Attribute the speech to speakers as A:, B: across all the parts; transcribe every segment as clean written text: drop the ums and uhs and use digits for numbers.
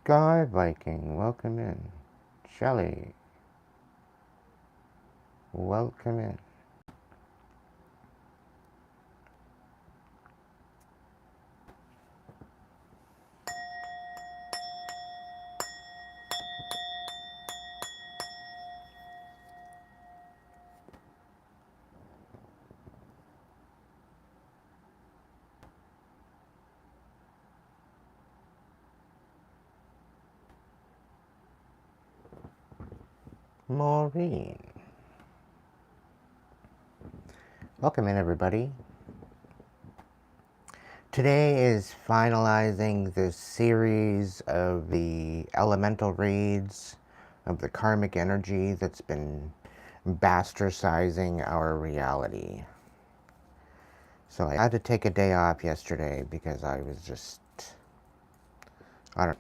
A: Sky Viking, welcome in. Shelly, welcome in. Maureen. Welcome in, everybody. Today is finalizing the series of the elemental reads of the karmic energy that's been bastardizing our reality. So I had to take a day off yesterday because I was just, the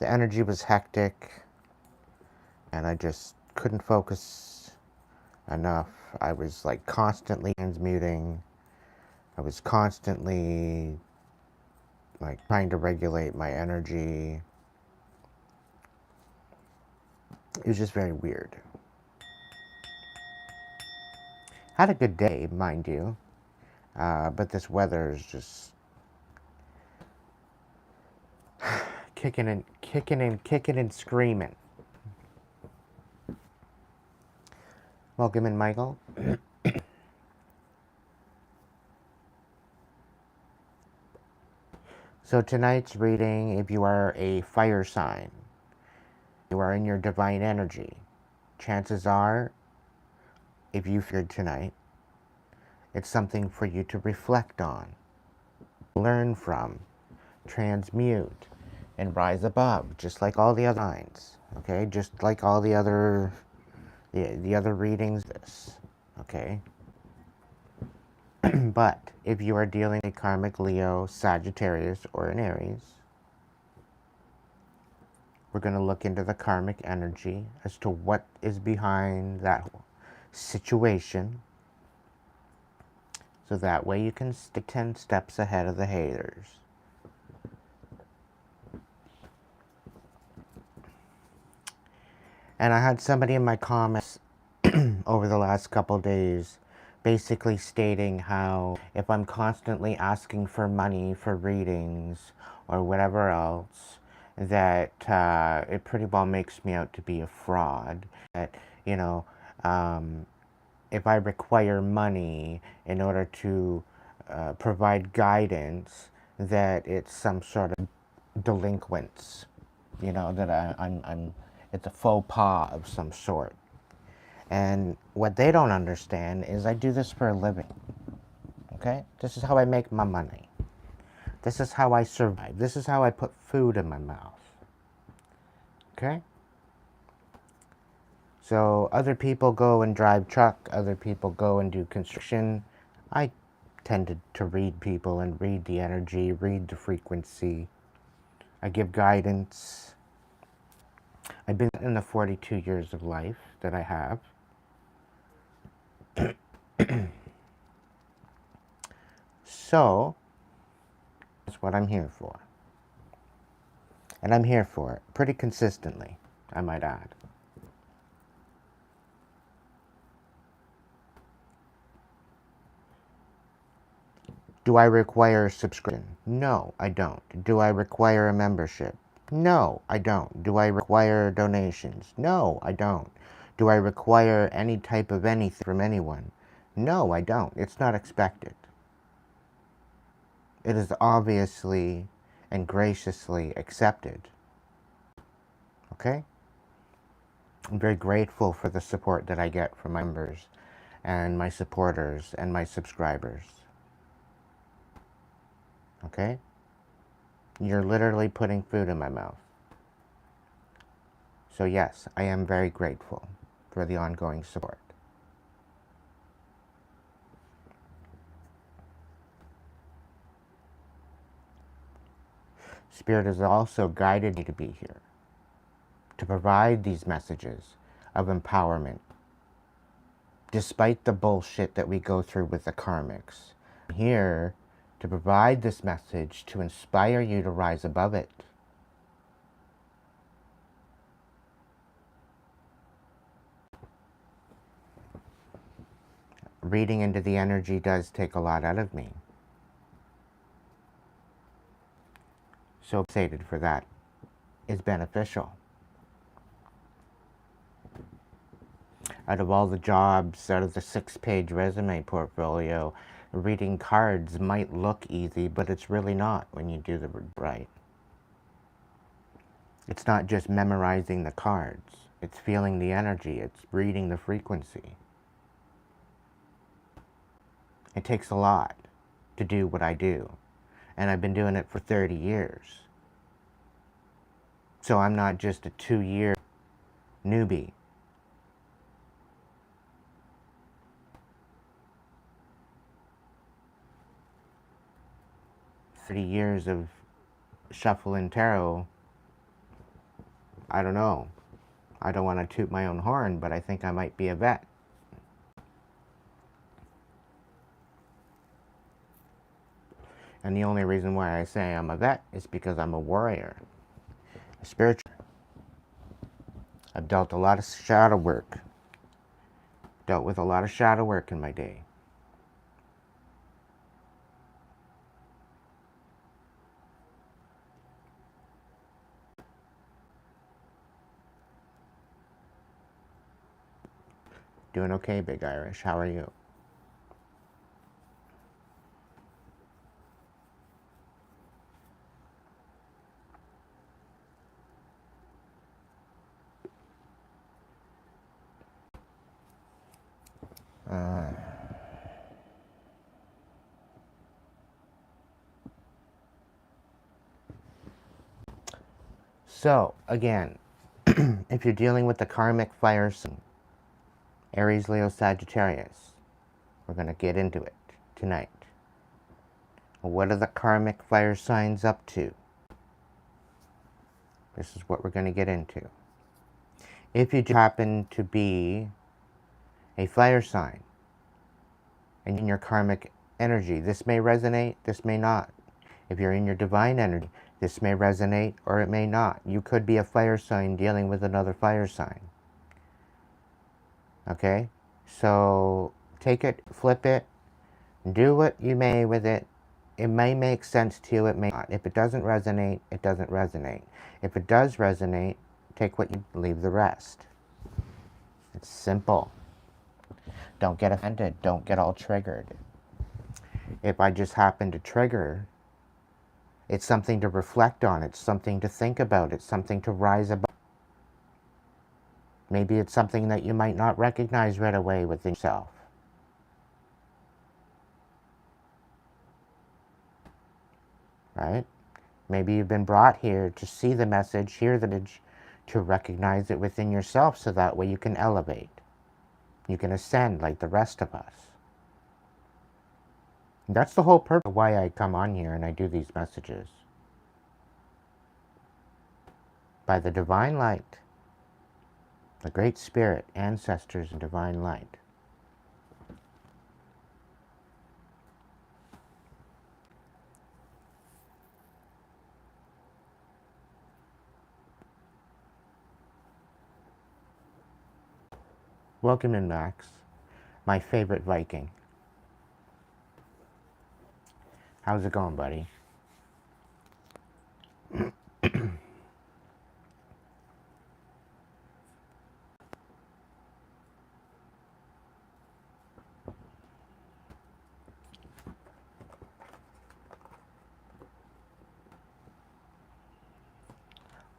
A: energy was hectic and I just couldn't focus enough. I was like constantly transmuting. I was constantly like trying to regulate my energy. It was just very weird. Had a good day, mind you, but this weather is just kicking and screaming. Welcome in, Michael. So tonight's reading, if you are a fire sign, you are in your divine energy. Chances are, if you feared tonight, it's something for you to reflect on, learn from, transmute, and rise above, just like all the other signs. Okay, just like all the other readings. This, okay. But if you are dealing with a karmic Leo, Sagittarius, or an Aries, we're going to look into the karmic energy as to what is behind that situation. So that way you can stay 10 steps ahead of the haters. And I had somebody in my comments over the last couple days basically stating how if I'm constantly asking for money for readings or whatever else, that it pretty well makes me out to be a fraud. That, you know, if I require money in order to provide guidance, that it's some sort of delinquents, you know, that I'm it's a faux pas of some sort. And what they don't understand is I do this for a living. Okay? This is how I make my money. This is how I survive. This is how I put food in my mouth. Okay? So other people go and drive truck, other people go and do construction. I tend to read people and read the energy, read the frequency. I give guidance. I've been in the 42 years of life that I have. So, that's what I'm here for. And I'm here for it pretty consistently, I might add. Do I require a subscription? No, I don't. Do I require a membership? No, I don't. Do I require donations? No, I don't. Do I require any type of anything from anyone? No, I don't. It's not expected. It is obviously and graciously accepted. Okay? I'm very grateful for the support that I get from my members and my supporters and my subscribers. Okay? You're literally putting food in my mouth. So yes, I am very grateful for the ongoing support. Spirit has also guided me to be here, to provide these messages of empowerment. Despite the bullshit that we go through with the karmics, I'm here to provide this message to inspire you to rise above it. Reading into the energy does take a lot out of me. So excited for that is beneficial. Out of all the jobs, out of the 6-page resume portfolio, reading cards might look easy, but it's really not when you do the right. It's not just memorizing the cards. It's feeling the energy. It's reading the frequency. It takes a lot to do what I do. And I've been doing it for 30 years. So I'm not just a 2-year newbie. 30 years of shuffling tarot. I don't know. I don't want to toot my own horn, but I think I might be a vet. And the only reason why I say I'm a vet is because I'm a warrior, a spiritual. I've dealt a lot of shadow work. Dealt with a lot of shadow work in my day. Doing okay, Big Irish. How are you? So, again, if you're dealing with the Karmic Fire sign, Aries, Leo, Sagittarius, we're going to get into it tonight. What are the Karmic Fire signs up to? This is what we're going to get into. If you happen to be a fire sign and in your karmic energy, this may resonate, this may not. If you're in your divine energy, this may resonate or it may not. You could be a fire sign dealing with another fire sign. Okay? So take it, flip it, do what you may with it. It may make sense to you, it may not. If it doesn't resonate, it doesn't resonate. If it does resonate, take what you leave the rest. It's simple. Don't get offended. Don't get all triggered. If I just happen to trigger, it's something to reflect on. It's something to think about. It's something to rise above. Maybe it's something that you might not recognize right away within yourself. Right? Maybe you've been brought here to see the message, hear the message, to recognize it within yourself so that way you can elevate. You can ascend like the rest of us. And that's the whole purpose of why I come on here and I do these messages. By the divine light, the Great Spirit, ancestors, and divine light. Welcome in, Max, my favorite Viking. How's it going, buddy?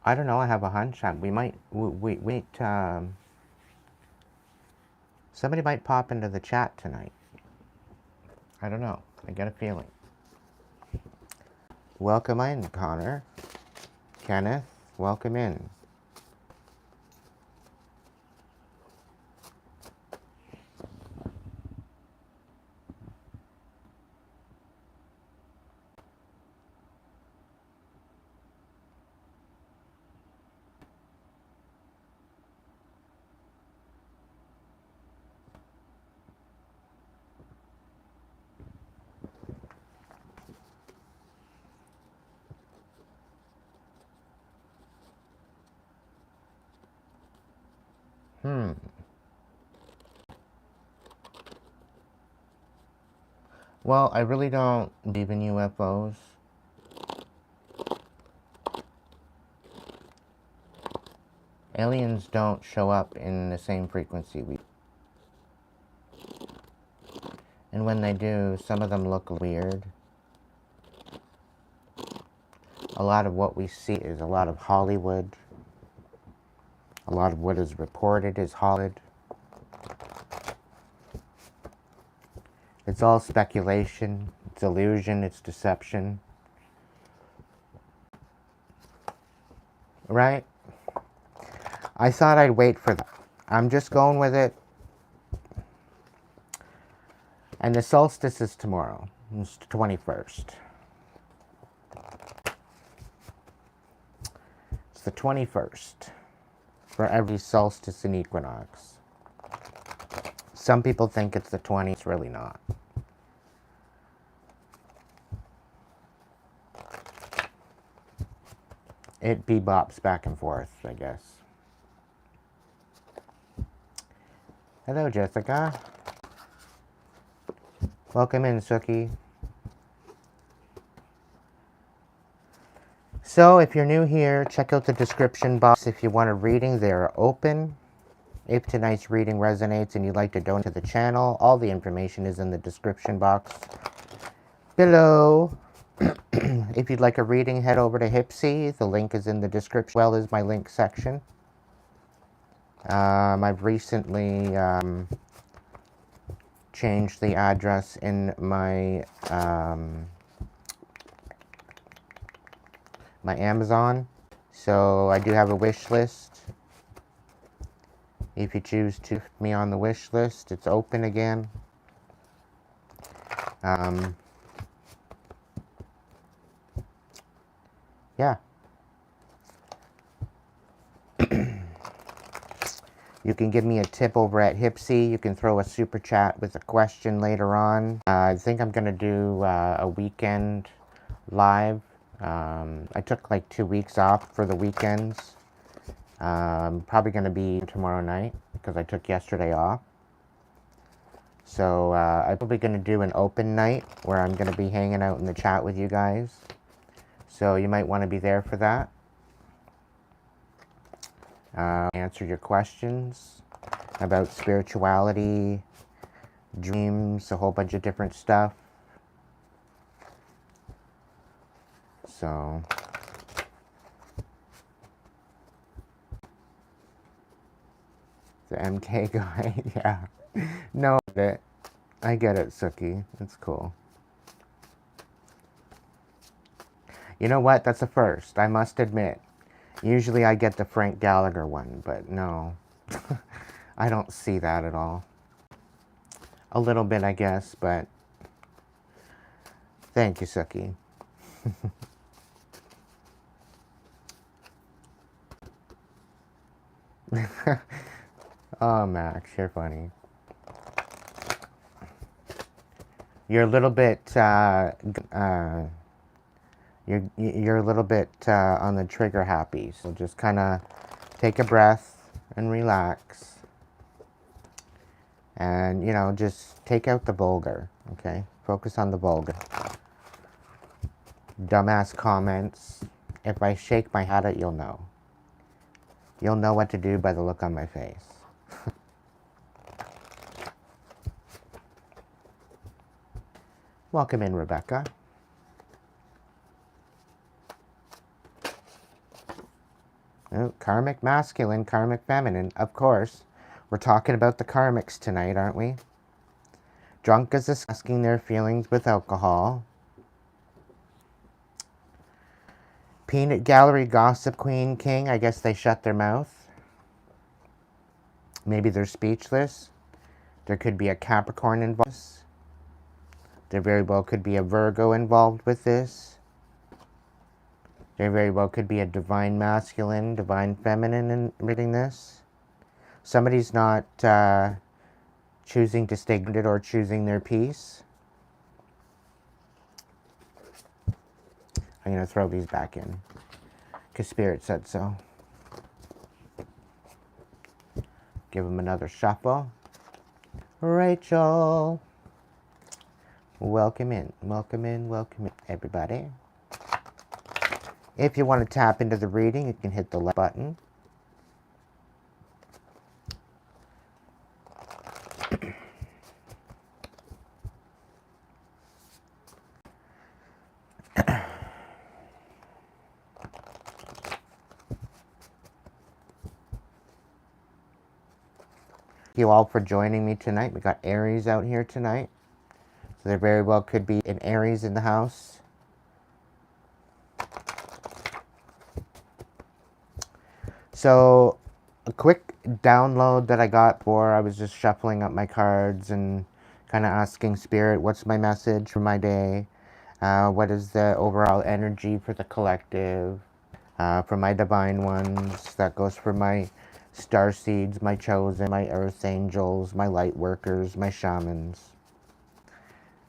A: I don't know, I have a hunch. We might, wait, somebody might pop into the chat tonight. I don't know, I get a feeling. Welcome in, Connor. Kenneth, welcome in. Well, I really don't believe in UFOs. Aliens don't show up in the same frequency we do. And when they do, some of them look weird. A lot of what we see is a lot of Hollywood. A lot of what is reported is Hollywood. It's all speculation. It's illusion. It's deception. Right? I thought I'd wait for that. I'm just going with it. And the solstice is tomorrow. It's the 21st. It's the 21st for every solstice and equinox. Some people think it's the 20th. It's really not. It bebops back and forth, I guess. Hello, Jessica. Welcome in, Suki. So, if you're new here, check out the description box if you want a reading. They're open. If tonight's reading resonates and you'd like to donate to the channel, all the information is in the description box below. If you'd like a reading, head over to Hipsy. The link is in the description, as well as my link section. I've recently changed the address in my my Amazon, so I do have a wish list. If you choose to put me on the wish list, it's open again. Yeah. You can give me a tip over at Hipsy. You can throw a super chat with a question later on. I think I'm going to do a weekend live. I took like 2 weeks off for the weekends. Probably going to be tomorrow night because I took yesterday off. So I'm probably going to do an open night where I'm going to be hanging out in the chat with you guys. So you might want to be there for that. Answer your questions about spirituality, dreams, a whole bunch of different stuff. So the MK guy, yeah. No, I get it, Suki. It's cool. You know what? That's a first, I must admit. Usually I get the Frank Gallagher one, but no. I don't see that at all. A little bit, I guess, but thank you, Suki. Oh, Max, you're funny. You're a little bit, you're a little bit on the trigger happy, so just kind of take a breath and relax. And, you know, just take out the vulgar, okay? Focus on the vulgar. Dumbass comments. If I shake my head at it, you'll know. You'll know what to do by the look on my face. Welcome in, Rebecca. Oh, karmic masculine, karmic feminine, of course. We're talking about the karmics tonight, aren't we? Drunk is discussing their feelings with alcohol. Peanut gallery gossip queen king, I guess they shut their mouth. Maybe they're speechless. There could be a Capricorn involved. There very well could be a Virgo involved with this. There very well could be a divine masculine, divine feminine in reading this. Somebody's not choosing to stay grounded or choosing their peace. I'm going to throw these back in because Spirit said so. Give them another shuffle. Rachel. Welcome in, everybody. If you want to tap into the reading, you can hit the like button. Thank you all for joining me tonight. We got Aries out here tonight. So there very well could be an Aries in the house. So a quick download that I got before I was just shuffling up my cards and kind of asking Spirit, what's my message for my day? What is the overall energy for the collective? For my divine ones, that goes for my star seeds, my chosen, my earth angels, my light workers, my shamans,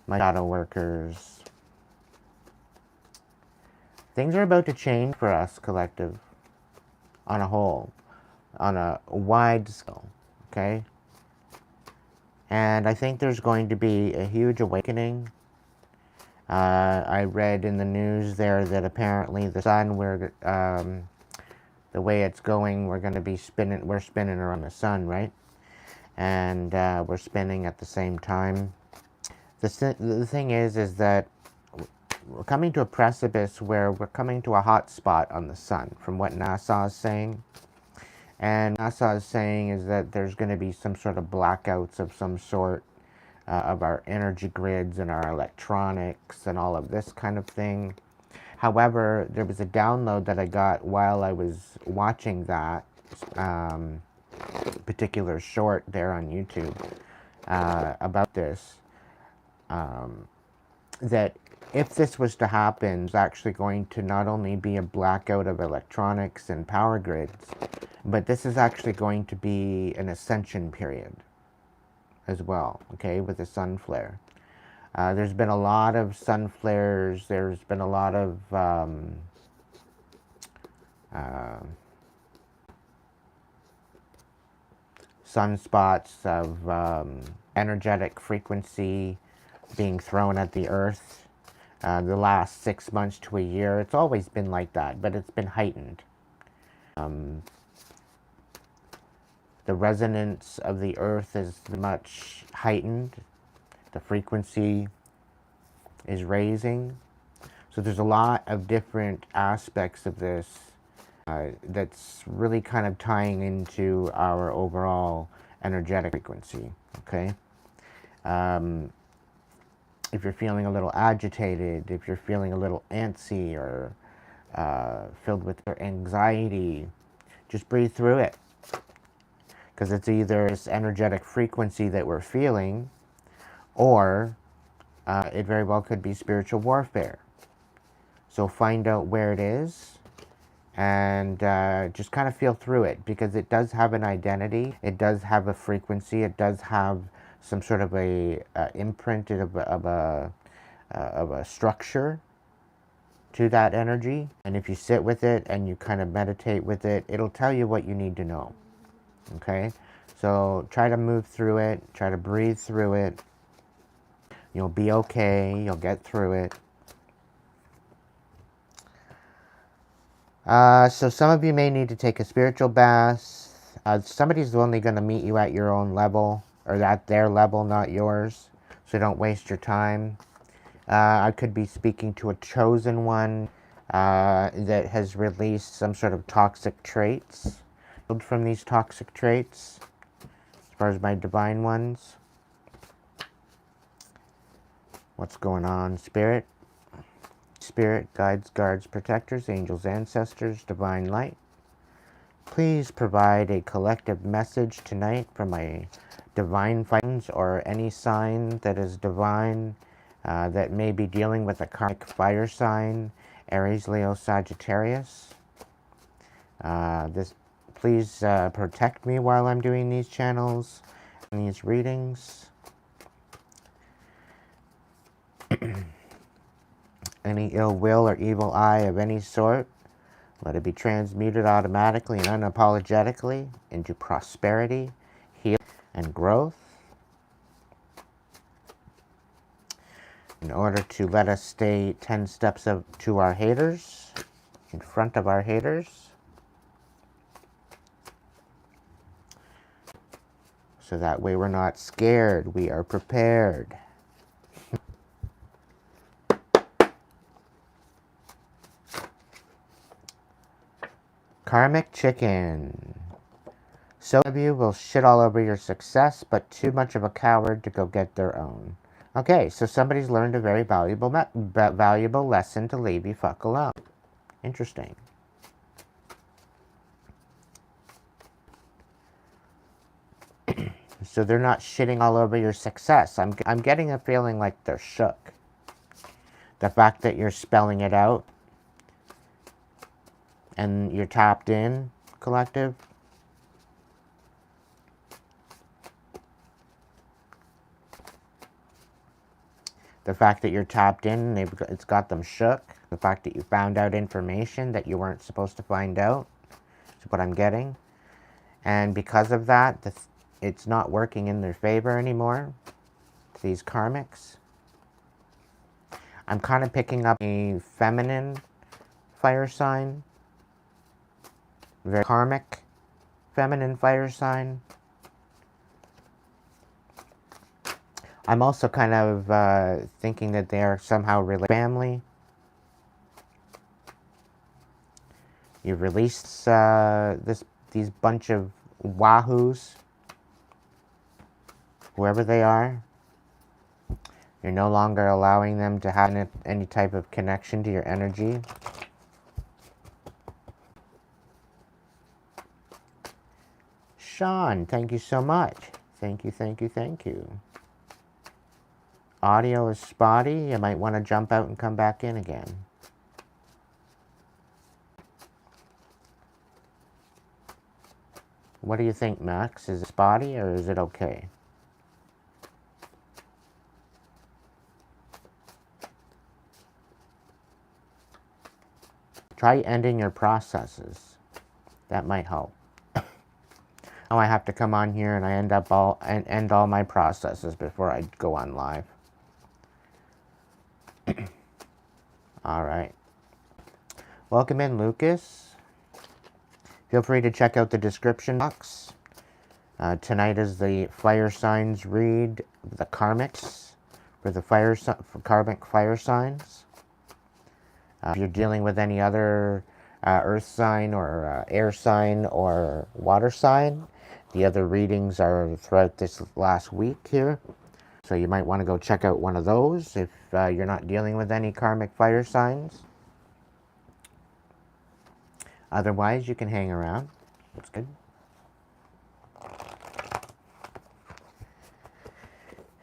A: my shadow workers. Things are about to change for us, collective, on a whole, on a wide scale, okay? And I think there's going to be a huge awakening. I read in the news there that apparently the sun, the way it's going, we're spinning around the sun, right? And we're spinning at the same time. The thing is that we're coming to a precipice where we're coming to a hot spot on the sun, from what NASA is saying. And NASA is saying is that there's going to be some sort of blackouts of some sort of our energy grids and our electronics and all of this kind of thing. However, there was a download that I got while I was watching that particular short there on YouTube about this, that if this was to happen, it's actually going to not only be a blackout of electronics and power grids, but this is actually going to be an ascension period as well, okay, with the sun flare. There's been a lot of sun flares. There's been a lot of sunspots of energetic frequency being thrown at the earth. The last 6 months to a year, it's always been like that, but it's been heightened. The resonance of the earth is much heightened. The frequency is raising. So there's a lot of different aspects of this that's really kind of tying into our overall energetic frequency, okay? If you're feeling a little agitated, if you're feeling a little antsy or filled with anxiety, just breathe through it. Because it's either this energetic frequency that we're feeling, or it very well could be spiritual warfare. So find out where it is and just kind of feel through it, because it does have an identity, it does have a frequency, it does have some sort of a imprint of a structure to that energy. And if you sit with it and you kind of meditate with it, it'll tell you what you need to know. Okay, so try to move through it, try to breathe through it. You'll be okay, you'll get through it. So some of you may need to take a spiritual bath. Somebody's only going to meet you at your own level, or at their level, not yours. So don't waste your time. I could be speaking to a chosen one that has released some sort of toxic traits. From these toxic traits, as far as my divine ones. What's going on, Spirit? Spirit, guides, guards, protectors, angels, ancestors, divine light. Please provide a collective message tonight for my divine friends, or any sign that is divine that may be dealing with a karmic fire sign, Aries, Leo, Sagittarius. Please protect me while I'm doing these channels and these readings. Any ill will or evil eye of any sort, let it be transmuted automatically and unapologetically into prosperity, and growth, in order to let us stay 10 steps to our haters, in front of our haters, so that way we're not scared, we are prepared. Karmic chicken. So many of you will shit all over your success, but too much of a coward to go get their own. Okay, so somebody's learned a very valuable lesson to leave you fuck alone. Interesting. So they're not shitting all over your success. I'm getting a feeling like they're shook. The fact that you're spelling it out and you're tapped in, collective. The fact that you're tapped in, it's got them shook. The fact that you found out information that you weren't supposed to find out is what I'm getting. And because of that, it's not working in their favor anymore, these karmics. I'm kind of picking up a feminine fire sign. Very karmic, feminine fire sign. I'm also kind of thinking that they are somehow related to family. You've released these bunch of wahoos, whoever they are. You're no longer allowing them to have any type of connection to your energy. Sean, thank you so much. Thank you, thank you, thank you. Audio is spotty. You might want to jump out and come back in again. What do you think, Max? Is it spotty or is it okay? Try ending your processes. That might help. Oh, I have to come on here and I end all my processes before I go on live. All right. Welcome in, Lucas. Feel free to check out the description box. Tonight is the fire signs read, the karmics for the karmic fire signs. If you're dealing with any other earth sign or air sign or water sign, the other readings are throughout this last week here. So you might want to go check out one of those if you're not dealing with any karmic fire signs. Otherwise, you can hang around. That's good.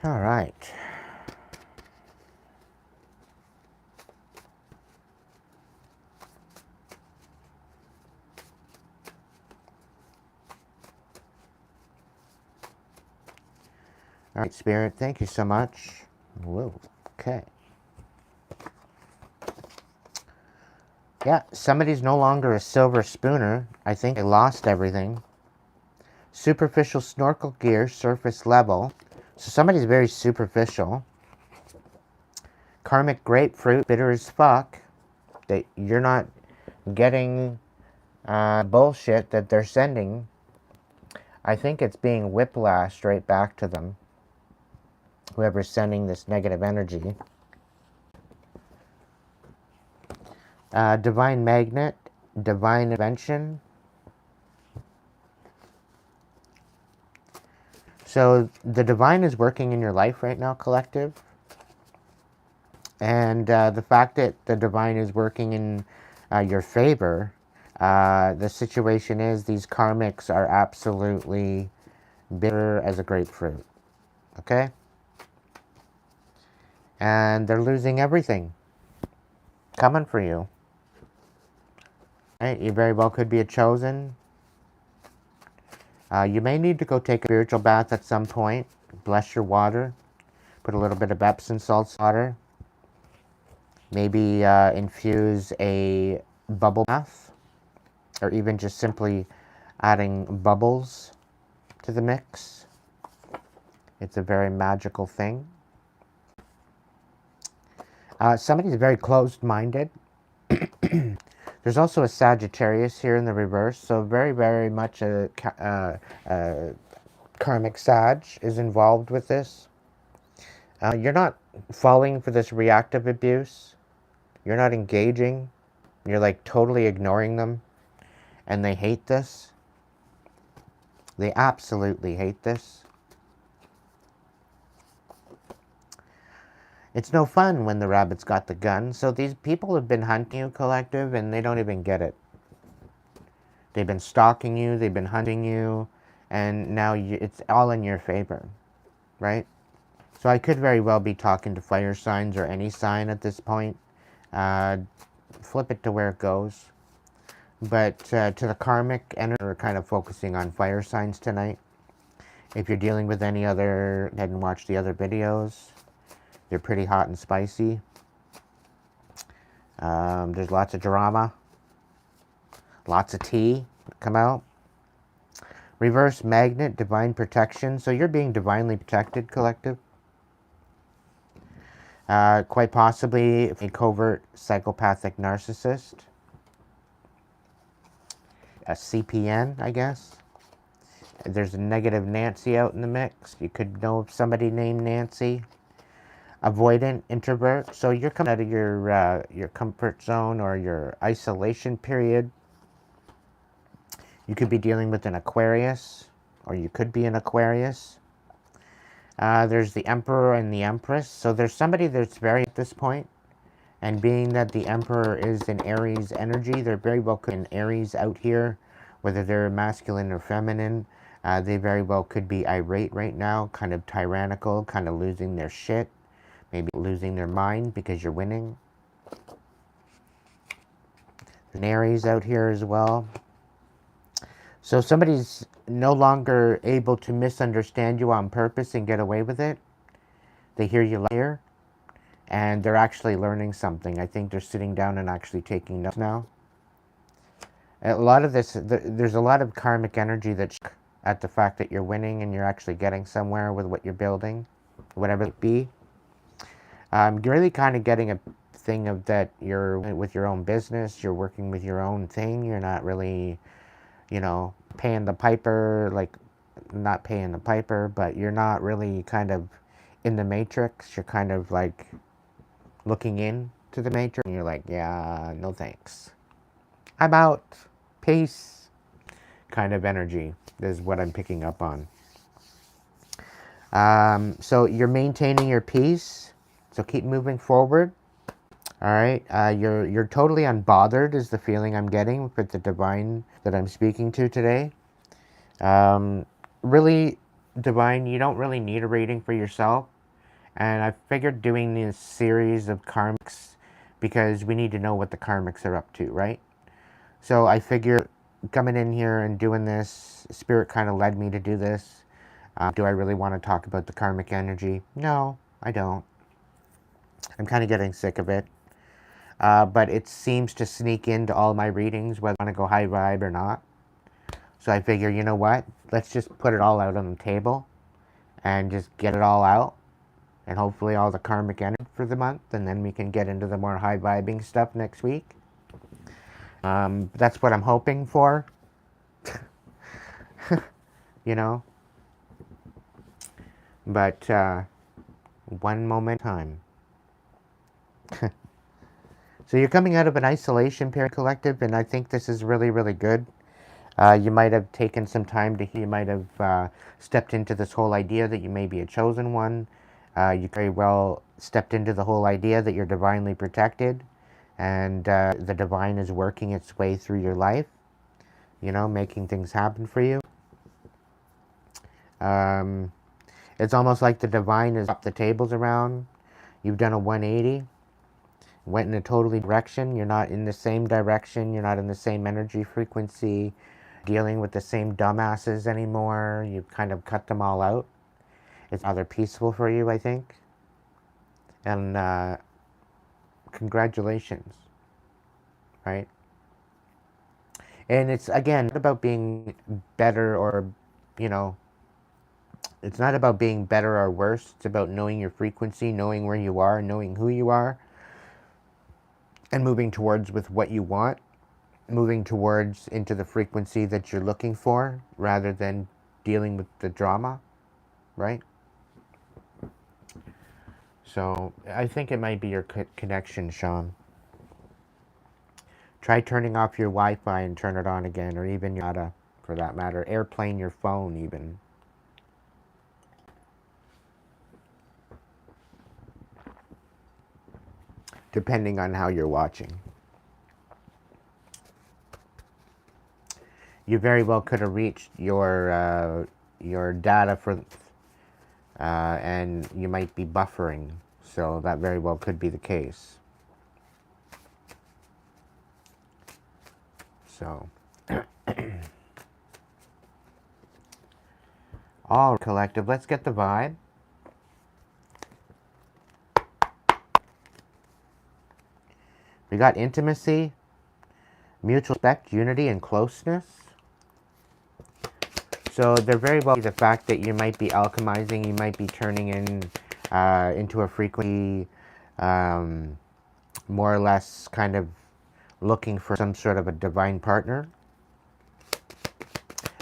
A: All right. All right, Spirit, thank you so much. Whoa, okay. Yeah, somebody's no longer a silver spooner. I think they lost everything. Superficial snorkel gear, surface level. So somebody's very superficial. Karmic grapefruit, bitter as fuck. That you're not getting bullshit that they're sending. I think it's being whiplashed right back to them. Whoever's sending this negative energy. Divine magnet, divine intervention. So the divine is working in your life right now, collective. And the fact that the divine is working in your favor, the situation is these karmics are absolutely bitter as a grapefruit. Okay? And they're losing everything coming for you. Right? You very well could be a chosen. You may need to go take a spiritual bath at some point. Bless your water. Put a little bit of Epsom salt water. Maybe infuse a bubble bath. Or even just simply adding bubbles to the mix. It's a very magical thing. Somebody's very closed-minded. There's also a Sagittarius here in the reverse, so very, very much a karmic Sag is involved with this. You're not falling for this reactive abuse. You're not engaging. You're like totally ignoring them. And they hate this. They absolutely hate this. It's no fun when the rabbit's got the gun. So these people have been hunting you, collective, and they don't even get it. They've been stalking you. They've been hunting you. And now it's all in your favor. Right? So I could very well be talking to fire signs or any sign at this point. Flip it to where it goes. But to the karmic energy, we're kind of focusing on fire signs tonight. If you're dealing with any other, head and watch the other videos. They're pretty hot and spicy. There's lots of drama. Lots of tea come out. Reverse magnet, divine protection. So you're being divinely protected, collective. Quite possibly a covert psychopathic narcissist. A CPN, I guess. There's a negative Nancy out in the mix. You could know somebody named Nancy. Avoidant, introvert. So you're coming out of your comfort zone or your isolation period. You could be dealing with an Aquarius, or you could be an Aquarius. There's the Emperor and the Empress. So there's somebody that's very at this point. And being that the Emperor is in Aries energy, they're very well could in Aries out here, whether they're masculine or feminine. They very well could be irate right now, kind of tyrannical, kind of losing their shit, maybe losing their mind because you're winning. There's an Aries out here as well. So somebody's no longer able to misunderstand you on purpose and get away with it. They hear you liar, and they're actually learning something. I think they're sitting down and actually taking notes now. A lot of this, there's a lot of karmic energy that's at the fact that you're winning and you're actually getting somewhere with what you're building, whatever it be. You're really kind of getting a thing of that you're with your own business, you're working with your own thing, you're not really, you know, paying the piper, like, not paying the piper, but you're not really kind of in the matrix. You're kind of like looking in to the matrix and you're like, yeah, no thanks. I'm out. Peace. Kind of energy is what I'm picking up on. So you're maintaining your peace. So keep moving forward. All right. You're totally unbothered is the feeling I'm getting with the divine that I'm speaking to today. Really, divine, you don't really need a reading for yourself. And I figured doing this series of karmics because we need to know what the karmics are up to, right? So I figure coming in here and doing this, Spirit kind of led me to do this. Do I really want to talk about the karmic energy? No, I don't. I'm kind of getting sick of it. But it seems to sneak into all my readings, whether I want to go high vibe or not. So I figure, you know what? Let's just put it all out on the table and just get it all out. And hopefully all the karmic energy for the month. And then we can get into the more high vibing stuff next week. That's what I'm hoping for. You know? But one moment at a time. So you're coming out of an isolation period, collective, and I think this is really, really good. You might have taken some time to hear, you might have stepped into this whole idea that you may be a chosen one. You very well stepped into the whole idea that you're divinely protected and the divine is working its way through your life, you know, making things happen for you. It's almost like the divine has up the tables around. You've done a 180. Went in a totally direction. You're not in the same direction. You're not in the same energy frequency, dealing with the same dumbasses anymore. You've kind of cut them all out. It's rather peaceful for you, I think. And congratulations, right? And it's, again, not about being better or, you know, It's not about being better or worse. It's about knowing your frequency, knowing where you are, knowing who you are, and moving towards with what you want, moving towards into the frequency that you're looking for, rather than dealing with the drama, right? So I think it might be your connection, Sean. Try turning off your Wi-Fi and turn it on again, or even your data, for that matter. Airplane your phone, even. Depending on how you're watching. You very well could have reached your data for, and you might be buffering. So that very well could be the case. So, all collective, let's get the vibe. We got intimacy, mutual respect, unity, and closeness. So there very well be the fact that you might be alchemizing, you might be turning into a frequency, more or less kind of looking for some sort of a divine partner.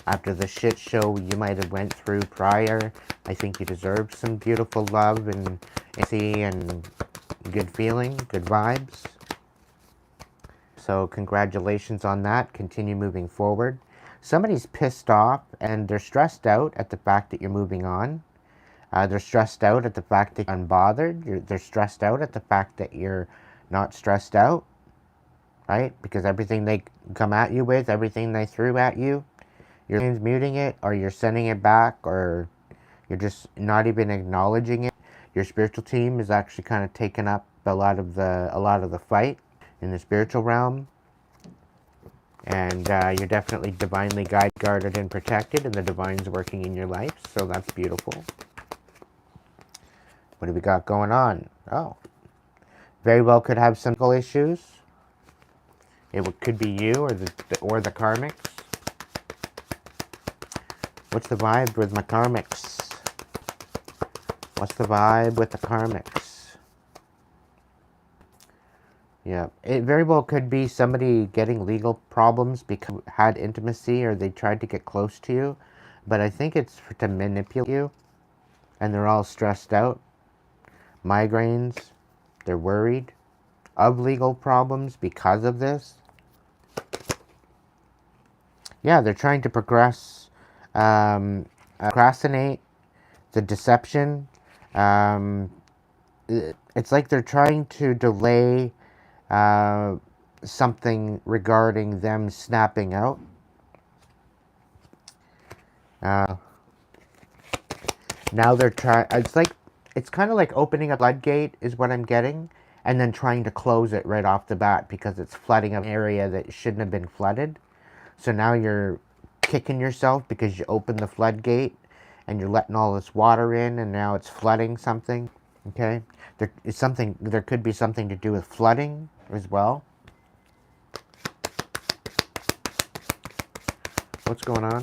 A: After the shit show you might have went through prior, I think you deserve some beautiful love and good feeling, good vibes. So congratulations on that. Continue moving forward. Somebody's pissed off and they're stressed out at the fact that you're moving on. They're stressed out at the fact that you're unbothered. They're stressed out at the fact that you're not stressed out, right? Because everything they come at you with, everything they threw at you, you're muting it, or you're sending it back, or you're just not even acknowledging it. Your spiritual team is actually kind of taking up a lot of the fight in the spiritual realm. And you're definitely divinely guarded and protected, and the divine's working in your life, so that's beautiful. What do we got going on? Oh, very well could have some issues. It could be you or the karmics. What's the vibe with my karmics? What's the vibe with the karmics? Yeah, it very well could be somebody getting legal problems because had intimacy or they tried to get close to you. But I think it's to manipulate you. And they're all stressed out. Migraines. They're worried of legal problems because of this. Yeah, they're trying to procrastinate the deception. It's like they're trying to delay something regarding them snapping out. Now they're trying. It's kind of like opening a floodgate is what I'm getting, and then trying to close it right off the bat because it's flooding an area that shouldn't have been flooded. So now you're kicking yourself because you opened the floodgate and you're letting all this water in, and now it's flooding something. Okay, there could be something to do with flooding as well. What's going on?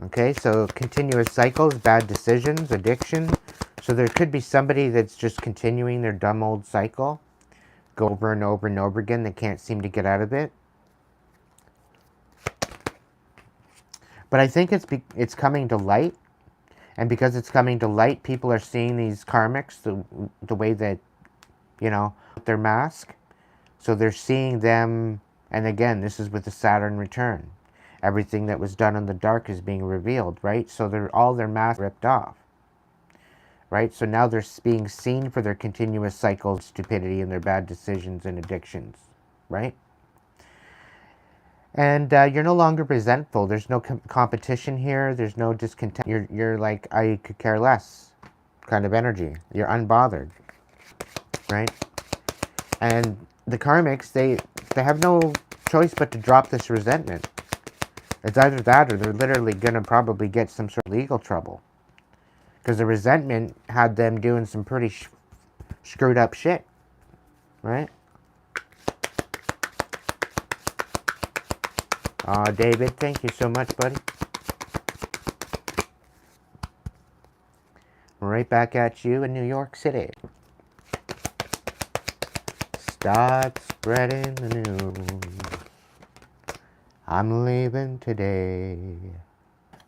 A: Okay, so continuous cycles, bad decisions, addiction. So there could be somebody that's just continuing their dumb old cycle, go over and over and over again. They can't seem to get out of it. But I think it's coming to light, and because it's coming to light, people are seeing these karmics the way that, their mask. So they're seeing them, and again, this is with the Saturn return. Everything that was done in the dark is being revealed, right? So all their masks ripped off, right? So now they're being seen for their continuous cycles, stupidity, and their bad decisions and addictions, right? And you're no longer resentful. There's no competition here. There's no discontent. You're like, I could care less kind of energy. You're unbothered, right? And the karmics, they have no choice but to drop this resentment. It's either that or they're literally going to probably get some sort of legal trouble. Because the resentment had them doing some pretty screwed up shit, right? David, thank you so much, buddy. Right back at you in New York City. Start spreading the news. I'm leaving today.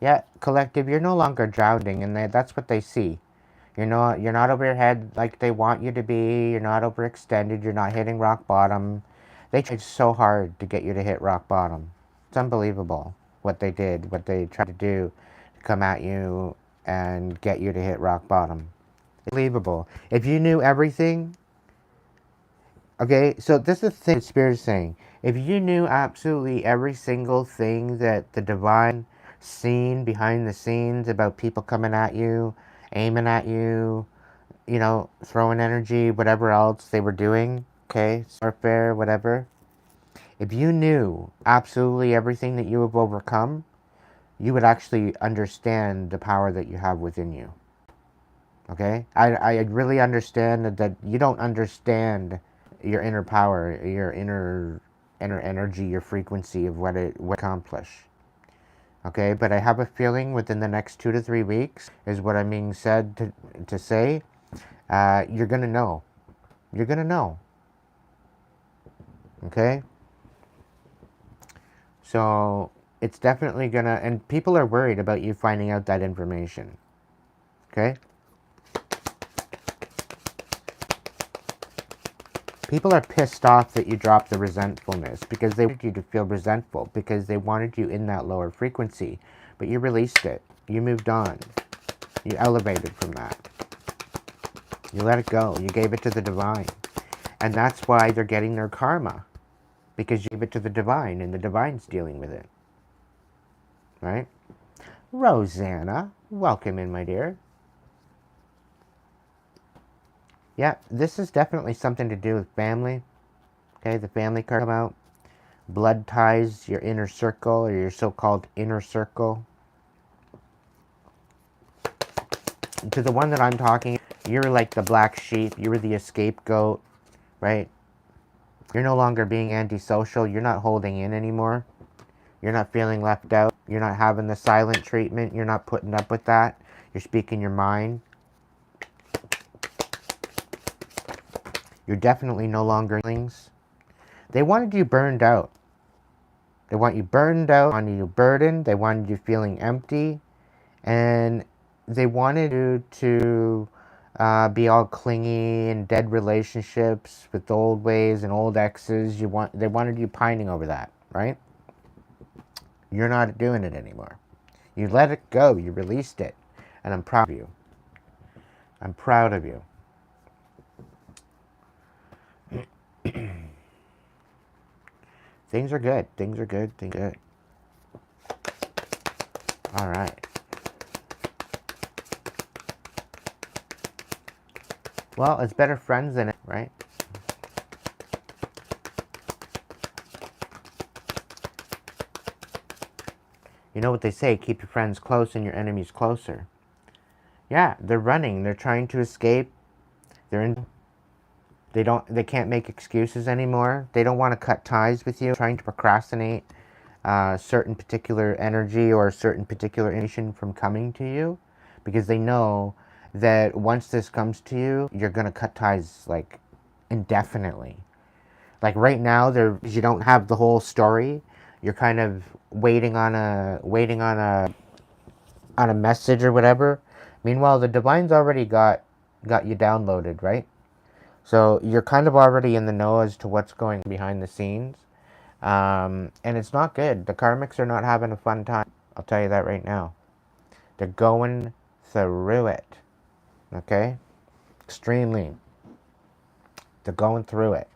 A: Yeah, collective, you're no longer drowning, and that's what they see. You're not over your head like they want you to be. You're not overextended. You're not hitting rock bottom. They tried so hard to get you to hit rock bottom. It's unbelievable what they did, what they tried to do to come at you and get you to hit rock bottom. It's unbelievable. If you knew everything, okay, so this is the thing the Spirit is saying. If you knew absolutely every single thing that the divine seen behind the scenes about people coming at you, aiming at you, you know, throwing energy, whatever else they were doing, okay, warfare, whatever. If you knew absolutely everything that you have overcome, you would actually understand the power that you have within you. Okay? I really understand that you don't understand your inner power, your inner energy, your frequency of what it would accomplish. Okay? But I have a feeling within the next 2 to 3 weeks is what I'm being said to say. You're going to know. You're going to know. Okay? So it's definitely going to, and people are worried about you finding out that information. Okay? People are pissed off that you dropped the resentfulness because they wanted you to feel resentful because they wanted you in that lower frequency. But you released it. You moved on. You elevated from that. You let it go. You gave it to the divine. And that's why they're getting their karma. Because you gave it to the divine and the divine's dealing with it. Right? Rosanna, welcome in, my dear. Yeah, this is definitely something to do with family. Okay, the family card come out. Blood ties, your inner circle, or your so-called inner circle. To the one that I'm talking, you're like the black sheep. You were the scapegoat, right? You're no longer being antisocial. You're not holding in anymore. You're not feeling left out. You're not having the silent treatment. You're not putting up with that. You're speaking your mind. You're definitely no longer things. They wanted you burned out. They want you burned out, wanted you burdened. They wanted you feeling empty. And they wanted you to be all clingy and dead relationships with old ways and old exes. They wanted you pining over that, right? You're not doing it anymore. You let it go. You released it. And I'm proud of you. I'm proud of you. Things are good. Things are good. Things are good. All right. Well, it's better friends than it, right? You know what they say, keep your friends close and your enemies closer. Yeah, they're running. They're trying to escape. They can't make excuses anymore. They don't want to cut ties with you. Trying to procrastinate certain particular energy or certain particular information from coming to you because they know that once this comes to you, you're going to cut ties like indefinitely. Like right now, you don't have the whole story. You're kind of waiting on a message or whatever. Meanwhile, the divine's already got you downloaded, right? So you're kind of already in the know as to what's going behind the scenes. And it's not good. The karmics are not having a fun time. I'll tell you that right now. They're going through it. Okay? Extremely. They're going through it.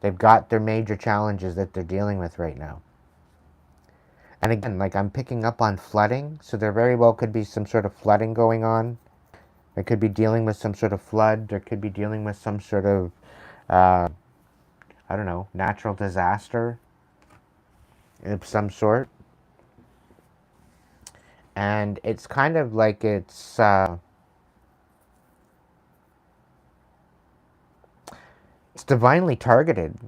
A: They've got their major challenges that they're dealing with right now. And again, like I'm picking up on flooding, so there very well could be some sort of flooding going on. They could be dealing with some sort of flood. There could be dealing with some sort of, I don't know, natural disaster of some sort. And it's kind of like it's divinely targeted.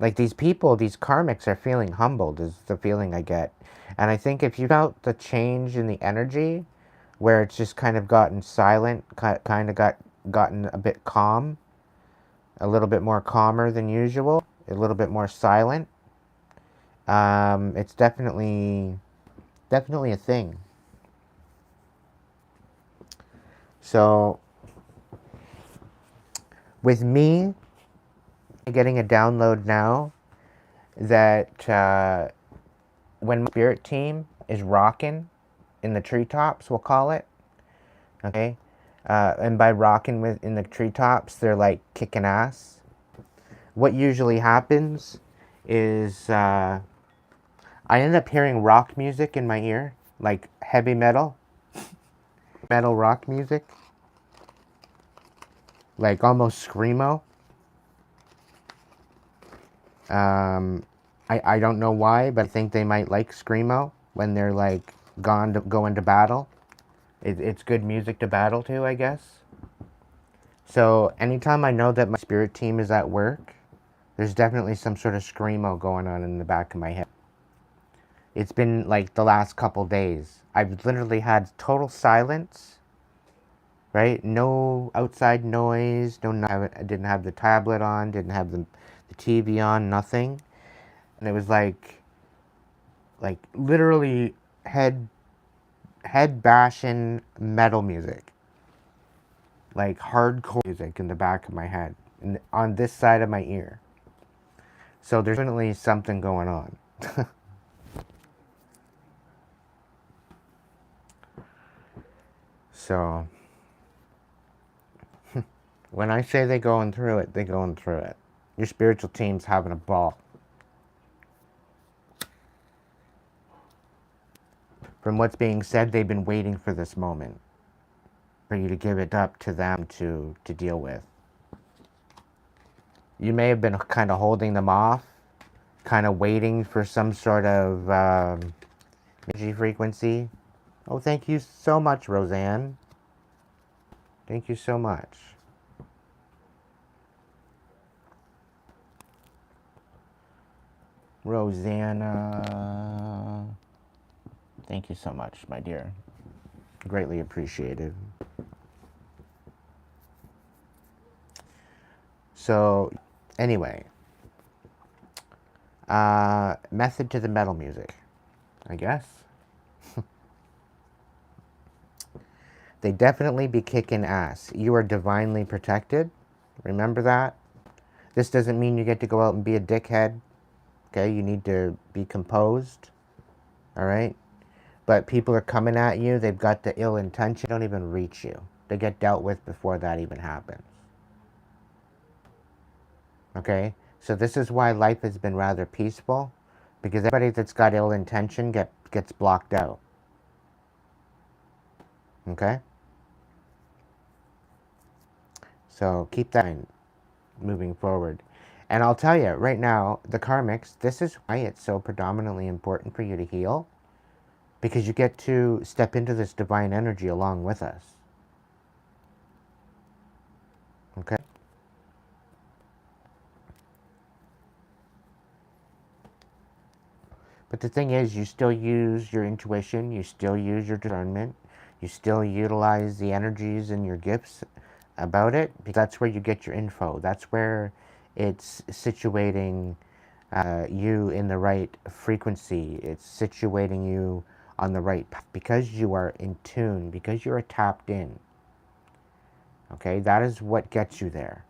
A: Like these people, these karmics are feeling humbled is the feeling I get. And I think if you felt the change in the energy, where it's just kind of gotten silent, kind of gotten a bit calm, a little bit more calmer than usual, a little bit more silent, it's definitely a thing. So with me getting a download now that when my spirit team is rocking in the treetops, we'll call it, okay? And by rocking in the treetops, they're like kicking ass. What usually happens is I end up hearing rock music in my ear, like heavy metal rock music, like almost screamo. I don't know why, but I think they might like screamo when they're like going to battle. It's good music to battle to, I guess. So anytime I know that my spirit team is at work, there's definitely some sort of screamo going on in the back of my head. It's been like the last couple days. I've literally had total silence, right? No outside noise. I didn't have the tablet on. Didn't have the TV on. Nothing. And it was like literally head bashing metal music, like hardcore music in the back of my head, on this side of my ear. So there's definitely something going on. So when I say they're going through it, they're going through it. Your spiritual team's having a ball. From what's being said, they've been waiting for this moment, for you to give it up to them to deal with. You may have been kind of holding them off, kind of waiting for some sort of energy frequency. Oh, thank you so much, Roseanne. Thank you so much. Rosanna. Thank you so much, my dear. Greatly appreciated. So, anyway, method to the metal music, I guess. They definitely be kicking ass. You are divinely protected. Remember that. This doesn't mean you get to go out and be a dickhead. Okay, you need to be composed. All right. But people are coming at you. They've got the ill intention. They don't even reach you. They get dealt with before that even happens. Okay. So this is why life has been rather peaceful, because everybody that's got ill intention gets blocked out. Okay. So keep that in moving forward. And I'll tell you right now, the karmics, this is why it's so predominantly important for you to heal, because you get to step into this divine energy along with us. Okay? But the thing is, you still use your intuition, you still use your discernment, you still utilize the energies and your gifts about it, because that's where you get your info. That's where it's situating you in the right frequency. It's situating you on the right path, because you are in tune, because you are tapped in. Okay, that is what gets you there.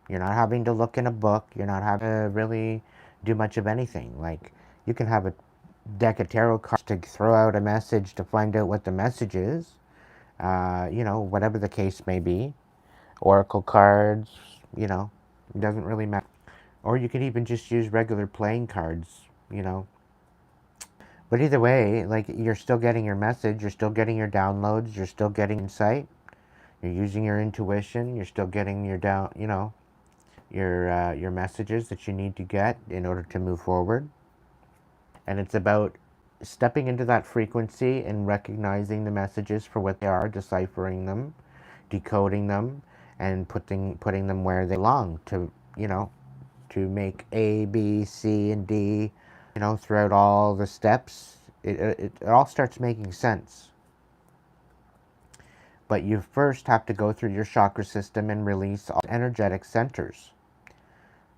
A: You're not having to look in a book. You're not having to really do much of anything. Like, you can have a deck of tarot cards to throw out a message to find out what the message is. You know, whatever the case may be. Oracle cards, you know, it doesn't really matter. Or you could even just use regular playing cards, you know. But either way, like, you're still getting your message, you're still getting your downloads, you're still getting insight, you're using your intuition, you're still getting your your messages that you need to get in order to move forward. And it's about stepping into that frequency and recognizing the messages for what they are, deciphering them, decoding them, and putting them where they belong to, you know, to make A, B, C, and D, you know, throughout all the steps, it all starts making sense. But you first have to go through your chakra system and release all energetic centers,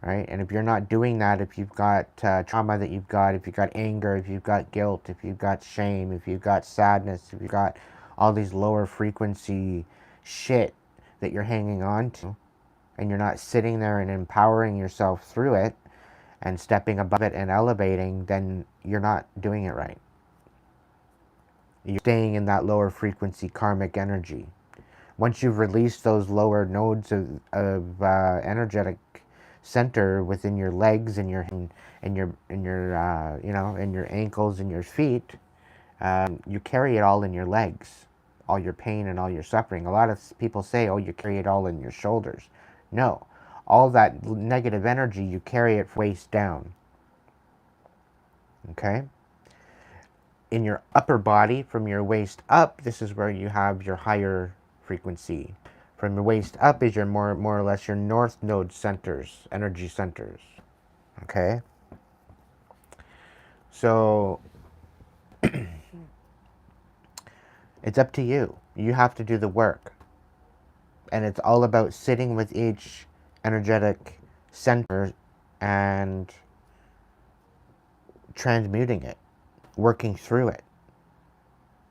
A: right? And if you're not doing that, if you've got trauma that you've got, if you've got anger, if you've got guilt, if you've got shame, if you've got sadness, if you've got all these lower frequency shit that you're hanging on to, and you're not sitting there and empowering yourself through it and stepping above it and elevating, then you're not doing it right. You're staying in that lower frequency karmic energy. Once you've released those lower nodes of energetic center within your legs and your you know, and your ankles and your feet, you carry it all in your legs, all your pain and all your suffering. A lot of people say, oh, you carry it all in your shoulders. No, all that negative energy, you carry it waist down. Okay? In your upper body, from your waist up, this is where you have your higher frequency. From your waist up is your more or less your north node centers, energy centers. Okay? So it's up to you. You have to do the work. And it's all about sitting with each energetic center and transmuting it, working through it.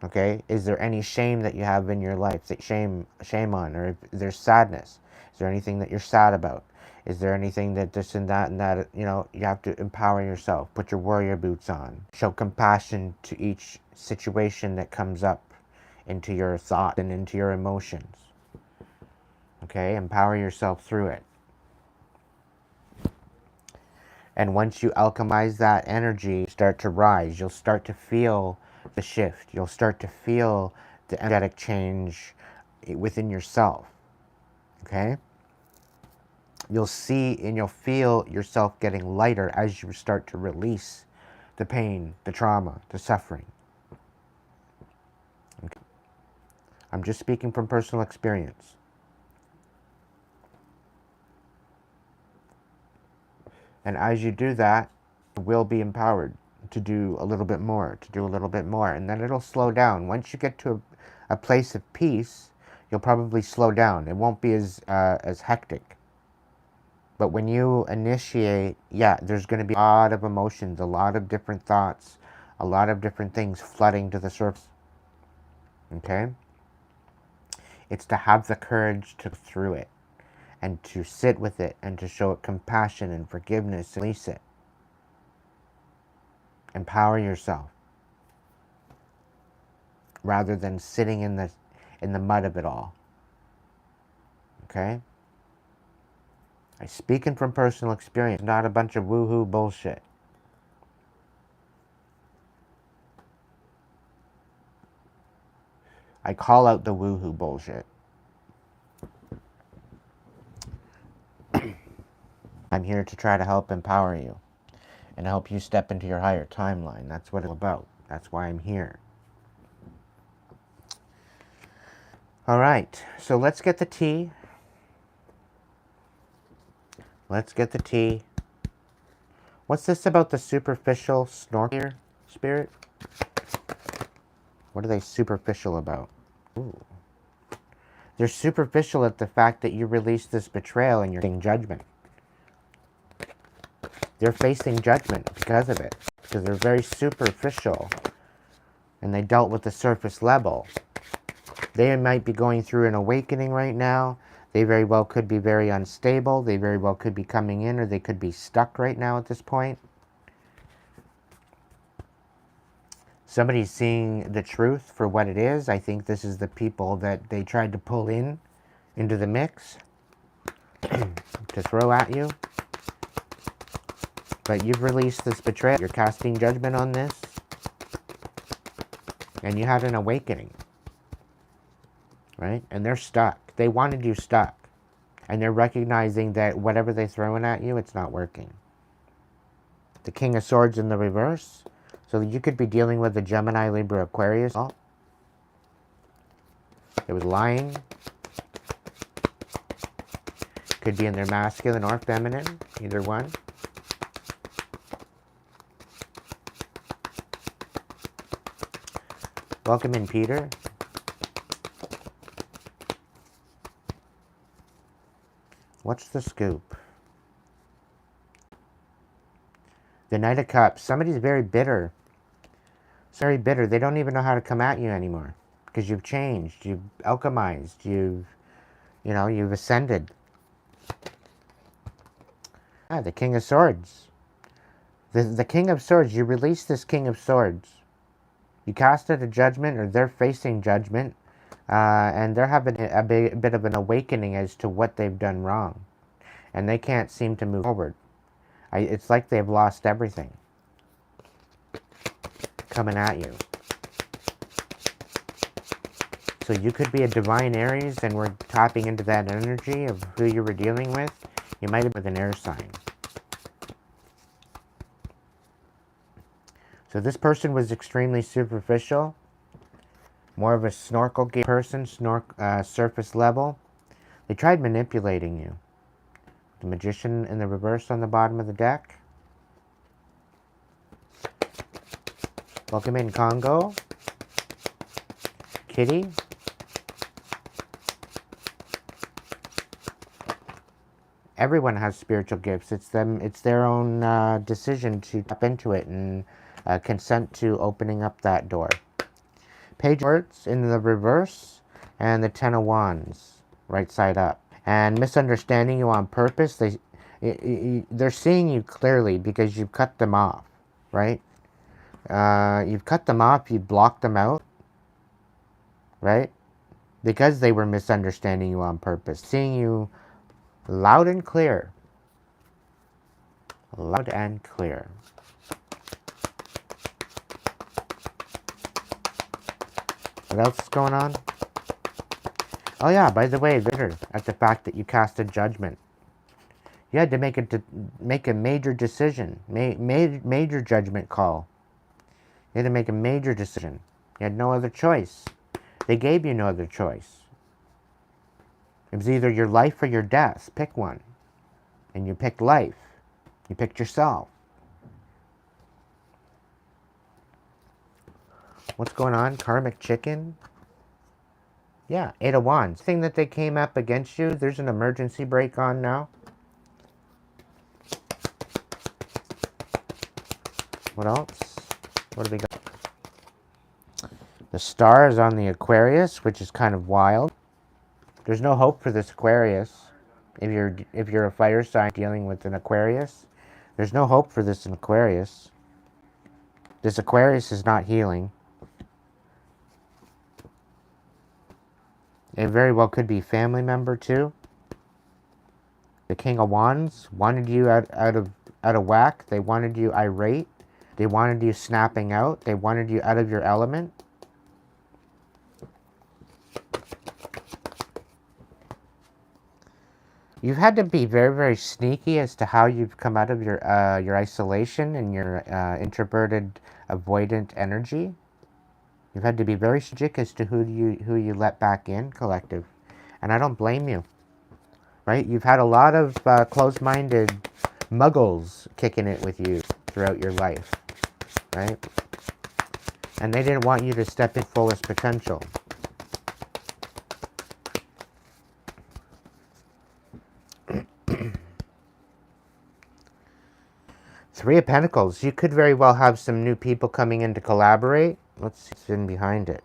A: Okay? Is there any shame that you have in your life that shame on? Or if there's sadness, is there anything that you're sad about? Is there anything that this and that, you know, you have to empower yourself. Put your warrior boots on. Show compassion to each situation that comes up into your thought and into your emotions. Okay? Empower yourself through it. And once you alchemize that energy, start to rise. You'll start to feel the shift. You'll start to feel the energetic change within yourself. Okay? You'll see and you'll feel yourself getting lighter as you start to release the pain, the trauma, the suffering. Okay? I'm just speaking from personal experience. And as you do that, you will be empowered to do a little bit more, and then it'll slow down. Once you get to a place of peace, you'll probably slow down. It won't be as hectic. But when you initiate, yeah, there's going to be a lot of emotions, a lot of different thoughts, a lot of different things flooding to the surface. Okay? It's to have the courage to go through it, and to sit with it, and to show it compassion and forgiveness, and release it. Empower yourself, rather than sitting in the mud of it all. Okay? I'm speaking from personal experience, not a bunch of woohoo bullshit. I call out the woohoo bullshit. I'm here to try to help empower you and help you step into your higher timeline. That's what it's about. That's why I'm here. All right, so let's get the tea. Let's get the tea. What's this about the superficial snorker spirit? What are they superficial about? Ooh. They're superficial at the fact that you released this betrayal and you're facing judgment. They're facing judgment because of it. Because they're very superficial. And they dealt with the surface level. They might be going through an awakening right now. They very well could be very unstable. They very well could be coming in, or they could be stuck right now at this point. Somebody's seeing the truth for what it is. I think this is the people that they tried to pull into the mix to throw at you. But you've released this betrayal. You're casting judgment on this. And you had an awakening. Right? And they're stuck. They wanted you stuck. And they're recognizing that whatever they're throwing at you, it's not working. The King of Swords in the reverse. So you could be dealing with the Gemini, Libra, Aquarius. Oh. It was lying. Could be in their masculine or feminine, either one. Welcome in, Peter. What's the scoop? The Knight of Cups. Somebody's very bitter. Very bitter. They don't even know how to come at you anymore. Because you've changed. You've alchemized. You've ascended. Ah, the King of Swords. The King of Swords. You release this King of Swords. You cast it a judgment, or they're facing judgment. And they're having a bit of an awakening as to what they've done wrong. And they can't seem to move forward. It's like they've lost everything. Coming at you. So you could be a divine Aries, and we're tapping into that energy of who you were dealing with. You might have been with an air sign. So this person was extremely superficial. More of a snorkel game person, surface level. They tried manipulating you. The Magician in the reverse on the bottom of the deck. Welcome in, Congo. Kitty. Everyone has spiritual gifts. It's their own decision to tap into it and consent to opening up that door. Page of Swords in the reverse, and the Ten of Wands right side up. And misunderstanding you on purpose. They're seeing you clearly because you've cut them off, right? You've cut them off. You've blocked them out, right? Because they were misunderstanding you on purpose. Seeing you loud and clear. Loud and clear. What else is going on? Oh yeah, by the way, bitter at the fact that you cast a judgment. You had to make a major decision, major judgment call. You had to make a major decision. You had no other choice. They gave you no other choice. It was either your life or your death. Pick one. And you picked life. You picked yourself. What's going on? Karmic chicken? Yeah, 8 of Wands. Thing that they came up against you, there's an emergency brake on now. What else? What do we got? The star is on the Aquarius, which is kind of wild. There's no hope for this Aquarius. If you're a fire sign dealing with an Aquarius, there's no hope for this Aquarius. This Aquarius is not healing. It very well could be family member too. The King of Wands wanted you out of whack. They wanted you irate. They wanted you snapping out. They wanted you out of your element. You've had to be very, very sneaky as to how you've come out of your isolation and your introverted, avoidant energy. You've had to be very strategic as to who you let back in, collective. And I don't blame you, right? You've had a lot of closed-minded muggles kicking it with you throughout your life, right? And they didn't want you to step in fullest potential. Three of Pentacles. You could very well have some new people coming in to collaborate. Let's see what's in behind it.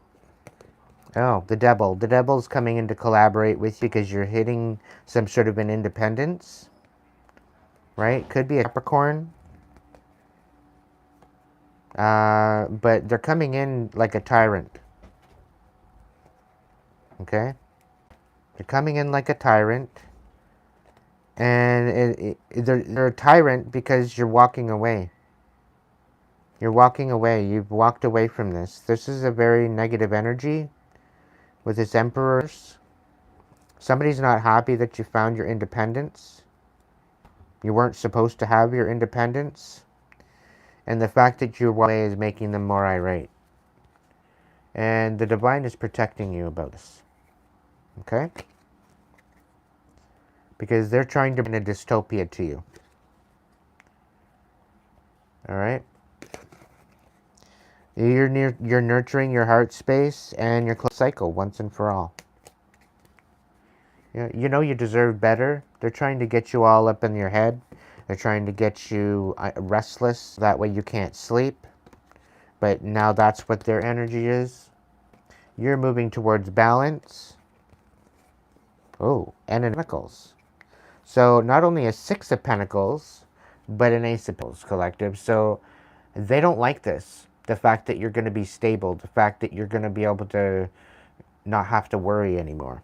A: Oh, the Devil. The Devil's coming in to collaborate with you because you're hitting some sort of an independence. Right? Could be a Capricorn. But they're coming in like a tyrant. Okay? They're coming in like a tyrant. And they're a tyrant because you're walking away. You're walking away. You've walked away from this. This is a very negative energy with this Emperors. Somebody's not happy that you found your independence. You weren't supposed to have your independence. And the fact that you're away is making them more irate. And the Divine is protecting you about this. Okay? because they're trying to bring a dystopia to you. All right? You're nurturing your heart space and your cycle once and for all. You know you deserve better. They're trying to get you all up in your head. They're trying to get you restless. That way you can't sleep. But now that's what their energy is. You're moving towards balance. Oh, and an Pentacles. So not only a Six of Pentacles, but an Ace of Pentacles collective. So they don't like this. The fact that you're going to be stable. The fact that you're going to be able to not have to worry anymore.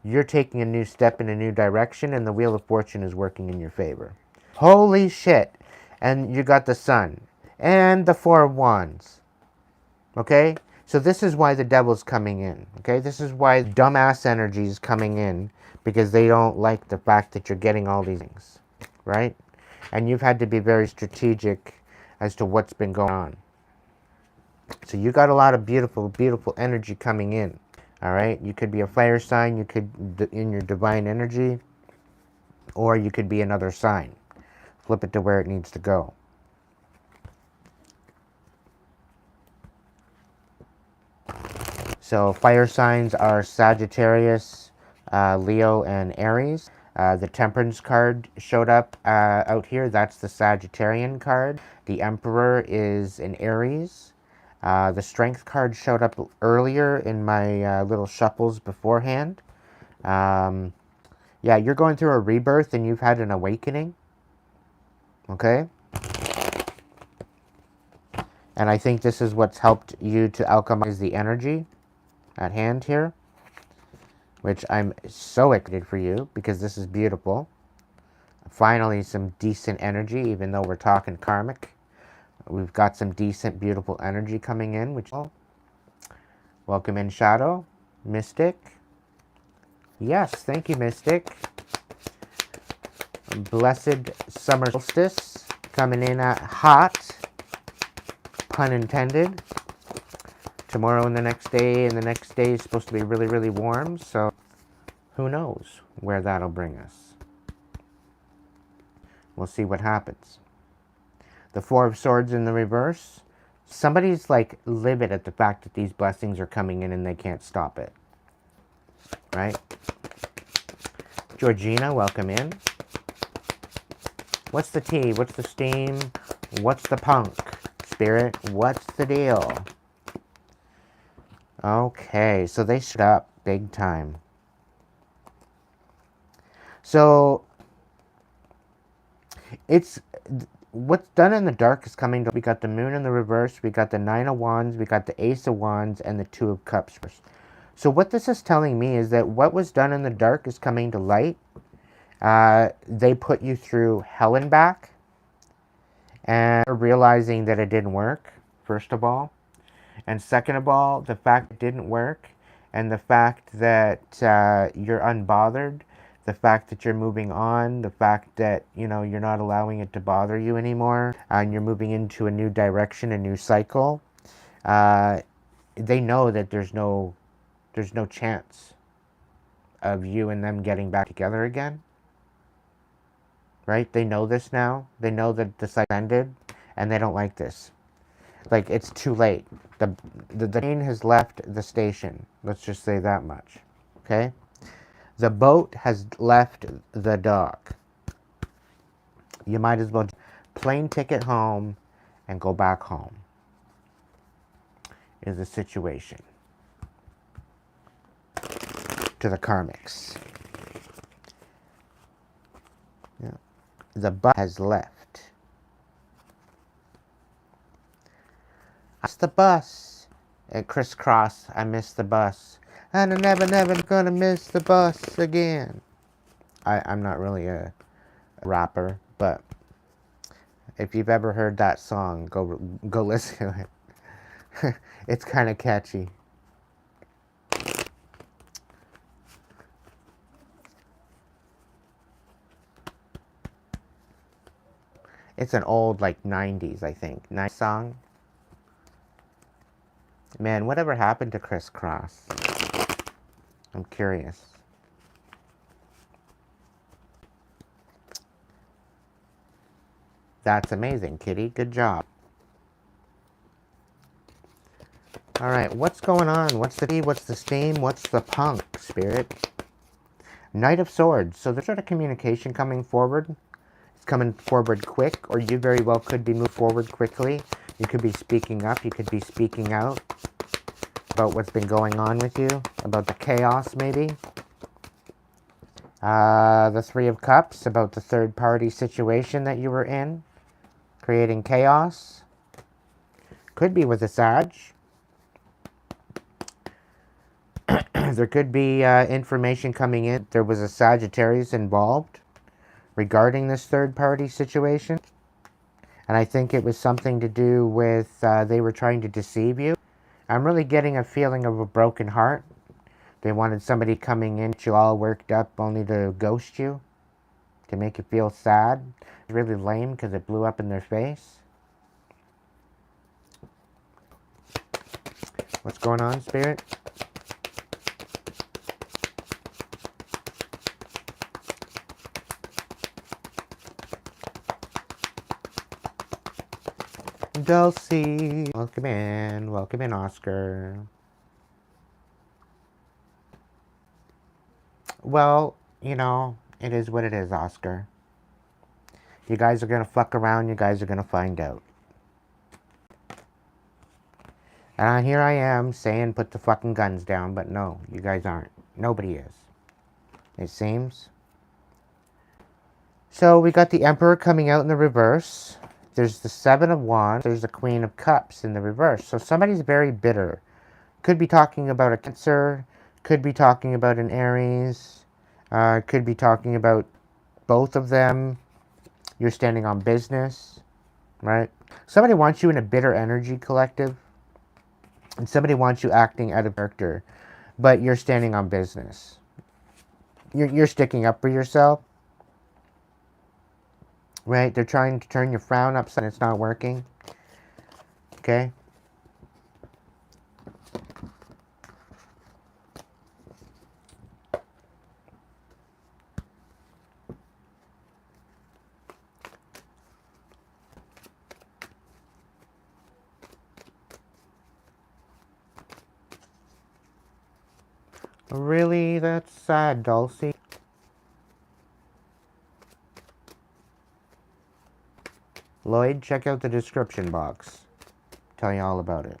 A: You're taking a new step in a new direction, and the Wheel of Fortune is working in your favor. Holy shit. And you got the Sun. And the Four of Wands. Okay? So this is why the Devil's coming in. Okay? This is why dumbass energy is coming in. Because they don't like the fact that you're getting all these things. Right? And you've had to be very strategic as to what's been going on. So you got a lot of beautiful, beautiful energy coming in. All right, you could be a fire sign, you could in your divine energy, or you could be another sign. Flip it to where it needs to go. So fire signs are Sagittarius, Leo, and Aries. The Temperance card showed up out here. That's the Sagittarian card. The Emperor is an Aries. The Strength card showed up earlier in my little shuffles beforehand. Yeah, you're going through a rebirth and you've had an awakening. Okay? And I think this is what's helped you to alchemize the energy at hand here. Which I'm so excited for you because this is beautiful. Finally, some decent energy, even though we're talking karmic. We've got some decent, beautiful energy coming in, which welcome in Shadow, Mystic. Yes, thank you, Mystic. Blessed summer solstice coming in at hot, pun intended. Tomorrow and the next day is supposed to be really, really warm, so who knows where that'll bring us. We'll see what happens. The Four of Swords in the reverse. Somebody's like livid at the fact that these blessings are coming in and they can't stop it. Right? Georgina, welcome in. What's the tea? What's the steam? What's the punk? Spirit, what's the deal? Okay, so they shut up big time. So, it's... what's done in the dark is coming to... We got the Moon in the reverse, we got the Nine of Wands, we got the Ace of Wands, and the Two of Cups. So what this is telling me is that what was done in the dark is coming to light. They put you through hell and back. And realizing that it didn't work, first of all. And second of all, the fact it didn't work, and the fact that you're unbothered, the fact that you're moving on, the fact that, you know, you're not allowing it to bother you anymore, and you're moving into a new direction, a new cycle, they know that there's no chance of you and them getting back together again. Right? They know this now. They know that the cycle ended, and they don't like this. Like, it's too late. The train has left the station. Let's just say that much. Okay? The boat has left the dock. You might as well plane ticket home and go back home. Is the situation. To the karmics. Yeah. The bus has left. It's the bus. At crisscross, I missed the bus. And I'm never gonna miss the bus again. I'm not really a rapper, but if you've ever heard that song, go listen to it. It's kind of catchy. It's an old, like, 90s, I think. Nice song. Man, whatever happened to crisscross? I'm curious. That's amazing, kitty. Good job. Alright, what's going on? What's the tea? What's the steam? What's the punk, Spirit? Knight of Swords. So there's sort of communication coming forward. It's coming forward quick, or you very well could be moved forward quickly. You could be speaking up. You could be speaking out about what's been going on with you. About the chaos, maybe. The Three of Cups. About the third-party situation that you were in. Creating chaos. Could be with a Sag. There could be information coming in. There was a Sagittarius involved regarding this third-party situation. And I think it was something to do with they were trying to deceive you. I'm really getting a feeling of a broken heart. They wanted somebody coming in, you all worked up, only to ghost you, to make you feel sad. It's really lame because it blew up in their face. What's going on, Spirit? Dulcie, welcome in, Oscar. Well, you know, it is what it is, Oscar. You guys are gonna fuck around, you guys are gonna find out. And here I am saying put the fucking guns down, but no, you guys aren't. Nobody is. It seems. So we got the Emperor coming out in the reverse. There's the Seven of Wands. There's the Queen of Cups in the reverse. So somebody's very bitter. Could be talking about a Cancer. Could be talking about an Aries. Could be talking about both of them. You're standing on business, right? Somebody wants you in a bitter energy collective. And somebody wants you acting out of character. But you're standing on business. You're sticking up for yourself. Right? They're trying to turn your frown upside down. It's not working. Okay? Really? That's sad, Dulcie. Lloyd, check out the description box. Tell you all about it.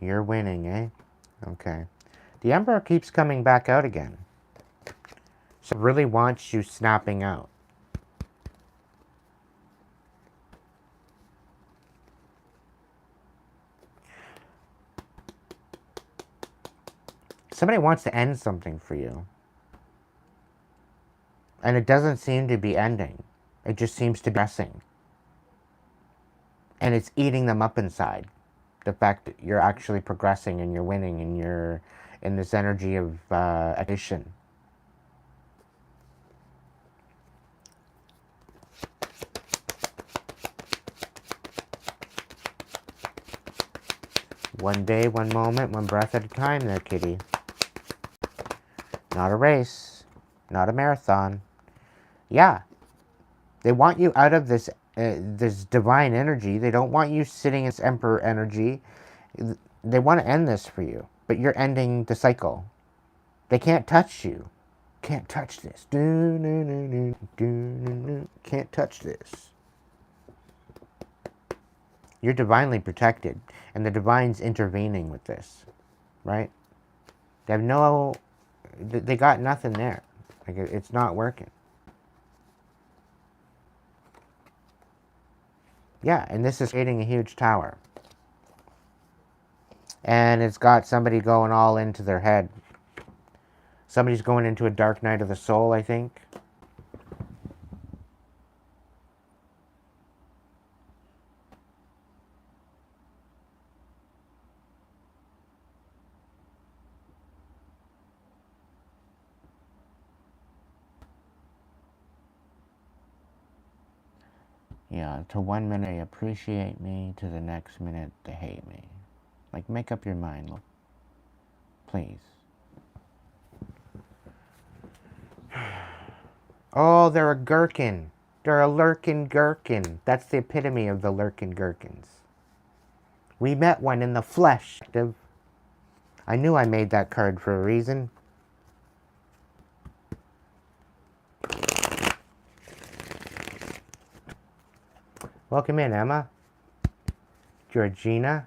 A: You're winning, eh? Okay. The Emperor keeps coming back out again. So it really wants you snapping out. Somebody wants to end something for you. And it doesn't seem to be ending. It just seems to be messing. And it's eating them up inside. The fact that you're actually progressing and you're winning and you're in this energy of addition. One day, one moment, one breath at a time there, kitty. Not a race. Not a marathon. Yeah. They want you out of this this divine energy. They don't want you sitting in this Emperor energy. They want to end this for you. But you're ending the cycle. They can't touch you. Can't touch this. Can't touch this. You're divinely protected. And the divine's intervening with this. Right? They have no... They got nothing there. Like, it's not working. Yeah, and this is creating a huge tower. And it's got somebody going all into their head. Somebody's going into a dark night of the soul, I think. Yeah, to 1 minute they appreciate me, to the next minute they hate me. Like, make up your mind, please. Oh, they're a gherkin. They're a lurkin gherkin. That's the epitome of the lurkin gherkins. We met one in the flesh. I knew I made that card for a reason. Welcome in, Emma. Georgina.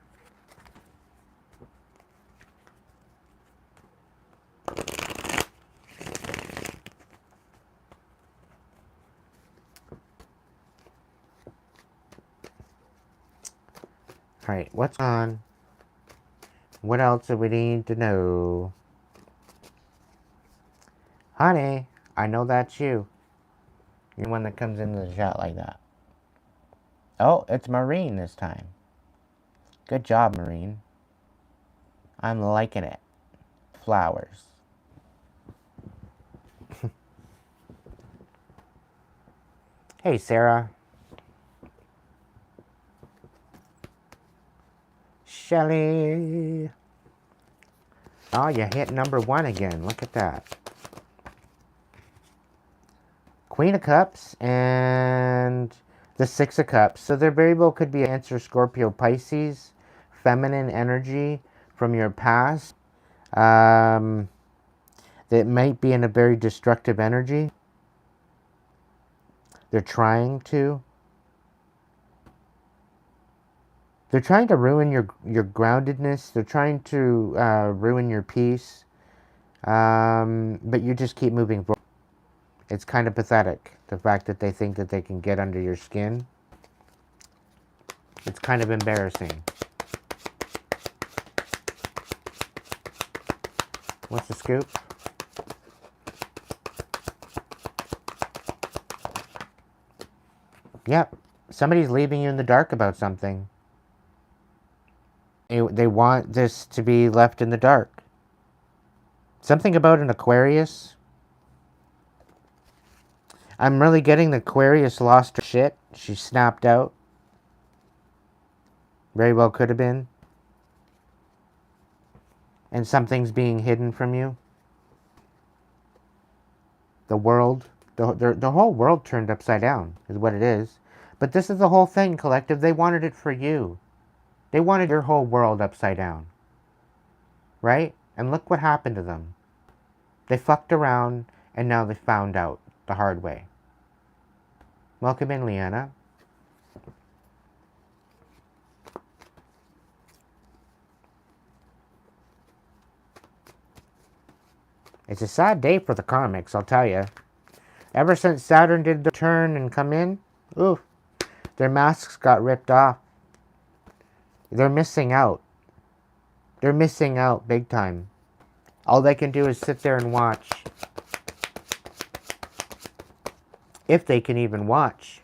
A: Alright, what's on? What else do we need to know? Honey, I know that's you. You're the one that comes into the chat like that. Oh, it's Maureen this time. Good job, Maureen. I'm liking it. Flowers. Hey, Sarah. Shelly. Oh, you hit number 1 again. Look at that. Queen of Cups and the Six of Cups. So their variable could be Cancer, Scorpio, Pisces, feminine energy from your past. That might be in a very destructive energy. They're trying to ruin your groundedness. They're trying to ruin your peace. But you just keep moving forward. It's kind of pathetic, the fact that they think that they can get under your skin. It's kind of embarrassing. What's the scoop? Yep. Somebody's leaving you in the dark about something. They want this to be left in the dark. Something about an Aquarius. I'm really getting the Aquarius lost her shit. She snapped out. Very well could have been. And something's being hidden from you. The world. The whole world turned upside down is what it is. But this is the whole thing, collective. They wanted it for you. They wanted your whole world upside down. Right? And look what happened to them. They fucked around and now they found out the hard way. Welcome in, Leanna. It's a sad day for the karmics, I'll tell you. Ever since Saturn did the turn and come in, ooh, their masks got ripped off. They're missing out. They're missing out big time. All they can do is sit there and watch. If they can even watch.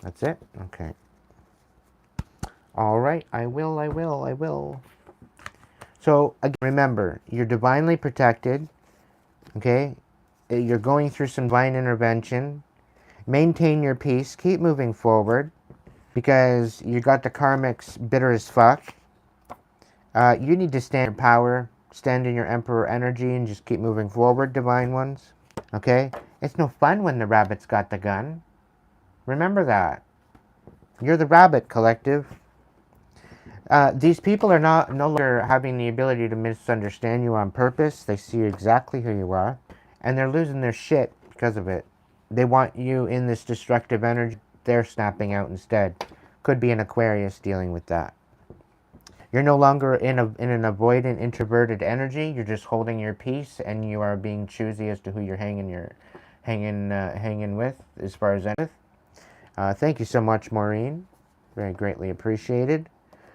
A: That's it? Okay. All right. I will. So, again, remember, you're divinely protected. Okay? You're going through some divine intervention. Maintain your peace. Keep moving forward. Because you got the karmics bitter as fuck. You need to stand in your power. Stand in your emperor energy and just keep moving forward, divine ones. Okay? It's no fun when the rabbit's got the gun. Remember that. You're the rabbit, collective. These people are no longer having the ability to misunderstand you on purpose. They see exactly who you are. And they're losing their shit because of it. They want you in this destructive energy. They're snapping out instead. Could be an Aquarius dealing with that. You're no longer in an avoidant, introverted energy. You're just holding your peace, and you are being choosy as to who you're hanging with, as far as that. Thank you so much, Maureen. Very greatly appreciated.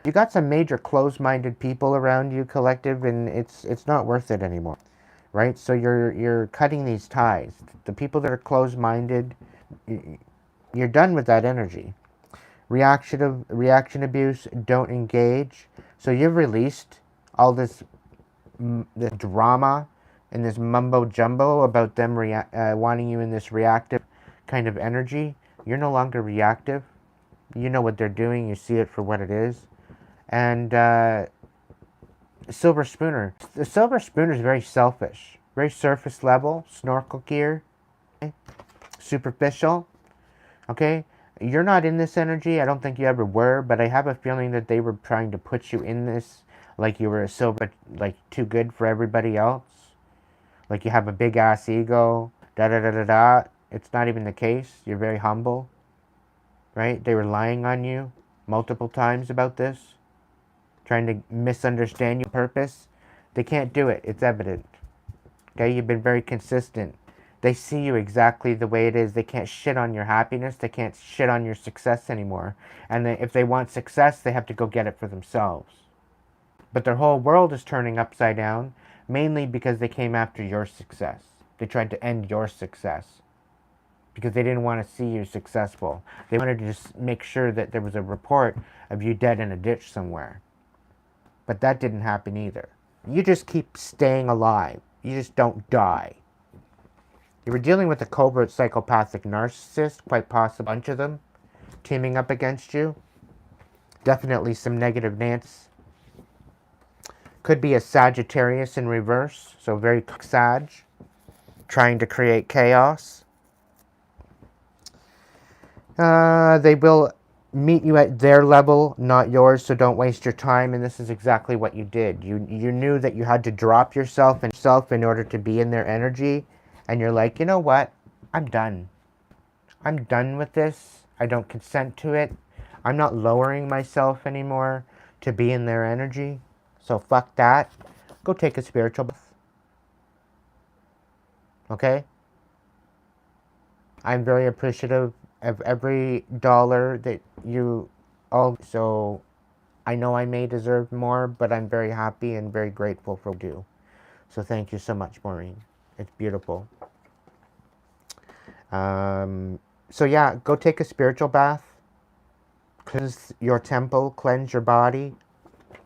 A: You got some major closed-minded people around you, collective, and it's not worth it anymore, right? So you're cutting these ties. The people that are closed-minded, you're done with that energy. Reaction abuse, don't engage. So you've released all this drama and this mumbo jumbo about them wanting you in this reactive kind of energy. You're no longer reactive. You know what they're doing. You see it for what it is. And silver spooner. The silver spooner is very selfish. Very surface level. Snorkel gear. Okay? Superficial. Okay? You're not in this energy. I don't think you ever were. But I have a feeling that they were trying to put you in this like you were a silver, like too good for everybody else. Like you have a big ass ego. Da da da da da. It's not even the case. You're very humble. Right? They were lying on you multiple times about this. Trying to misunderstand your purpose. They can't do it. It's evident. Okay? You've been very consistent. They see you exactly the way it is. They can't shit on your happiness. They can't shit on your success anymore. And if they want success, they have to go get it for themselves. But their whole world is turning upside down, mainly because they came after your success. They tried to end your success because they didn't want to see you successful. They wanted to just make sure that there was a report of you dead in a ditch somewhere. But that didn't happen either. You just keep staying alive. You just don't die. You were dealing with a covert psychopathic narcissist, quite possibly a bunch of them, teaming up against you. Definitely some negative Nancy. Could be a Sagittarius in reverse, so very Sag, trying to create chaos. They will meet you at their level, not yours, so don't waste your time, and this is exactly what you did. You knew that you had to drop yourself in order to be in their energy, and you're like, you know what? I'm done. I'm done with this. I don't consent to it. I'm not lowering myself anymore to be in their energy. So fuck that. Go take a spiritual bath. Okay? I'm very appreciative of every dollar that you all. So I know I may deserve more, but I'm very happy and very grateful for what you do. So thank you so much, Maureen. It's beautiful. So yeah, go take a spiritual bath. Cleanse your temple, cleanse your body.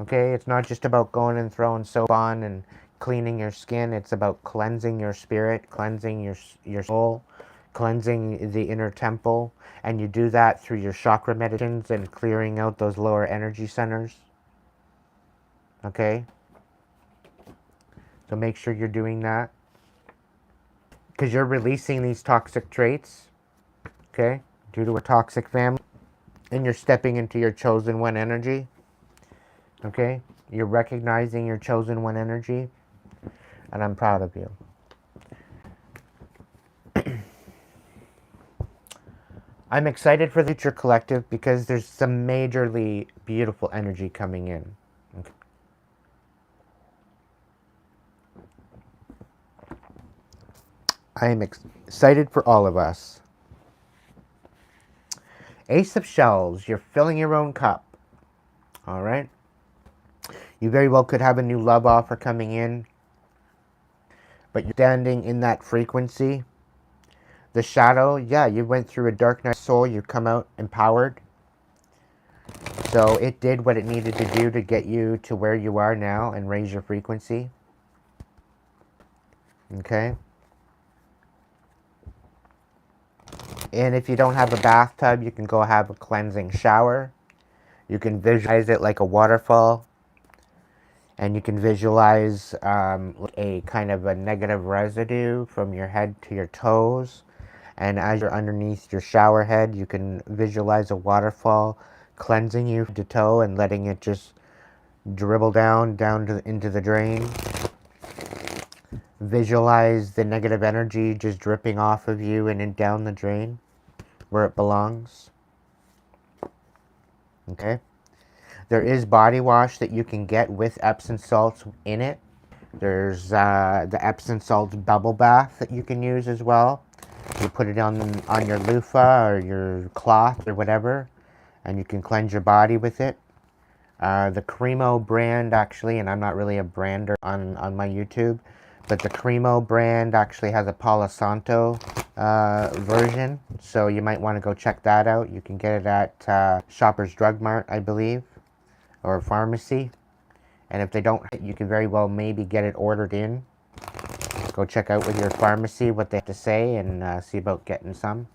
A: Okay, it's not just about going and throwing soap on and cleaning your skin. It's about cleansing your spirit, cleansing your soul, cleansing the inner temple. And you do that through your chakra meditations and clearing out those lower energy centers. Okay? So make sure you're doing that. Because you're releasing these toxic traits. Okay? Due to a toxic family. And you're stepping into your chosen one energy. Okay? You're recognizing your chosen one energy. And I'm proud of you. I'm excited for the Future Collective because there's some majorly beautiful energy coming in. Okay. I am excited for all of us. Ace of Shells, you're filling your own cup. All right? You very well could have a new love offer coming in, but you're standing in that frequency. The shadow, yeah, you went through a dark night soul, you come out empowered. So it did what it needed to do to get you to where you are now and raise your frequency. Okay? And if you don't have a bathtub, you can go have a cleansing shower. You can visualize it like a waterfall. And you can visualize a kind of a negative residue from your head to your toes. And as you're underneath your shower head, you can visualize a waterfall cleansing you to toe and letting it just dribble down into the drain. Visualize the negative energy just dripping off of you and down the drain where it belongs. Okay? There is body wash that you can get with Epsom salts in it. There's the Epsom salts bubble bath that you can use as well. You put it on your loofah or your cloth or whatever, and you can cleanse your body with it. The Cremo brand actually, and I'm not really a brander on my YouTube, but the Cremo brand actually has a Palo Santo version, so you might want to go check that out. You can get it at Shoppers Drug Mart, I believe, or a pharmacy. And if they don't, you can very well maybe get it ordered in. Go check out with your pharmacy what they have to say and see about getting some.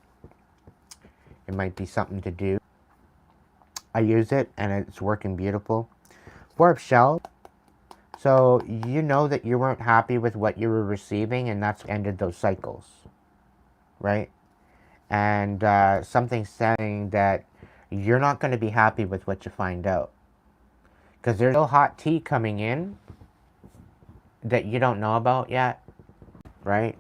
A: It might be something to do. I use it and it's working beautiful. Four of Shells. So you know that you weren't happy with what you were receiving, and that's what ended those cycles, right? And something's saying that you're not going to be happy with what you find out. Because there's still hot tea coming in that you don't know about yet, right?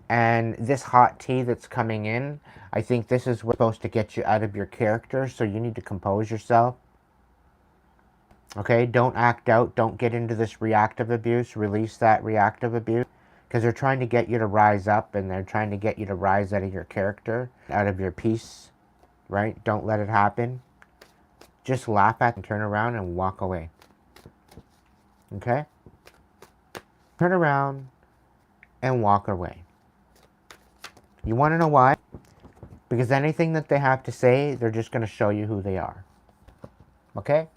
A: And this hot tea that's coming in, I think this is what's supposed to get you out of your character, so you need to compose yourself. Okay, don't act out. Don't get into this reactive abuse. Release that reactive abuse. Because they're trying to get you to rise up, and they're trying to get you to rise out of your character, out of your peace, right? Don't let it happen. Just laugh at and turn around and walk away. Okay? Turn around and walk away. You want to know why? Because anything that they have to say, they're just going to show you who they are. Okay?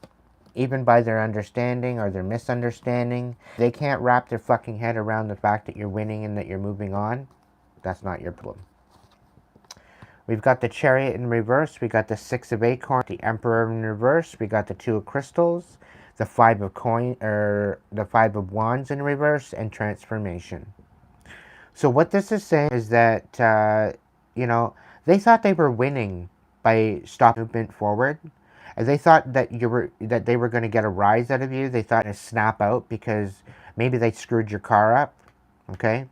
A: Even by their understanding or their misunderstanding, they can't wrap their fucking head around the fact that you're winning and that you're moving on. That's not your problem. We've got the Chariot in reverse. We got the Six of Acorns, the Emperor in reverse. We got the Two of Crystals, the Five of Wands in reverse, and Transformation. So what this is saying is that you know, they thought they were winning by stopping movement forward. And they thought that they were going to get a rise out of you. They thought to snap out because maybe they screwed your car up, okay?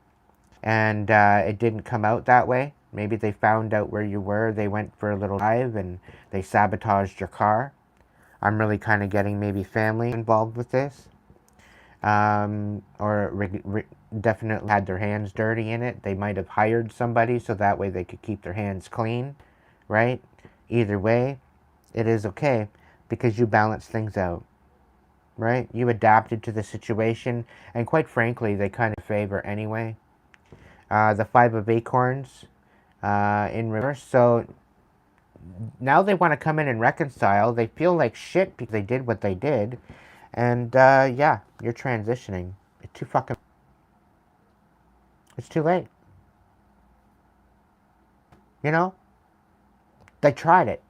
A: And it didn't come out that way. Maybe they found out where you were. They went for a little drive and they sabotaged your car. I'm really kind of getting maybe family involved with this. Or definitely had their hands dirty in it. They might have hired somebody so that way they could keep their hands clean, right? Either way, it is okay because you balance things out, right? You adapted to the situation, and quite frankly, they kind of favor anyway. The Five of Acorns in reverse. So now they want to come in and reconcile. They feel like shit because they did what they did. And yeah, you're transitioning. It's too late. You know? They tried it.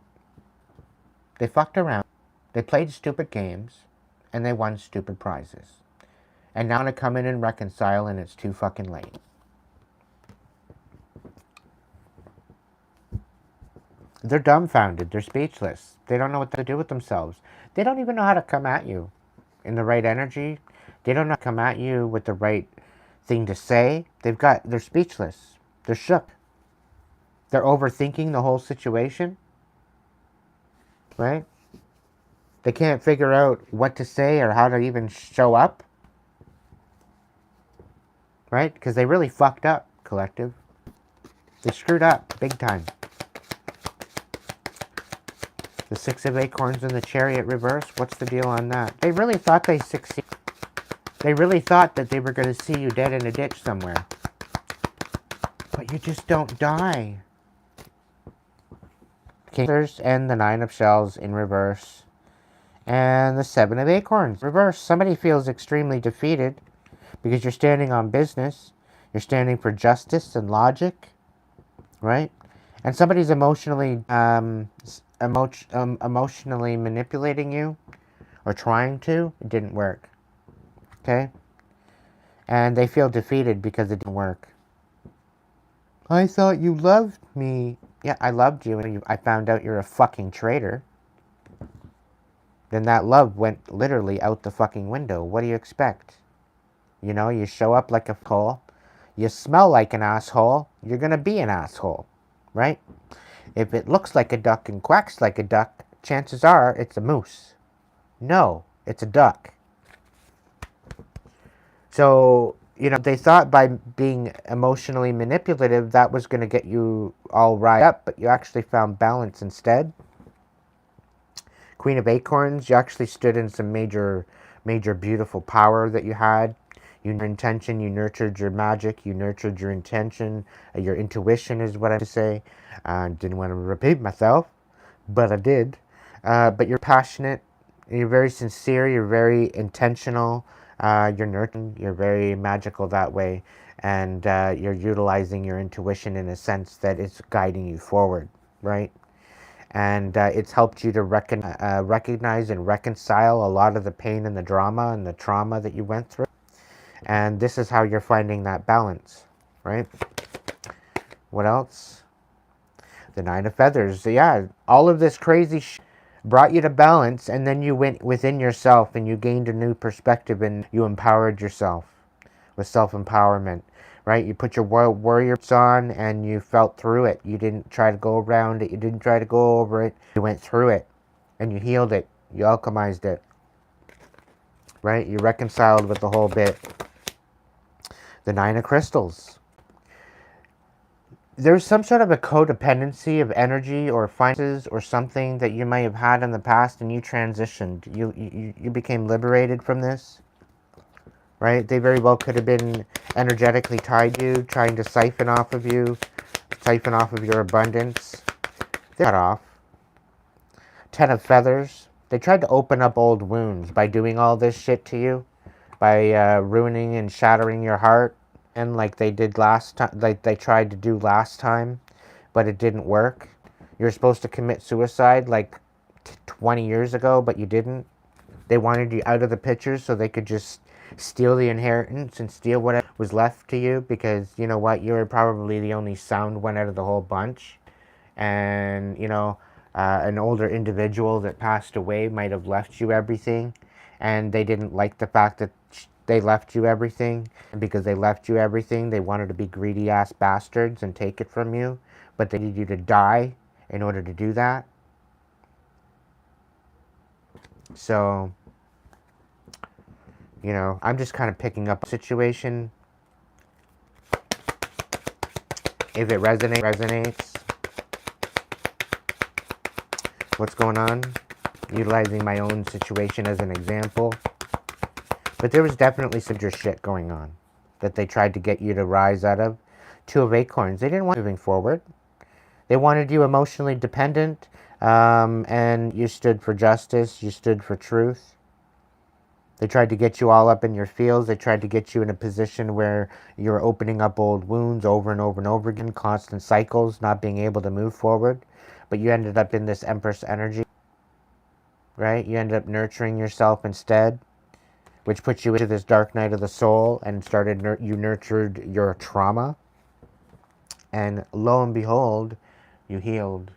A: They fucked around. They played stupid games. And they won stupid prizes. And now to come in and reconcile, and it's too fucking late. They're dumbfounded. They're speechless. They don't know what to do with themselves. They don't even know how to come at you in the right energy. They don't know how to come at you with the right thing to say. They're speechless. They're shook. They're overthinking the whole situation. Right? They can't figure out what to say or how to even show up. Right? Because they really fucked up, collective. They screwed up big time. The Six of Acorns and the Chariot reverse. What's the deal on that? They really thought they succeeded. They really thought that they were going to see you dead in a ditch somewhere. But you just don't die. Kingers and the Nine of Shells in reverse. And the Seven of Acorns reverse. Somebody feels extremely defeated because you're standing on business. You're standing for justice and logic. Right? And somebody's emotionally manipulating you or trying to. It didn't work. Okay? And they feel defeated because it didn't work. I thought you loved me. Yeah, I loved you, and I found out you're a fucking traitor. Then that love went literally out the fucking window. What do you expect? You know, you show up like a asshole. You smell like an asshole. You're gonna be an asshole. Right? If it looks like a duck and quacks like a duck, chances are it's a moose. No, it's a duck. So, you know, they thought by being emotionally manipulative, that was going to get you all riled up, but you actually found balance instead. Queen of Acorns, you actually stood in some major beautiful power that you had. Your intention, you nurtured your magic, you nurtured your intention, your intuition is what I say. Didn't want to repeat myself, but I did. But you're passionate, you're very sincere, you're very intentional. You're nurturing, you're very magical that way, and you're utilizing your intuition in a sense that it's guiding you forward, right? And it's helped you to recognize and reconcile a lot of the pain and the drama and the trauma that you went through. And this is how you're finding that balance, right? What else? The Nine of Feathers. Yeah, all of this crazy brought you to balance, and then you went within yourself and you gained a new perspective and you empowered yourself with self-empowerment, right? You put your warrior on and you felt through it. You didn't try to go around it. You didn't try to go over it. You went through it and you healed it. You alchemized it, right? You reconciled with the whole bit. The Nine of Crystals. There's some sort of a codependency of energy or finances or something that you might have had in the past, and you transitioned. You became liberated from this, right? They very well could have been energetically tied to you, trying to siphon off of you, siphon off of your abundance. They're cut off. Ten of Feathers. They tried to open up old wounds by doing all this shit to you, by ruining and shattering your heart. And like they did last time, like they tried to do last time, but it didn't work. You're supposed to commit suicide like 20 years ago, but you didn't. They wanted you out of the picture so they could just steal the inheritance and steal whatever was left to you, because you know what, you were probably the only sound one out of the whole bunch. And you know, an older individual that passed away might have left you everything, and they didn't like the fact that they left you everything. And because they left you everything, they wanted to be greedy ass bastards and take it from you, but they needed you to die in order to do that. So, you know, I'm just kind of picking up a situation. If it resonates. What's going on? Utilizing my own situation as an example. But there was definitely some shit going on that they tried to get you to rise out of. Two of Acorns. They didn't want you moving forward. They wanted you emotionally dependent, and you stood for justice. You stood for truth. They tried to get you all up in your fields. They tried to get you in a position where you're opening up old wounds over and over and over again, constant cycles, not being able to move forward. But you ended up in this Empress energy, right? You ended up nurturing yourself instead, which puts you into this dark night of the soul, and you nurtured your trauma. And lo and behold, you healed.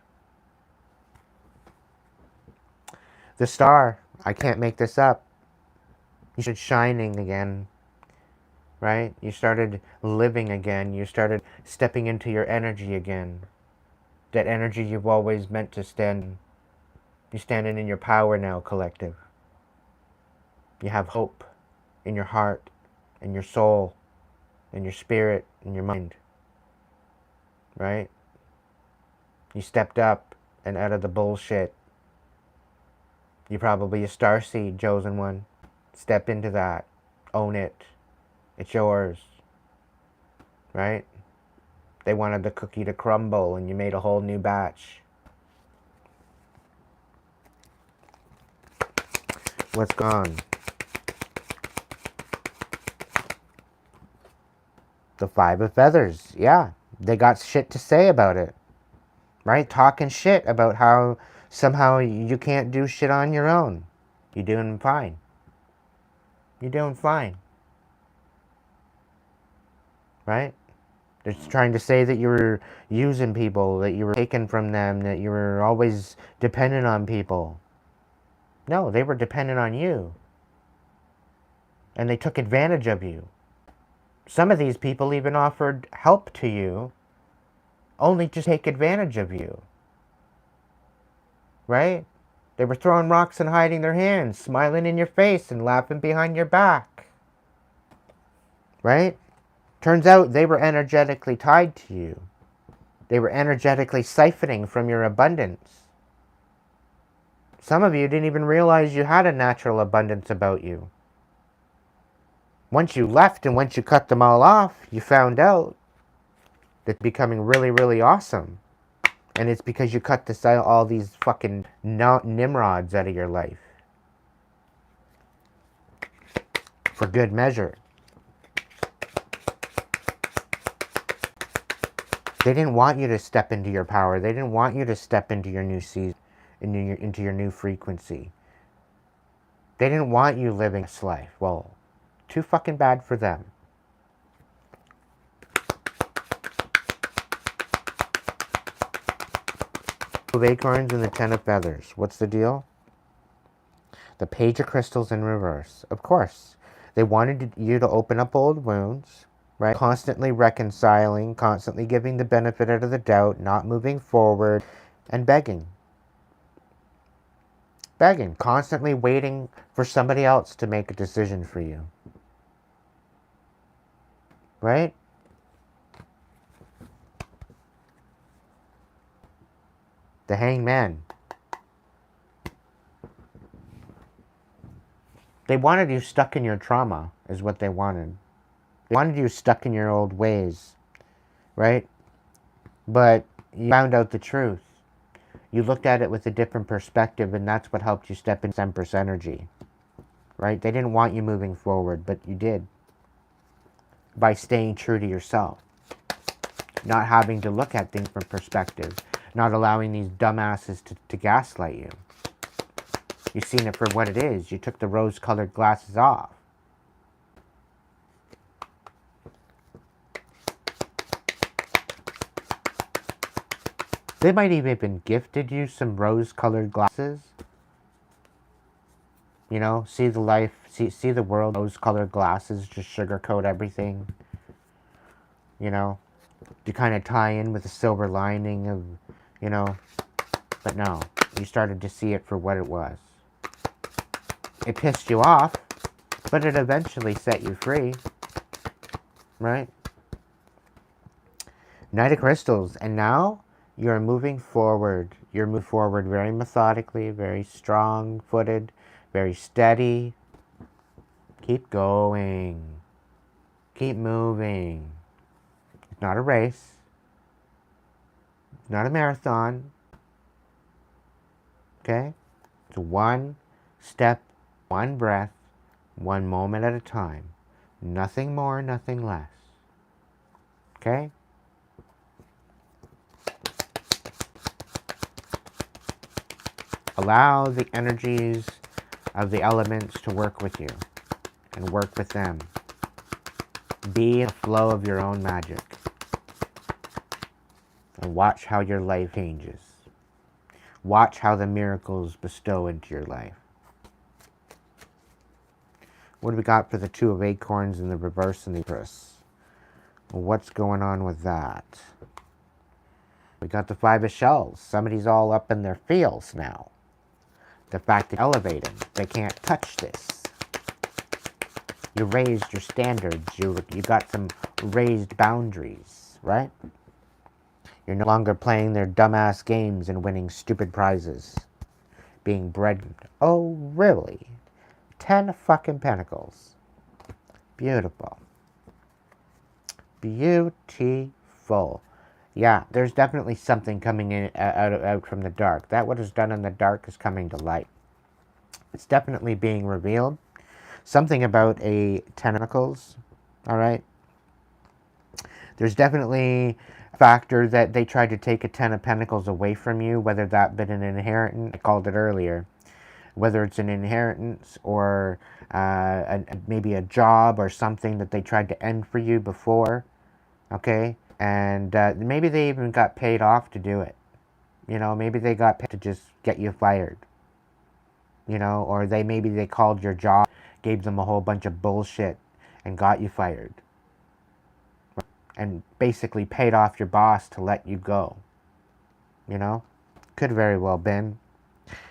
A: The Star. I can't make this up. You started shining again, right? You started living again. You started stepping into your energy again. That energy you've always meant to stand in. You're standing in your power now, collective. You have hope in your heart, in your soul, in your spirit, in your mind, right? You stepped up and out of the bullshit. You're probably a starseed, chosen one. Step into that. Own it. It's yours. Right? They wanted the cookie to crumble and you made a whole new batch. What's gone? The Five of Feathers. Yeah. They got shit to say about it. Right? Talking shit about how somehow you can't do shit on your own. You're doing fine. You're doing fine. Right? They're trying to say that you were using people, that you were taken from them, that you were always dependent on people. No, they were dependent on you. And they took advantage of you. Some of these people even offered help to you, only to take advantage of you. Right? They were throwing rocks and hiding their hands, smiling in your face and laughing behind your back. Right? Turns out they were energetically tied to you. They were energetically siphoning from your abundance. Some of you didn't even realize you had a natural abundance about you. Once you left and once you cut them all off, you found out that it's becoming really, really awesome. And it's because you cut all these fucking nimrods out of your life. For good measure. They didn't want you to step into your power. They didn't want you to step into your new season, into your new frequency. They didn't want you living this life. Well, too fucking bad for them. Two of acorns and the 10 of feathers. What's the deal? The page of crystals in reverse. Of course. They wanted you to open up old wounds, right? Constantly reconciling, constantly giving the benefit of the doubt, not moving forward, and begging. Begging. Constantly waiting for somebody else to make a decision for you. Right? The hangman. They wanted you stuck in your trauma, is what they wanted. They wanted you stuck in your old ways, right? But you found out the truth. You looked at it with a different perspective, and that's what helped you step in Empress energy, right? They didn't want you moving forward, but you did. By staying true to yourself. Not having to look at things from perspective. Not allowing these dumbasses to gaslight you. You've seen it for what it is. You took the rose-colored glasses off. They might even gifted you some rose-colored glasses. You know, see the life, see the world, rose-colored glasses, just sugarcoat everything. You know, to kind of tie in with the silver lining of, you know, but no, you started to see it for what it was. It pissed you off, but it eventually set you free, right? Knight of Crystals, and now you're moving forward. You're moving forward very methodically, very strong-footed, very steady. Keep going. Keep moving. It's not a race. It's not a marathon. Okay? It's one step, one breath, one moment at a time. Nothing more, nothing less. Okay? Allow the energies of the elements to work with you and work with them. Be in the flow of your own magic. And watch how your life changes. Watch how the miracles bestow into your life. What do we got for the Two of Acorns in the reverse and the Empress? What's going on with that? We got the Five of Shells. Somebody's all up in their feels now. The fact that elevating, they can't touch this. You raised your standards. You got some raised boundaries, right? You're no longer playing their dumbass games and winning stupid prizes. Being bred. Oh, really? 10 fucking pentacles. Beautiful. Beautiful. Yeah, there's definitely something coming in out from the dark. That what is done in the dark is coming to light. It's definitely being revealed. Something about a 10 of pentacles. Alright? There's definitely a factor that they tried to take a 10 of pentacles away from you, whether that been an inheritance, I called it earlier. Whether it's an inheritance or maybe a job or something that they tried to end for you before. Okay? And maybe they even got paid off to do it. You know, maybe they got paid to just get you fired. You know, or maybe they called your job, gave them a whole bunch of bullshit and got you fired. And basically paid off your boss to let you go. You know? Could very well been.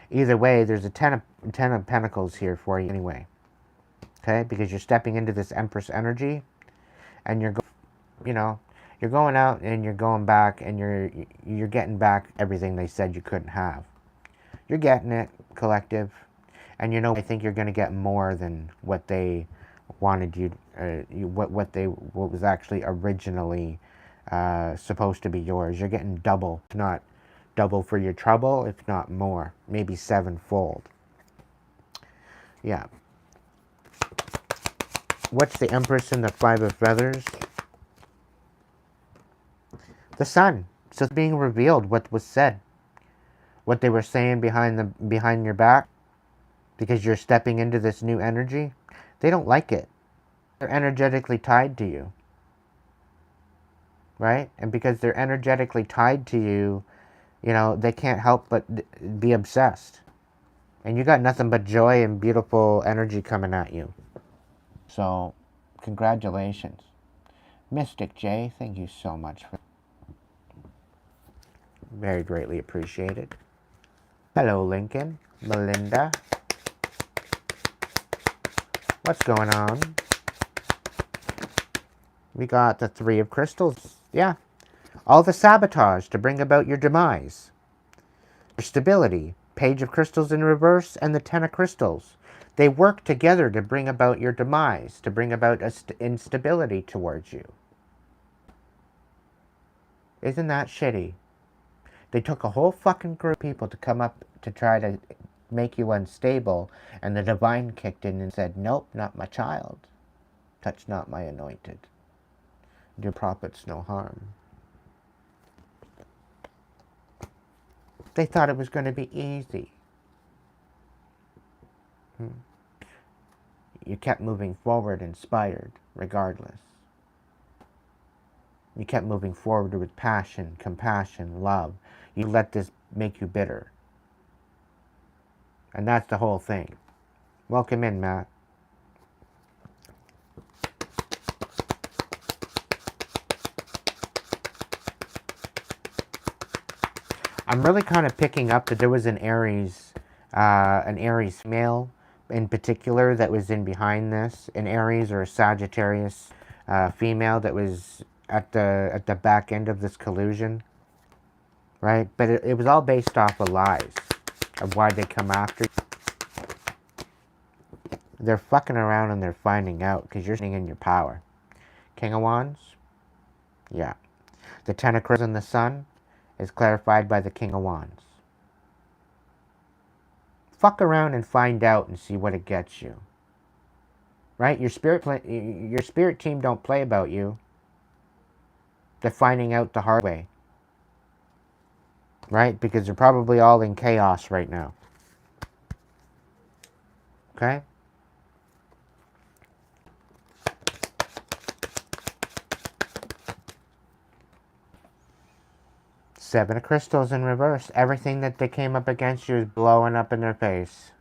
A: Either way, there's a 10 of Pentacles here for you anyway. Okay? Because you're stepping into this Empress energy. And you're, you know, you're going out and you're going back and you're getting back everything they said you couldn't have. You're getting it, collective. And you know, I think you're going to get more than what they wanted you, what was actually originally supposed to be yours. You're getting double, if not double for your trouble, if not more, maybe sevenfold. Yeah. What's the Empress and the Five of Feathers? The sun. So it's being revealed what was said. What they were saying behind your back. Because you're stepping into this new energy. They don't like it. They're energetically tied to you. Right? And because they're energetically tied to you, you know, they can't help but be obsessed. And you got nothing but joy and beautiful energy coming at you. So, congratulations. Mystic J, thank you so much for very greatly appreciated. Hello, Lincoln. Melinda. What's going on? We got the Three of Crystals. Yeah. All the sabotage to bring about your demise. Your stability. Page of Crystals in reverse and the Ten of Crystals. They work together to bring about your demise, to bring about instability towards you. Isn't that shitty? They took a whole fucking group of people to come up to try to make you unstable, and the divine kicked in and said, nope, not my child. Touch not my anointed. Do prophets no harm. They thought it was going to be easy. You kept moving forward inspired, regardless. You kept moving forward with passion, compassion, love. You let this make you bitter. And that's the whole thing. Welcome in, Matt. I'm really kind of picking up that there was an Aries male in particular that was in behind this, an Aries or a Sagittarius female that was at the back end of this collusion, right? But it was all based off of lies of why they come after you. They're fucking around and they're finding out because you're sitting in your power. King of Wands, yeah. The Ten of Crystals in the Sun is clarified by the King of Wands. Fuck around and find out and see what it gets you. Right? Your spirit team don't play about you. They're finding out the hard way. Right? Because they're probably all in chaos right now. Okay? Seven of Crystals in reverse. Everything that they came up against you is blowing up in their face.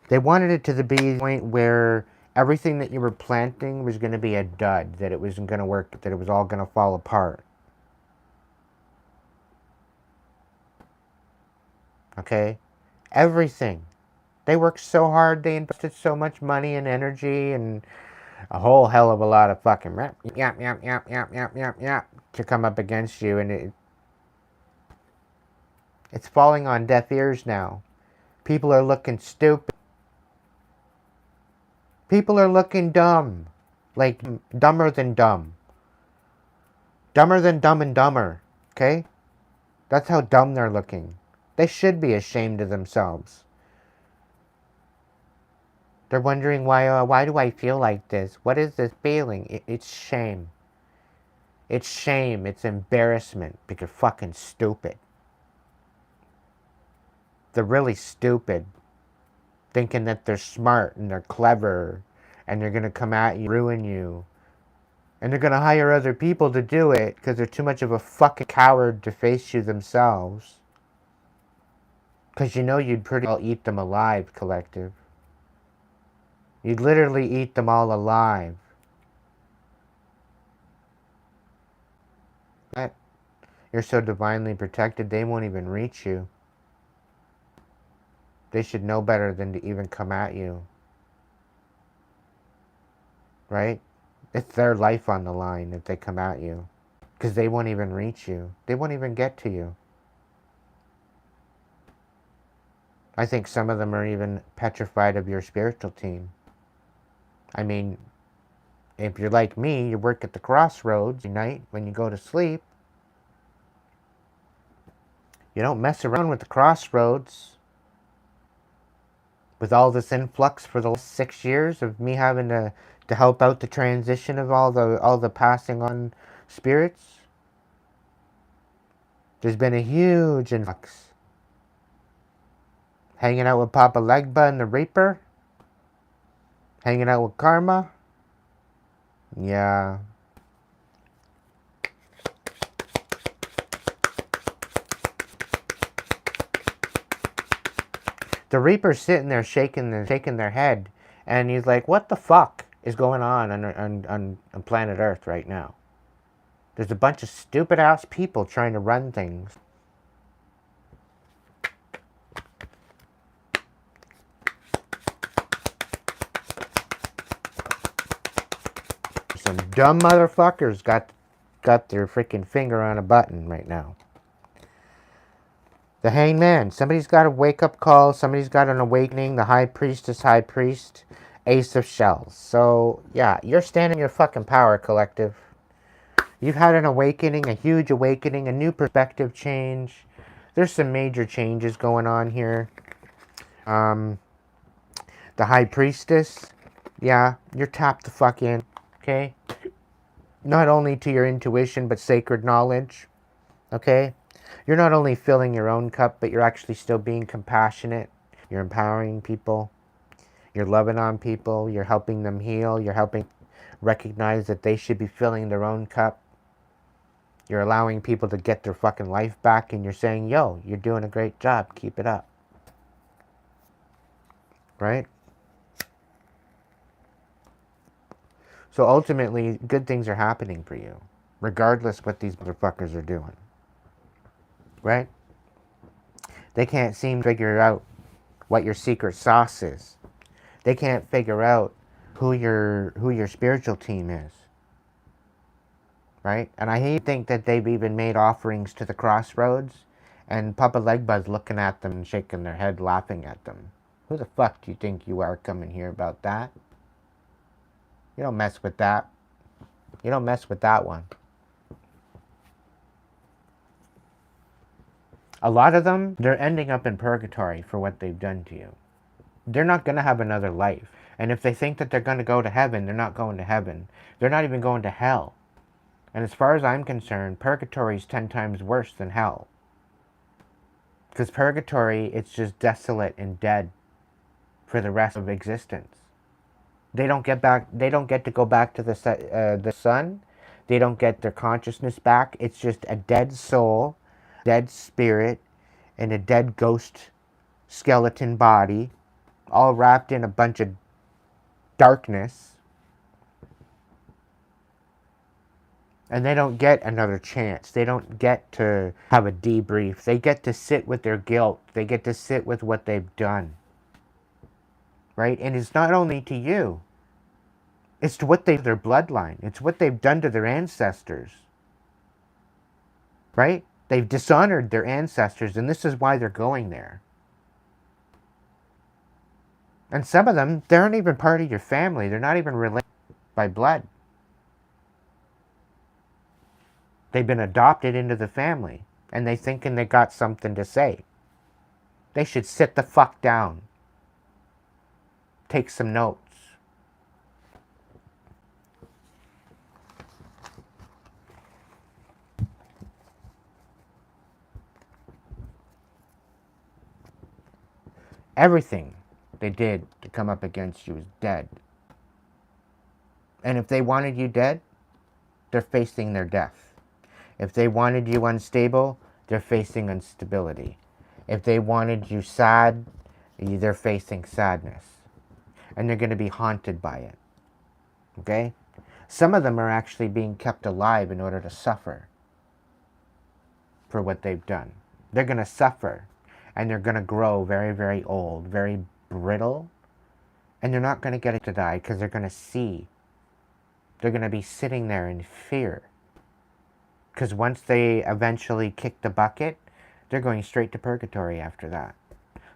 A: They wanted it to be the point where everything that you were planting was going to be a dud, that it wasn't going to work, that it was all going to fall apart. Okay? Everything. They worked so hard, they invested so much money and energy and a whole hell of a lot of fucking yap to come up against you, and it's falling on deaf ears now. People are looking stupid. People are looking dumb. Like, dumber than dumb. Dumber than Dumb and Dumber. Okay? That's how dumb they're looking. They should be ashamed of themselves. They're wondering, why do I feel like this? What is this feeling? It's shame. It's shame. It's embarrassment because you're fucking stupid. They're really stupid. Thinking that they're smart and they're clever and they're going to come at you, ruin you. And they're going to hire other people to do it because they're too much of a fucking coward to face you themselves. Because you know you'd pretty well eat them alive, collective. You'd literally eat them all alive. But you're so divinely protected, they won't even reach you. They should know better than to even come at you. Right? It's their life on the line if they come at you. Because they won't even reach you. They won't even get to you. I think some of them are even petrified of your spiritual team. I mean, if you're like me, you work at the crossroads at night when you go to sleep. You don't mess around with the crossroads. With all this influx for the last 6 years of me having to help out the transition of all the passing on spirits, there's been a huge influx. Hanging out with Papa Legba and the Reaper? Hanging out with Karma? Yeah. The Reaper's sitting there shaking their head, and he's like, what the fuck is going on planet Earth right now? There's a bunch of stupid ass people trying to run things. Some dumb motherfuckers got their freaking finger on a button right now. The Hangman. Somebody's got a wake-up call. Somebody's got an awakening. The High Priestess, High Priest. Ace of Shells. So, yeah, you're standing in your fucking power, collective. You've had an awakening, a huge awakening, a new perspective change. There's some major changes going on here. The High Priestess. Yeah, you're tapped the fuck in. Okay? Not only to your intuition, but sacred knowledge. Okay? You're not only filling your own cup, but you're actually still being compassionate. You're empowering people. You're loving on people. You're helping them heal. You're helping recognize that they should be filling their own cup. You're allowing people to get their fucking life back, and you're saying, yo, you're doing a great job. Keep it up. Right? So ultimately, good things are happening for you, regardless what these motherfuckers are doing. Right? They can't seem to figure out what your secret sauce is. They can't figure out who your spiritual team is. Right? And I hate to think that they've even made offerings to the crossroads, and Papa Legbuzz looking at them and shaking their head, laughing at them. Who the fuck do you think you are coming here about that? You don't mess with that. You don't mess with that one. A lot of them, they're ending up in purgatory for what they've done to you. They're not going to have another life. And if they think that they're going to go to heaven, they're not going to heaven. They're not even going to hell. And as far as I'm concerned, purgatory is 10 times worse than hell. Because purgatory, it's just desolate and dead for the rest of existence. They don't get to go back to the sun. They don't get their consciousness back. It's just a dead soul, dead spirit, and a dead ghost skeleton body, all wrapped in a bunch of darkness. And they don't get another chance. They don't get to have a debrief. They get to sit with their guilt. They get to sit with what they've done. Right? And it's not only to you. It's to what their bloodline. It's what they've done to their ancestors. Right? They've dishonored their ancestors, and this is why they're going there. And some of them, they aren't even part of your family. They're not even related by blood. They've been adopted into the family, and they thinking they got something to say. They should sit the fuck down. Take some notes. Everything they did to come up against you is dead. And if they wanted you dead, they're facing their death. If they wanted you unstable, they're facing instability. If they wanted you sad, they're facing sadness. And they're going to be haunted by it. Okay? Some of them are actually being kept alive in order to suffer for what they've done. They're going to suffer. And they're going to grow very, very old, very brittle. And they're not going to get it to die because they're going to see. They're going to be sitting there in fear. Because once they eventually kick the bucket, they're going straight to purgatory after that.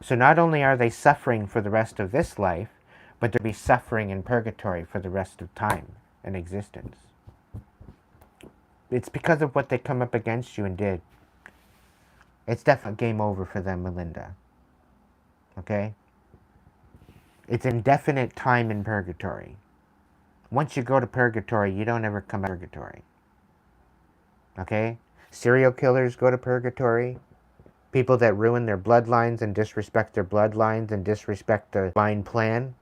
A: So not only are they suffering for the rest of this life, but they'll be suffering in purgatory for the rest of time and existence. It's because of what they come up against you and did. It's definitely game over for them, Melinda. Okay? It's indefinite time in purgatory. Once you go to purgatory, you don't ever come out of purgatory. Okay? Serial killers go to purgatory. People that ruin their bloodlines and disrespect their bloodlines and disrespect the divine plan,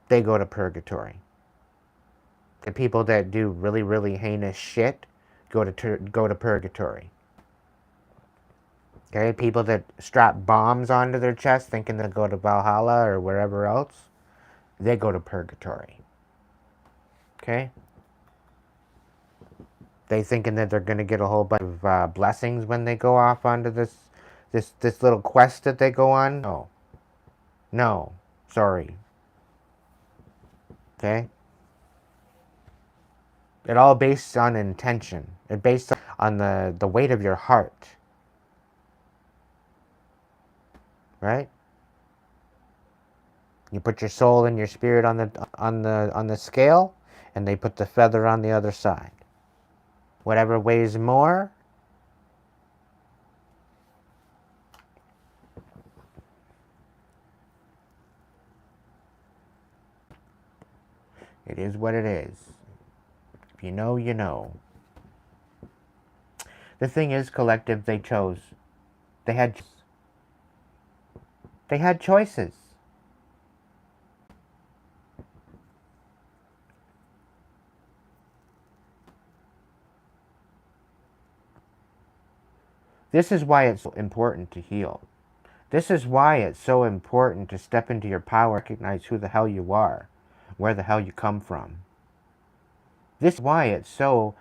A: they go to purgatory. The people that do really, really heinous shit go to purgatory. Okay? People that strap bombs onto their chest thinking they'll go to Valhalla or wherever else, they go to purgatory. Okay? They thinking that they're going to get a whole bunch of blessings when they go off onto this little quest that they go on. No, sorry. Okay? It all based on intention. It based on the weight of your heart. Right? You put your soul and your spirit on the scale, and they put the feather on the other side. Whatever weighs more, it is what it is. If you know, you know. The thing is, collective, they chose. They had choices. This is why it's so important to heal. This is why it's so important to step into your power, recognize who the hell you are, where the hell you come from. This is why it's so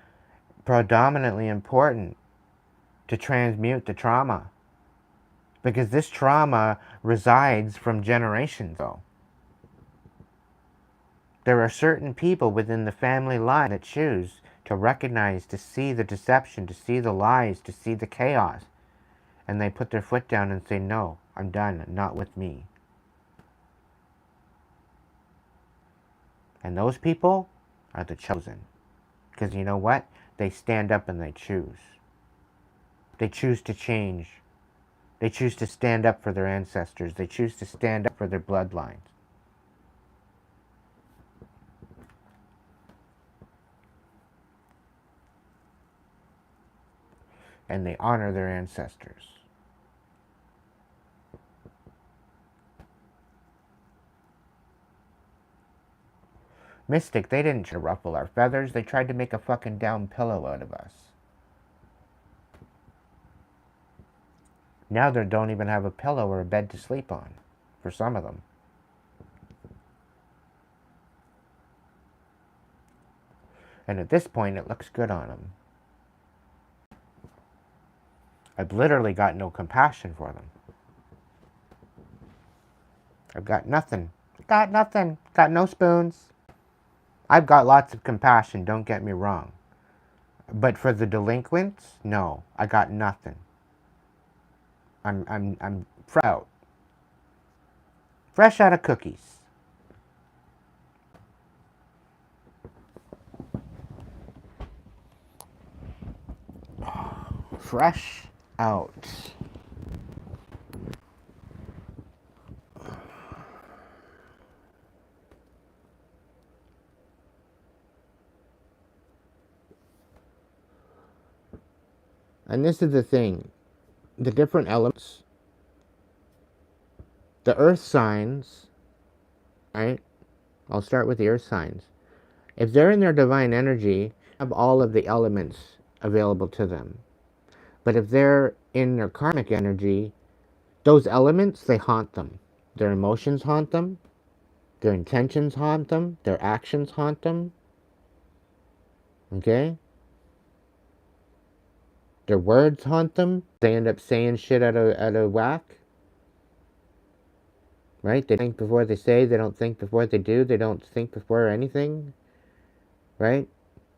A: predominantly important to transmute the trauma. Because this trauma resides from generations ago. There are certain people within the family line that choose to recognize, to see the deception, to see the lies, to see the chaos. And they put their foot down and say, no, I'm done, not with me. And those people are the chosen. Because you know what? They stand up and they choose. They choose to change. They choose to stand up for their ancestors. They choose to stand up for their bloodlines. And they honor their ancestors. Mystic, they didn't try to ruffle our feathers. They tried to make a fucking down pillow out of us. Now they don't even have a pillow or a bed to sleep on. For some of them. And at this point, it looks good on them. I've literally got no compassion for them. I've got nothing. Got nothing. Got no spoons. I've got lots of compassion, don't get me wrong. But for the delinquents, no, I got nothing. I'm proud. Fresh out of cookies. Fresh out. And this is the thing. The different elements. The earth signs, right? I'll start with the earth signs. If they're in their divine energy, have all of the elements available to them. But if they're in their karmic energy, those elements, they haunt them. Their emotions haunt them. Their intentions haunt them. Their actions haunt them. Okay? Their words haunt them. They end up saying shit out of whack. Right? They think before they say. They don't think before they do. They don't think before anything. Right?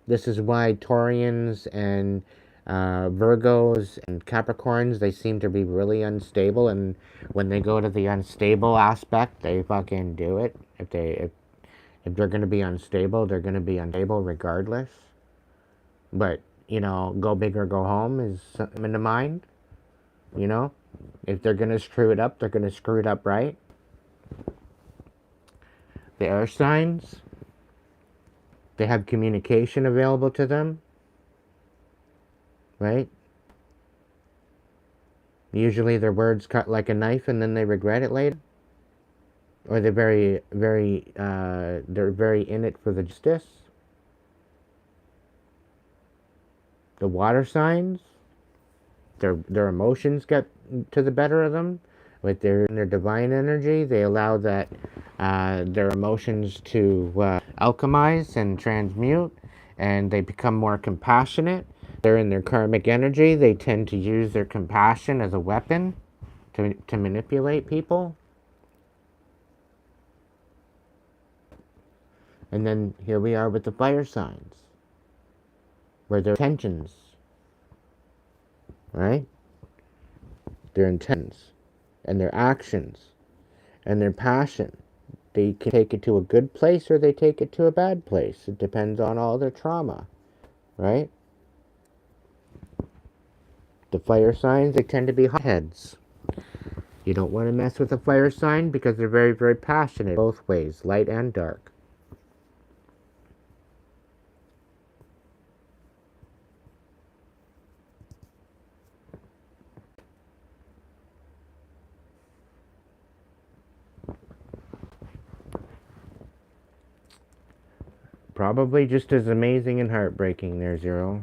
A: This is why Taurians and Virgos and Capricorns, they seem to be really unstable. And when they go to the unstable aspect, they fucking do it. If they're going to be unstable, they're going to be unstable regardless. But, you know, go big or go home is something in the mind. You know? If they're going to screw it up, they're going to screw it up right. The air signs, they have communication available to them. right? Usually their words cut like a knife and then they regret it later. Or they're very in it for the justice. The water signs, their emotions get to the better of them. With their divine energy, they allow that their emotions to alchemize and transmute, and they become more compassionate. They're in their karmic energy. They tend to use their compassion as a weapon to manipulate people. And then here we are with the fire signs, where their intentions, right? Their intents and their actions and their passion. They can take it to a good place or they take it to a bad place. It depends on all their trauma, right? The fire signs, they tend to be hotheads. You don't want to mess with a fire sign because they're very, very passionate both ways, light and dark. Probably just as amazing and heartbreaking there, Zero.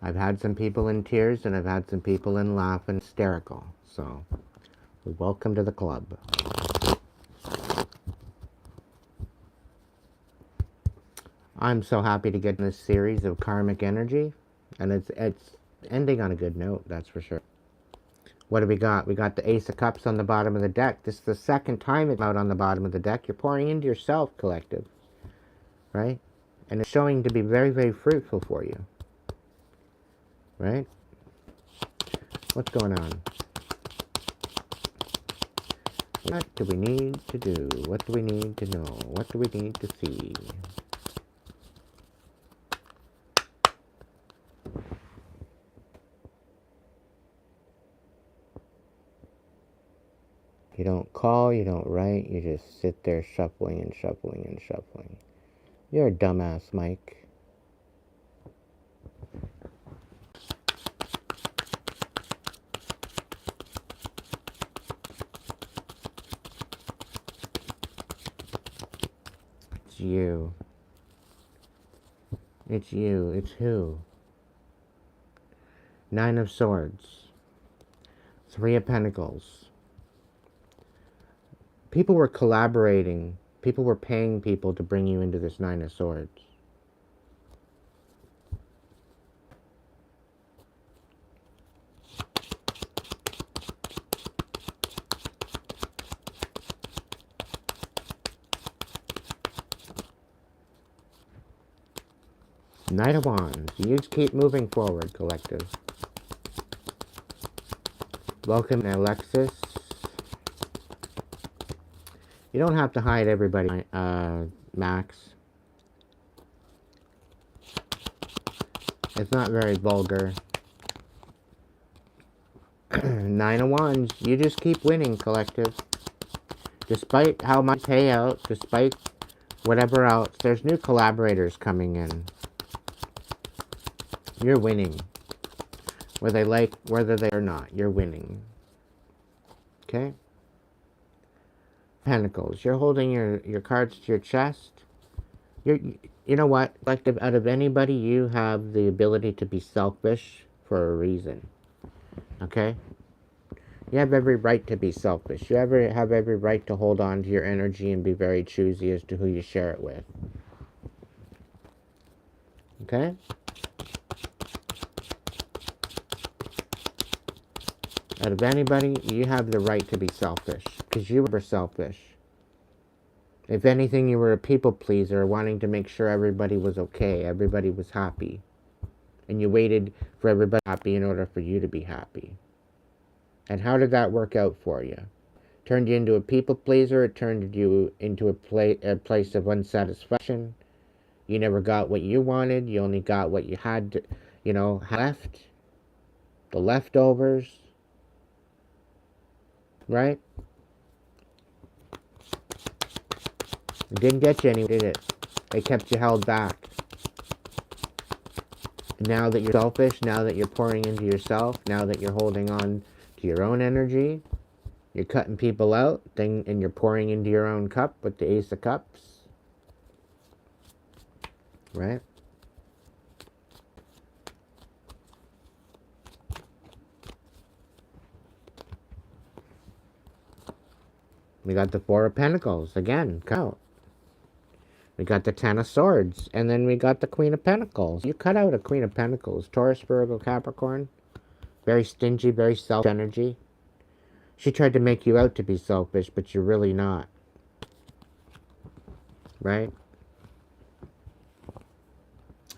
A: I've had some people in tears and I've had some people in laughing hysterical. So, welcome to the club. I'm so happy to get in this series of karmic energy. And it's ending on a good note, that's for sure. What do we got? We got the Ace of Cups on the bottom of the deck. This is the second time it's out on the bottom of the deck. You're pouring into yourself, collective. Right? And it's showing to be very, very fruitful for you. Right? What's going on? What do we need to do? What do we need to know? What do we need to see? You don't call, you don't write, you just sit there shuffling and shuffling and shuffling. You're a dumbass, Mike. It's you. It's you. It's who? Nine of Swords. Three of Pentacles. People were collaborating. People were paying people to bring you into this Nine of Swords. Knight of Wands. You just keep moving forward, collective. Welcome, Alexis. You don't have to hide everybody, Max. It's not very vulgar. Nine of Wands. You just keep winning, collective. Despite how much payout, despite whatever else, there's new collaborators coming in. You're winning. Whether they or not, you're winning. Okay? Pentacles. You're holding your cards to your chest. You know what? Collective, out of anybody, you have the ability to be selfish for a reason. Okay? You have every right to be selfish. You have every right to hold on to your energy and be very choosy as to who you share it with. Okay? Out of anybody, you have the right to be selfish. Because you were selfish. If anything, you were a people pleaser, wanting to make sure everybody was okay, everybody was happy. And you waited for everybody happy in order for you to be happy. And how did that work out for you? Turned you into a people pleaser, it turned you into a place of unsatisfaction. You never got what you wanted, you only got what you had to, left. The leftovers. Right? It didn't get you anywhere, did it? They kept you held back. Now that you're selfish, now that you're pouring into yourself, now that you're holding on to your own energy, you're cutting people out, and you're pouring into your own cup with the Ace of Cups. Right? We got the Four of Pentacles. Again, cut out. We got the Ten of Swords. And then we got the Queen of Pentacles. You cut out a Queen of Pentacles. Taurus, Virgo, Capricorn. Very stingy, very selfish energy. She tried to make you out to be selfish, but you're really not. Right?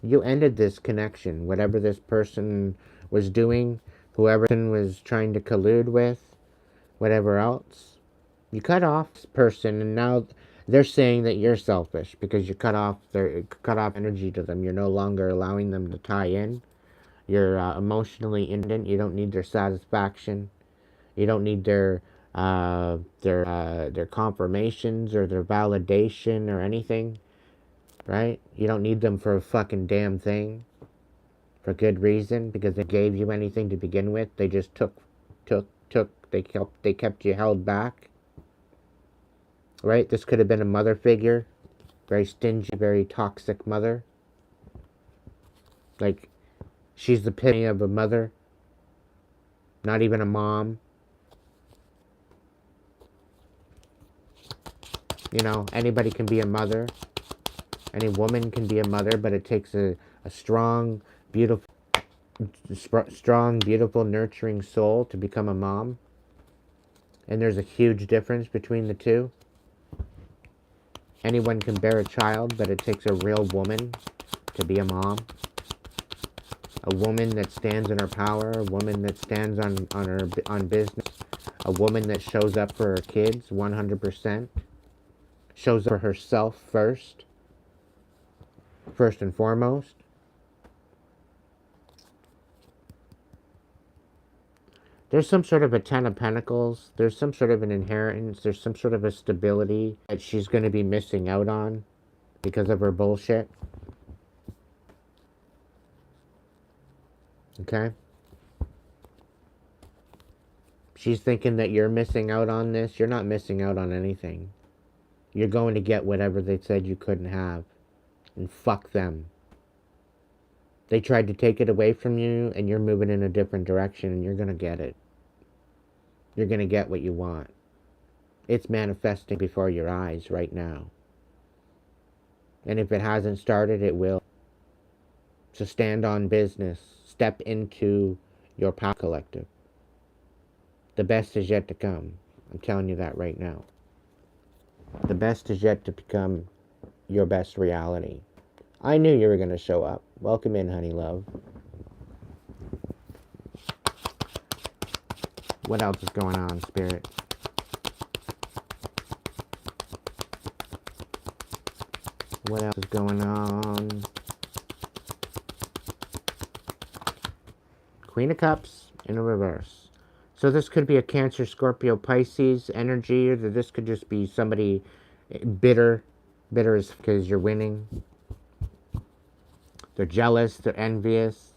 A: You ended this connection. Whatever this person was doing, whoever was trying to collude with, whatever else. You cut off this person, and now they're saying that you're selfish because you cut off energy to them. You're no longer allowing them to tie in. You're emotionally independent. You don't need their satisfaction. You don't need their confirmations or their validation or anything, right? You don't need them for a fucking damn thing, for good reason, because they gave you anything to begin with. They just took. They kept you held back, right? This could have been a mother figure, very stingy, very toxic mother. Like, she's the epitome of a mother, not even a mom. You know, anybody can be a mother. Any woman can be a mother, but it takes a strong, beautiful, nurturing soul to become a mom. And there's a huge difference between the two. Anyone can bear a child, but it takes a real woman to be a mom. A woman that stands in her power, a woman that stands on business, a woman that shows up for her kids 100%, shows up for herself first and foremost. There's some sort of a Ten of Pentacles. There's some sort of an inheritance. There's some sort of a stability that she's going to be missing out on because of her bullshit. Okay? She's thinking that you're missing out on this. You're not missing out on anything. You're going to get whatever they said you couldn't have. And fuck them. They tried to take it away from you, and you're moving in a different direction, and you're going to get it. You're going to get what you want. It's manifesting before your eyes right now. And if it hasn't started, it will. So stand on business. Step into your power, collective. The best is yet to come. I'm telling you that right now. The best is yet to become your best reality. I knew you were going to show up. Welcome in, honey love. What else is going on, Spirit? What else is going on? Queen of Cups in a reverse. So this could be a Cancer, Scorpio, Pisces energy, or this could just be somebody bitter. Bitter is because you're winning. They're jealous. They're envious.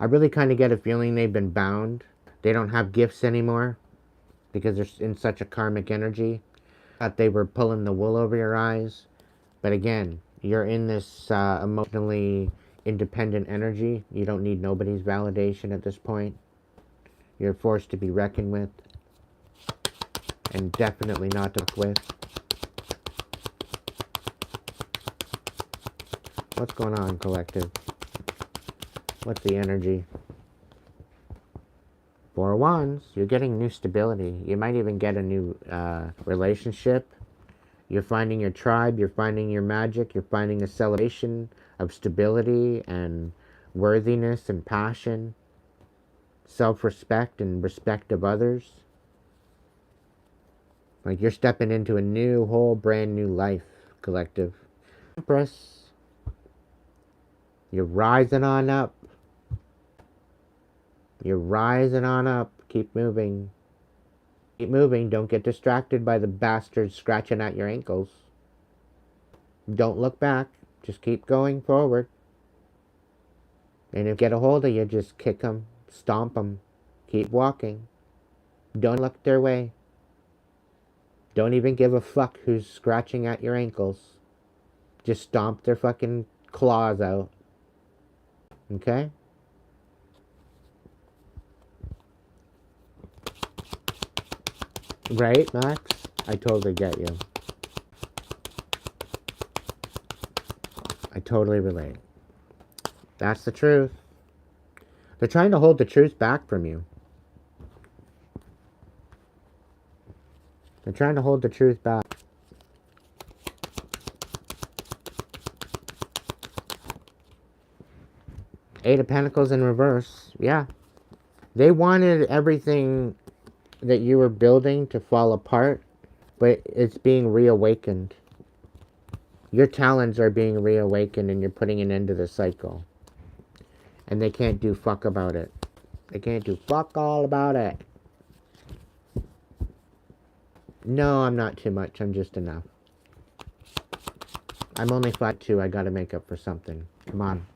A: I really kind of get a feeling they've been bound. They don't have gifts anymore because they're in such a karmic energy. Thought they were pulling the wool over your eyes. But again, you're in this emotionally independent energy. You don't need nobody's validation at this point. You're a force to be reckoned with. And definitely not to fuck with. What's going on, collective? What's the energy? Four of Wands. You're getting new stability. You might even get a new relationship. You're finding your tribe. You're finding your magic. You're finding a celebration of stability and worthiness and passion. Self-respect and respect of others. Like you're stepping into a new, whole, brand new life, collective. Empress. You're rising on up. You're rising on up. Keep moving. Keep moving. Don't get distracted by the bastards scratching at your ankles. Don't look back. Just keep going forward. And if they get a hold of you, just kick them, stomp them, keep walking. Don't look their way. Don't even give a fuck who's scratching at your ankles. Just stomp their fucking claws out. Okay? Right, Max? I totally get you. I totally relate. That's the truth. They're trying to hold the truth back from you. They're trying to hold the truth back. Eight of Pentacles in reverse. Yeah. They wanted everything that you were building to fall apart, but it's being reawakened. Your talents are being reawakened and you're putting an end to the cycle. And they can't do fuck about it. They can't do fuck all about it. No, I'm not too much. I'm just enough. I'm only 5'2". I gotta make up for something. Come on.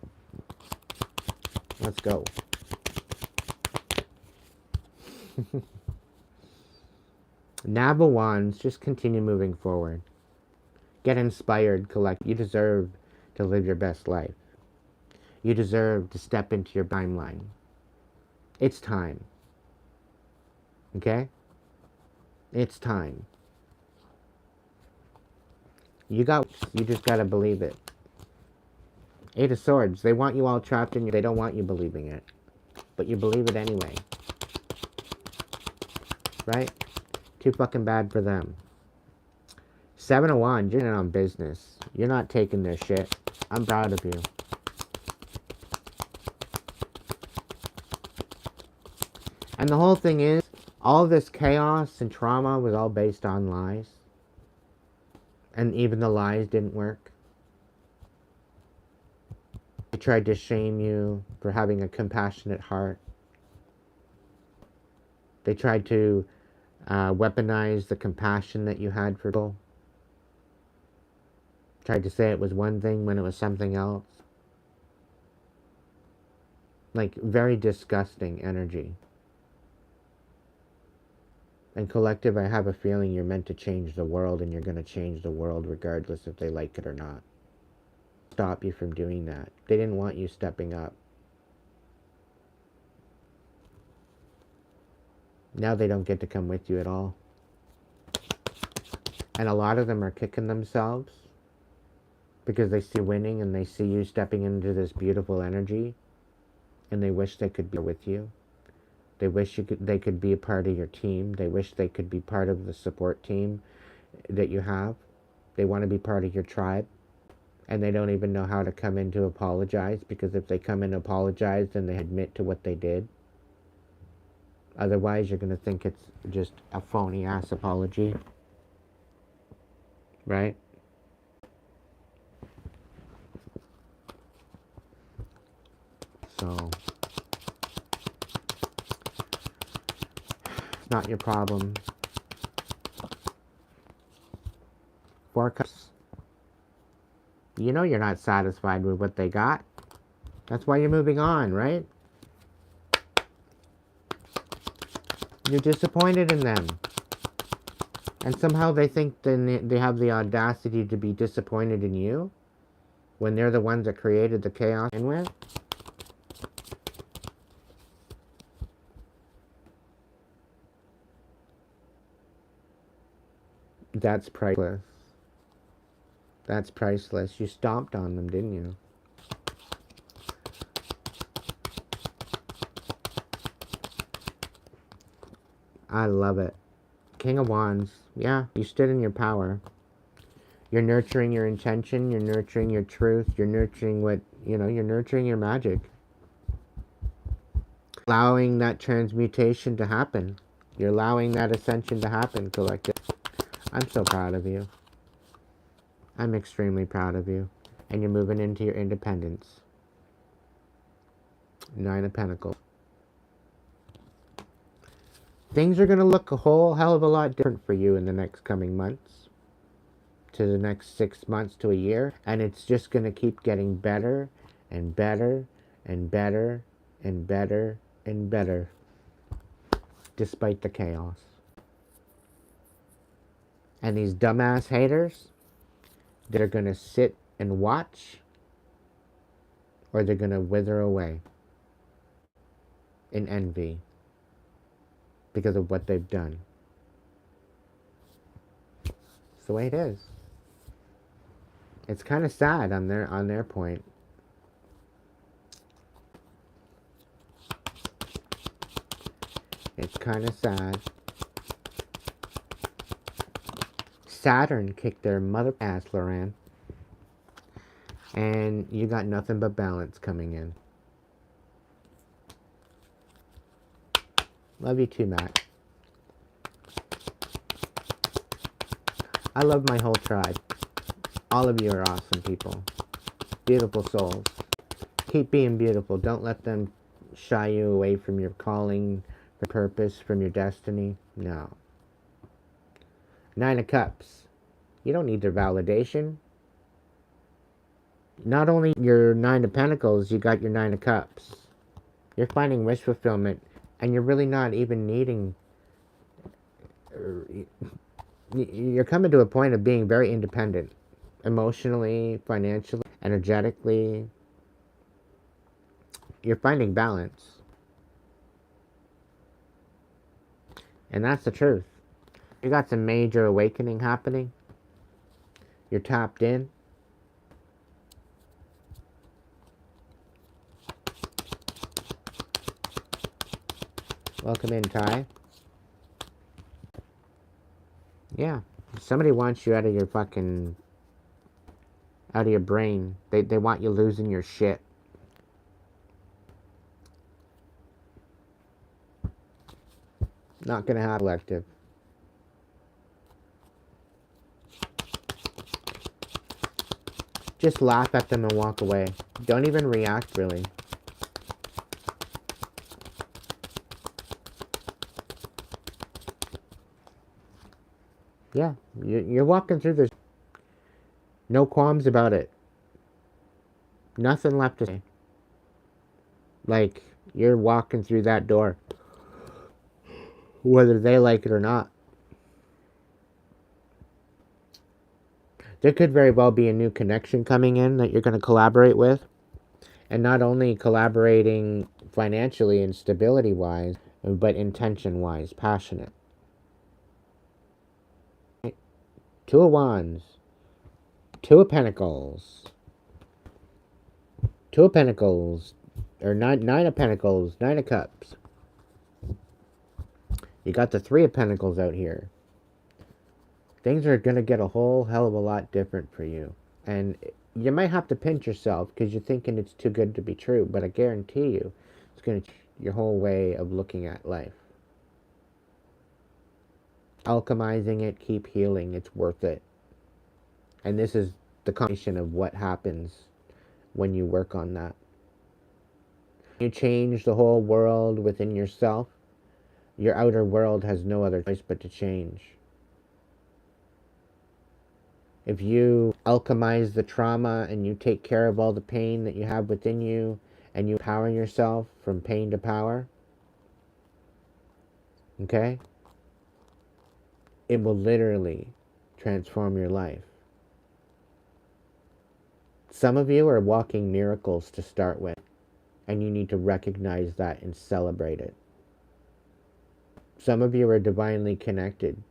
A: Let's go. Nav of Wands, just continue moving forward. Get inspired, collect. You deserve to live your best life. You deserve to step into your timeline. It's time. Okay? It's time. You just gotta believe it. Eight of Swords. They want you all trapped in. They don't want you believing it, but you believe it anyway. Right? Too fucking bad for them. Seven of Wands. You're on business. You're not taking their shit. I'm proud of you. And the whole thing is, all this chaos and trauma was all based on lies. And even the lies didn't work. They tried to shame you for having a compassionate heart. They tried to weaponize the compassion that you had for people. Tried to say it was one thing when it was something else. Like, very disgusting energy. And collective, I have a feeling you're meant to change the world, and you're going to change the world regardless if they like it or not. Stop you from doing that. They didn't want you stepping up. Now they don't get to come with you at all. And a lot of them are kicking themselves because they see winning and they see you stepping into this beautiful energy, and they wish they could be with you. They wish they could be a part of your team. They wish they could be part of the support team that you have. They want to be part of your tribe. And they don't even know how to come in to apologize, because if they come in and apologize, then they admit to what they did. Otherwise, you're going to think it's just a phony ass apology. Right? So, it's not your problem. Four Cups. You know you're not satisfied with what they got. That's why you're moving on, right? You're disappointed in them. And somehow they think they have the audacity to be disappointed in you when they're the ones that created the chaos in with. That's priceless. That's priceless. You stomped on them, didn't you? I love it. King of Wands. Yeah, you stood in your power. You're nurturing your intention. You're nurturing your truth. You're nurturing you're nurturing your magic. Allowing that transmutation to happen. You're allowing that ascension to happen, collective. I'm so proud of you. I'm extremely proud of you. And you're moving into your independence. Nine of Pentacles. Things are going to look a whole hell of a lot different for you in the next coming months to the next 6 months to a year, and it's just going to keep getting better and better and better and better and better, despite the chaos. And these dumbass haters, they're going to sit and watch, or they're going to wither away in envy because of what they've done. It's the way it is. It's kind of sad on their point. It's kind of sad. Saturn kicked their mother ass, Loran. And you got nothing but balance coming in. Love you too, Matt. I love my whole tribe. All of you are awesome people. Beautiful souls. Keep being beautiful. Don't let them shy you away from your calling, the purpose, from your destiny. No. 9 of Cups. You don't need their validation. Not only your 9 of Pentacles, you got your 9 of Cups. You're finding wish fulfillment, and you're really not even needing... You're coming to a point of being very independent. Emotionally, financially, energetically. You're finding balance. And that's the truth. You got some major awakening happening. You're tapped in. Welcome in, Ty. Yeah. Somebody wants you out of your fucking... out of your brain. They want you losing your shit. Not gonna have collective. Just laugh at them and walk away. Don't even react, really. Yeah, you're walking through this. No qualms about it. Nothing left to say. Like, you're walking through that door. Whether they like it or not. There could very well be a new connection coming in that you're going to collaborate with. And not only collaborating financially and stability-wise, but intention-wise, passionate. 2 of Wands. 2 of Pentacles. 2 of Pentacles. Or 9 of Pentacles. 9 of Cups. You got the 3 of Pentacles out here. Things are going to get a whole hell of a lot different for you. And you might have to pinch yourself because you're thinking it's too good to be true. But I guarantee you, it's going to change your whole way of looking at life. Alchemizing it, keep healing. It's worth it. And this is the combination of what happens when you work on that. You change the whole world within yourself. Your outer world has no other choice but to change. If you alchemize the trauma and you take care of all the pain that you have within you and you empower yourself from pain to power, okay, it will literally transform your life. Some of you are walking miracles to start with, and you need to recognize that and celebrate it. Some of you are divinely connected.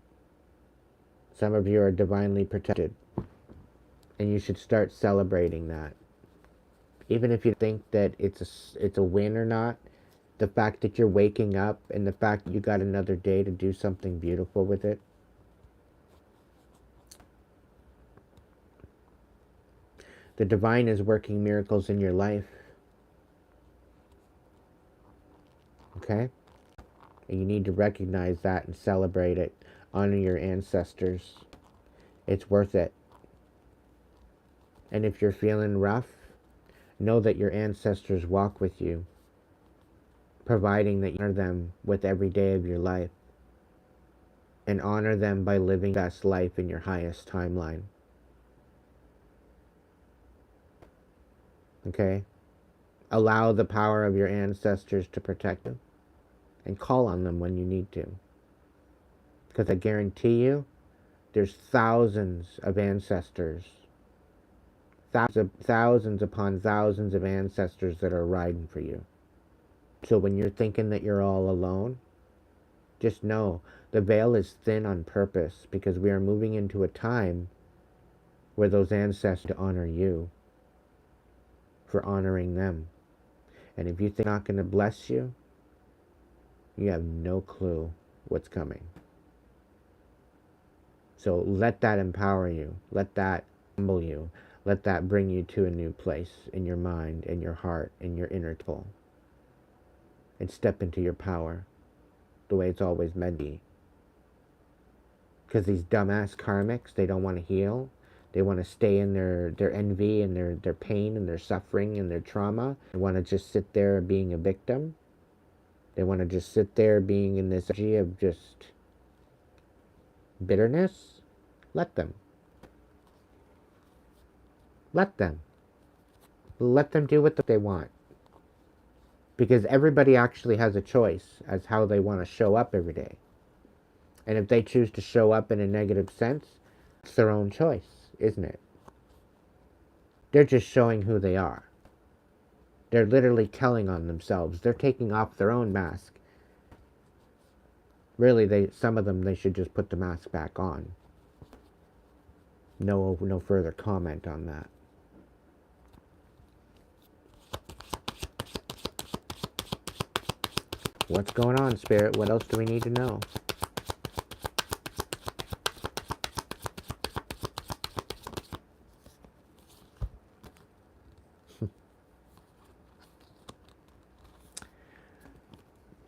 A: Some of you are divinely protected. And you should start celebrating that. Even if you think that it's a win or not, the fact that you're waking up and the fact that you got another day to do something beautiful with it. The divine is working miracles in your life. Okay? And you need to recognize that and celebrate it. Honor your ancestors. It's worth it. And if you're feeling rough, know that your ancestors walk with you, providing that you honor them with every day of your life. And honor them by living the best life in your highest timeline. Okay? Allow the power of your ancestors to protect you, and call on them when you need to. Because I guarantee you, there's thousands of ancestors, thousands upon thousands of ancestors that are riding for you. So when you're thinking that you're all alone, just know the veil is thin on purpose, because we are moving into a time where those ancestors honor you for honoring them. And if you think they're not going to bless you, you have no clue what's coming. So let that empower you. Let that humble you. Let that bring you to a new place in your mind, in your heart, in your inner soul. And step into your power the way it's always meant to be. Because these dumbass karmics, they don't want to heal. They want to stay in their envy and their pain and their suffering and their trauma. They want to just sit there being a victim. They want to just sit there being in this energy of just bitterness. Let them. Let them. Let them do what they want. Because everybody actually has a choice as how they want to show up every day. And if they choose to show up in a negative sense, it's their own choice, isn't it? They're just showing who they are. They're literally telling on themselves. They're taking off their own mask. Really, some of them, they should just put the mask back on. No further comment on that. What's going on, Spirit? What else do we need to know?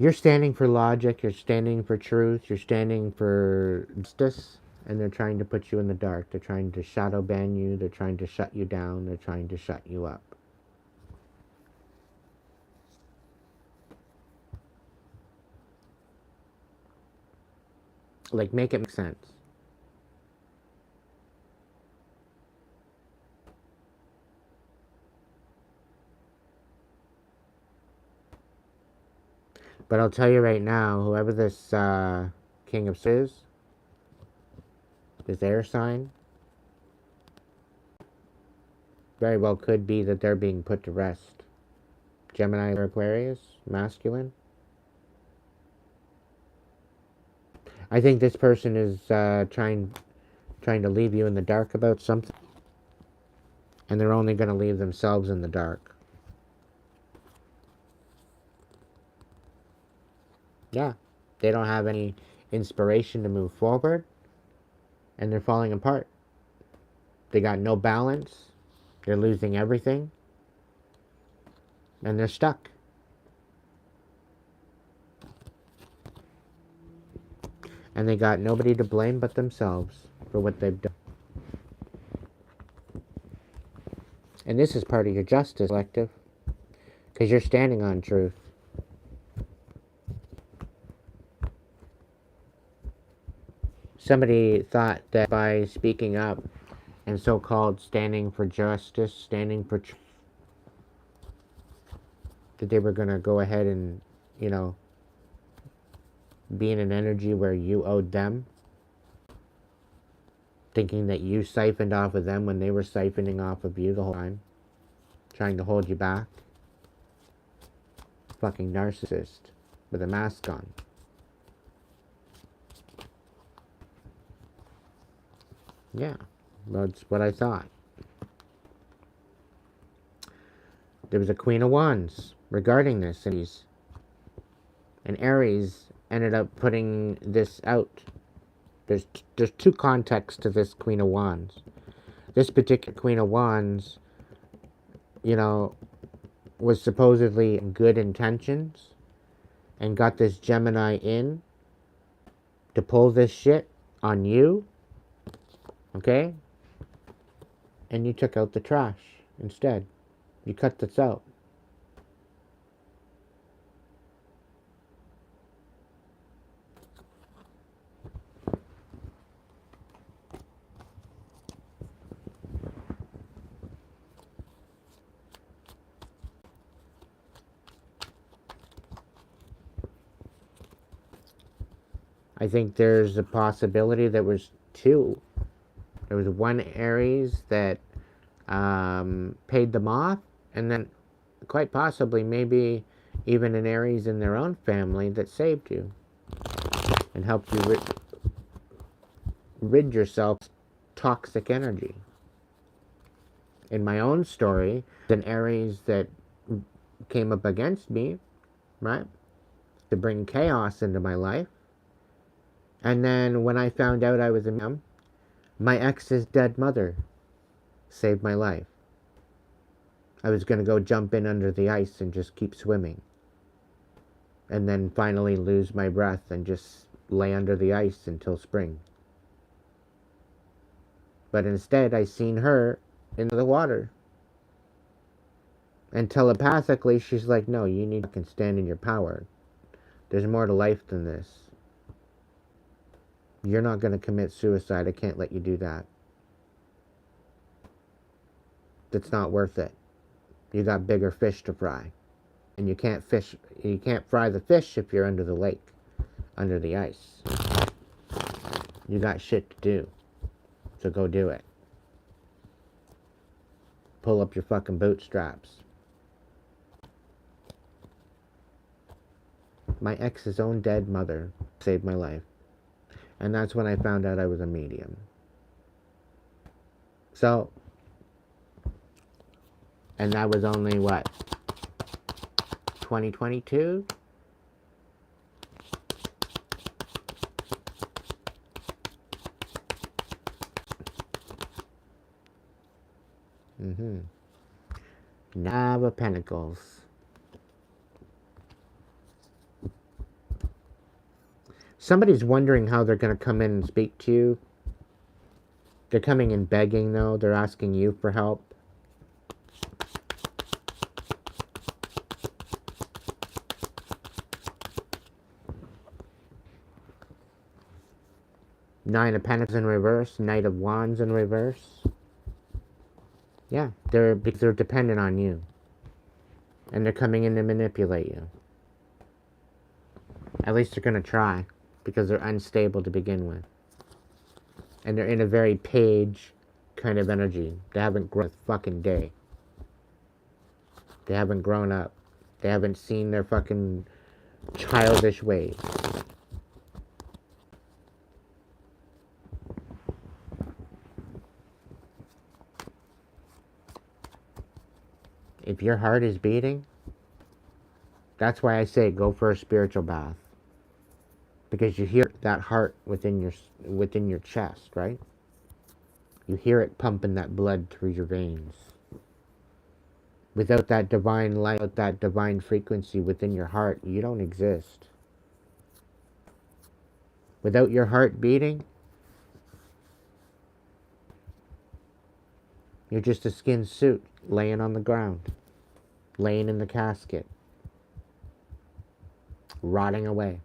A: You're standing for logic, you're standing for truth, you're standing for justice, and they're trying to put you in the dark. They're trying to shadow ban you, they're trying to shut you down, they're trying to shut you up. Like, make it make sense. But I'll tell you right now, whoever this King of Swords is, this air sign, very well could be that they're being put to rest. Gemini or Aquarius, masculine. I think this person is trying to leave you in the dark about something, and they're only going to leave themselves in the dark. Yeah, they don't have any inspiration to move forward, and they're falling apart. They got no balance, they're losing everything, and they're stuck. And they got nobody to blame but themselves for what they've done. And this is part of your justice collective, because you're standing on truth. Somebody thought that by speaking up and so-called standing for justice, standing for truth, that they were going to go ahead and, be in an energy where you owed them, thinking that you siphoned off of them when they were siphoning off of you the whole time, trying to hold you back. Fucking narcissist with a mask on. Yeah, that's what I thought. There was a Queen of Wands regarding this, and Aries ended up putting this out. There's two contexts to this Queen of Wands. This particular Queen of Wands, was supposedly good intentions and got this Gemini in to pull this shit on you, okay? And you took out the trash instead. You cut this out. I think there's a possibility there was two. There was one Aries that paid them off, and then quite possibly maybe even an Aries in their own family that saved you and helped you rid yourself of toxic energy. In my own story, an Aries that came up against me, right, to bring chaos into my life. And then when I found out I was a man, my ex's dead mother saved my life. I was going to go jump in under the ice and just keep swimming. And then finally lose my breath and just lay under the ice until spring. But instead, I seen her in the water. And telepathically, she's like, no, you need to stand in your power. There's more to life than this. You're not going to commit suicide. I can't let you do that. That's not worth it. You got bigger fish to fry. And you can't fry the fish if you're under the lake, under the ice. You got shit to do. So go do it. Pull up your fucking bootstraps. My ex's own dead mother saved my life. And that's when I found out I was a medium. So, and that was only what? 2022? Nine of Pentacles. Somebody's wondering how they're going to come in and speak to you. They're coming in begging, though. They're asking you for help. Nine of Pentacles in reverse. Knight of Wands in reverse. Yeah, they're dependent on you. And they're coming in to manipulate you. At least they're going to try. Because they're unstable to begin with. And they're in a very page kind of energy. They haven't grown a fucking day. They haven't grown up. They haven't seen their fucking childish ways. If your heart is beating, that's why I say go for a spiritual bath. Because you hear that heart within your chest, right? You hear it pumping that blood through your veins. Without that divine light, without that divine frequency within your heart, you don't exist. Without your heart beating, you're just a skin suit laying on the ground, laying in the casket, rotting away.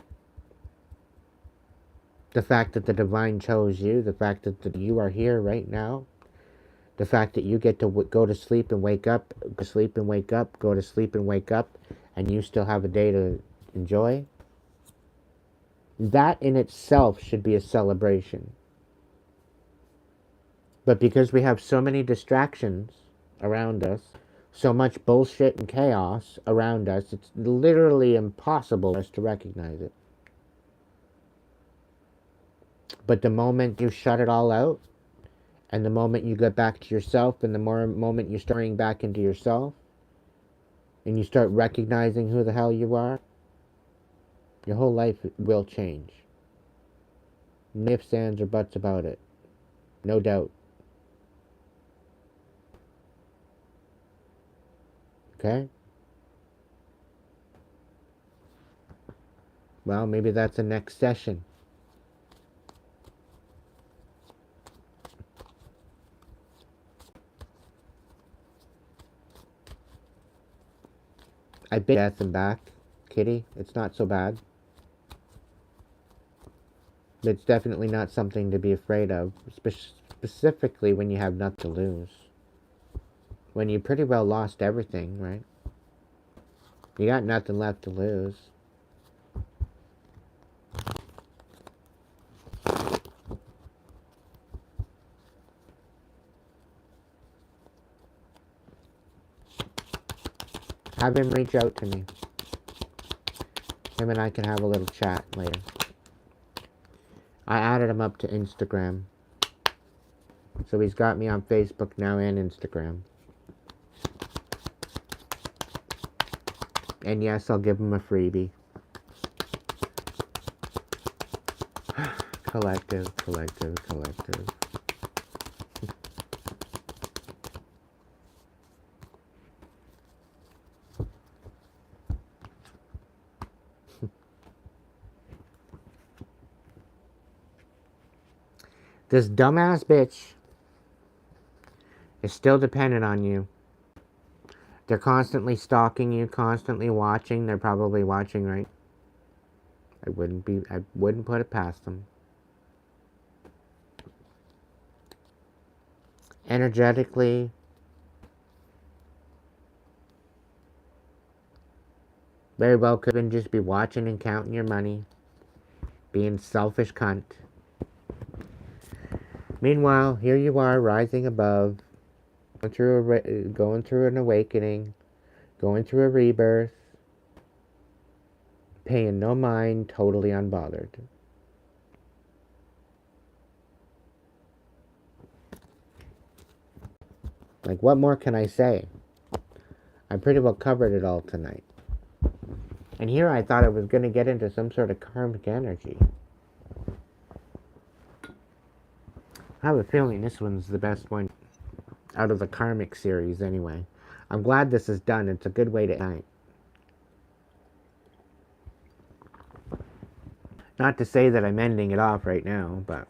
A: The fact that the divine chose you, the fact that you are here right now, the fact that you get to go to sleep and wake up, go to sleep and wake up, go to sleep and wake up, and you still have a day to enjoy, that in itself should be a celebration. But because we have so many distractions around us, so much bullshit and chaos around us, it's literally impossible for us to recognize it. But the moment you shut it all out, and the moment you get back to yourself, and the moment you're starting back into yourself, and you start recognizing who the hell you are, your whole life will change. No ifs, ands, or buts about it. No doubt. Okay? Well, maybe that's the next session. I've been death and back, Kitty. It's not so bad. It's definitely not something to be afraid of, specifically when you have nothing to lose. When you pretty well lost everything, right? You got nothing left to lose. Have him reach out to me. Him and I can have a little chat later. I added him up to Instagram. So he's got me on Facebook now and Instagram. And yes, I'll give him a freebie. Collective, collective, collective. This dumbass bitch is still dependent on you. They're constantly stalking you, constantly watching. They're probably watching, right? I wouldn't put it past them. Energetically, very well could even just be watching and counting your money. Being selfish cunt. Meanwhile, here you are, rising above, going through an awakening, going through a rebirth, paying no mind, totally unbothered. Like, what more can I say? I pretty well covered it all tonight. And here I thought I was going to get into some sort of karmic energy. I have a feeling this one's the best one out of the karmic series anyway. I'm glad this is done. It's a good way to end. Not to say that I'm ending it off right now, but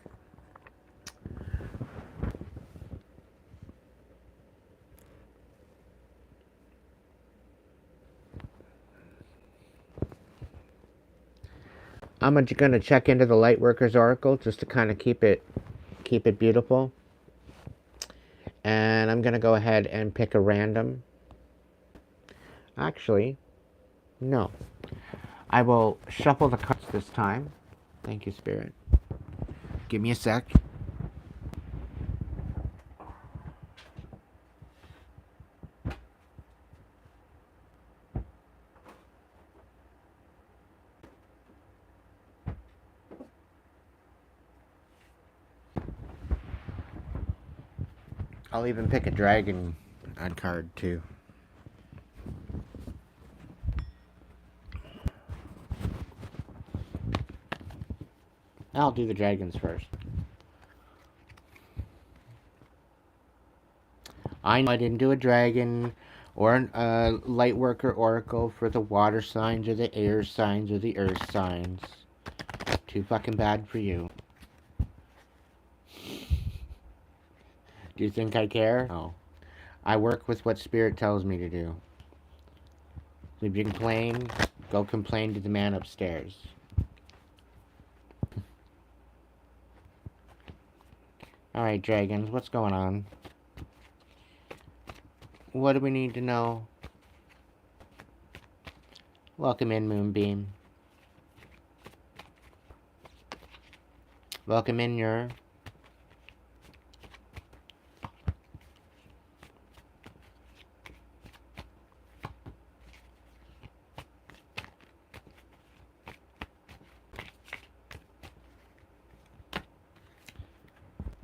A: I'm going to check into the Lightworkers Oracle just to kind of keep it beautiful. And I'm going to go ahead and pick a random. Actually, no. I will shuffle the cards this time. Thank you, Spirit. Give me a sec. I'll even pick a dragon card too. I'll do the dragons first. I know I didn't do a dragon or a Lightworker Oracle for the water signs or the air signs or the earth signs. Too fucking bad for you. Do you think I care? No. I work with what Spirit tells me to do. If you complain, go complain to the man upstairs. Alright, dragons, what's going on? What do we need to know? Welcome in, Moonbeam. Welcome in, your...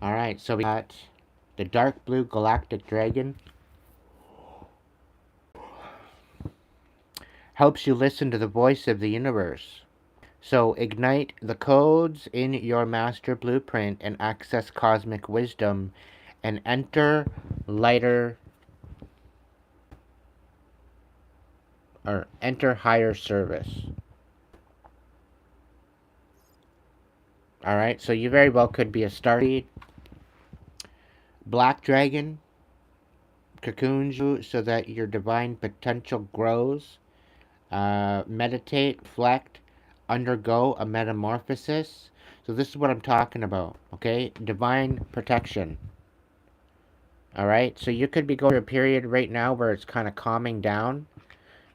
A: Alright, so we got the dark blue galactic dragon. Helps you listen to the voice of the universe. So ignite the codes in your master blueprint and access cosmic wisdom and enter lighter or enter higher service. Alright, so you very well could be a starseed. Black dragon cocoons you so that your divine potential grows. Meditate, reflect, undergo a metamorphosis. So this is what I'm talking about, okay? Divine protection. Alright, so you could be going through a period right now where it's kind of calming down.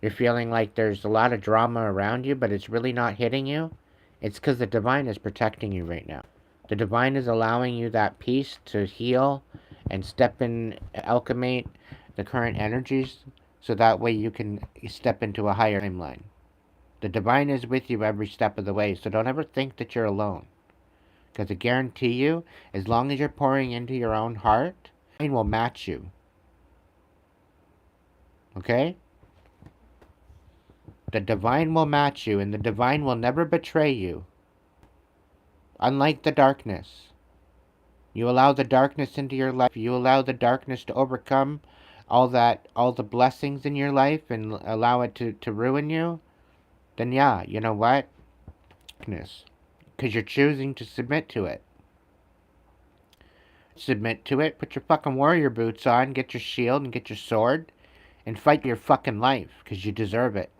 A: You're feeling like there's a lot of drama around you, but it's really not hitting you. It's because the divine is protecting you right now. The divine is allowing you that peace to heal and step in, alchemate the current energies so that way you can step into a higher timeline. The divine is with you every step of the way, so don't ever think that you're alone. Because I guarantee you, as long as you're pouring into your own heart, the divine will match you. Okay? The divine will match you, and the divine will never betray you. Unlike the darkness. You allow the darkness into your life, you allow the darkness to overcome all the blessings in your life and allow it to ruin you, then yeah, you know what? Darkness. Because you're choosing to submit to it. Submit to it, put your fucking warrior boots on, get your shield and get your sword, and fight your fucking life, because you deserve it.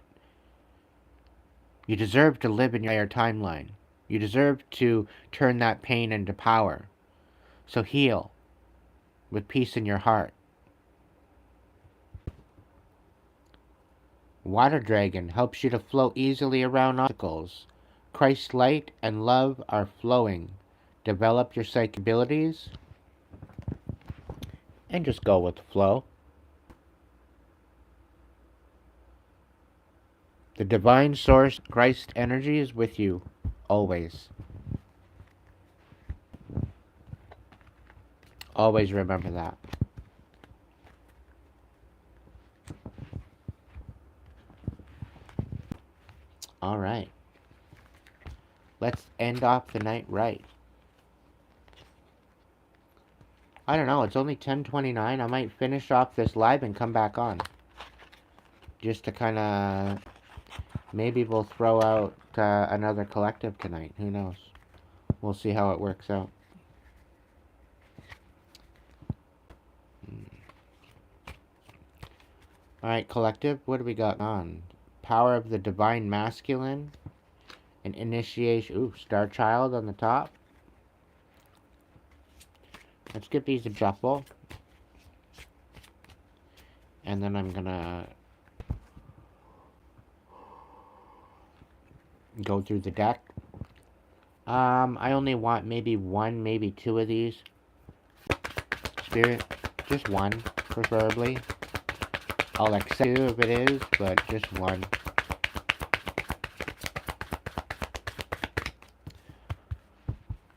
A: You deserve to live in your higher timeline. You deserve to turn that pain into power. So heal with peace in your heart. Water Dragon helps you to flow easily around obstacles. Christ's light and love are flowing. Develop your psychic abilities and just go with the flow. The divine source, Christ energy, is with you always. Always remember that. All right. Let's end off the night right. I don't know. It's only 10:29. I might finish off this live and come back on. Just to kind of... Maybe we'll throw out another collective tonight. Who knows? We'll see how it works out. Alright, collective. What do we got on? Power of the Divine Masculine. An initiation. Ooh, Star Child on the top. Let's give these a shuffle. And then I'm gonna go through the deck. I only want maybe one, maybe two of these. Spirit, just one, preferably. I'll accept two if it is, but just one.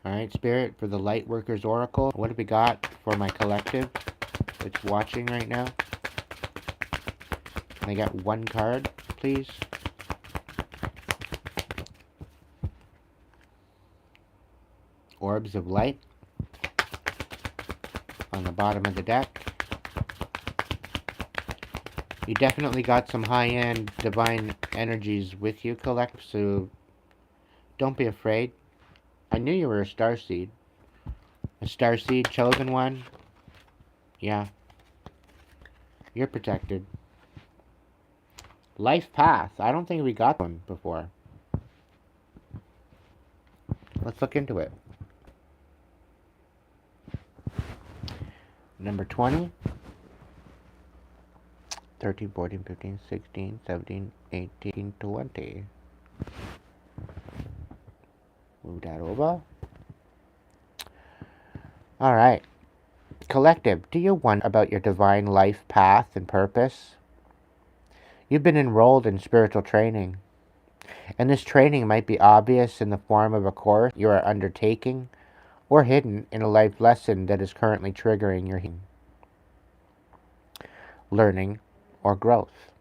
A: Alright, Spirit, for the Lightworkers Oracle, what have we got for my collective that's watching right now? Can I get one card, please? Orbs of Light on the bottom of the deck. You definitely got some high-end divine energies with you, collective, so don't be afraid. I knew you were a starseed. A starseed, chosen one. Yeah. You're protected. Life path. I don't think we got one before. Let's look into it. Number 20. 13, 14, 15, 16, 17, 18, 20. Move that over. Alright. Collective, do you wonder about your divine life path and purpose? You've been enrolled in spiritual training. And this training might be obvious in the form of a course you are undertaking, or hidden in a life lesson that is currently triggering your learning or growth.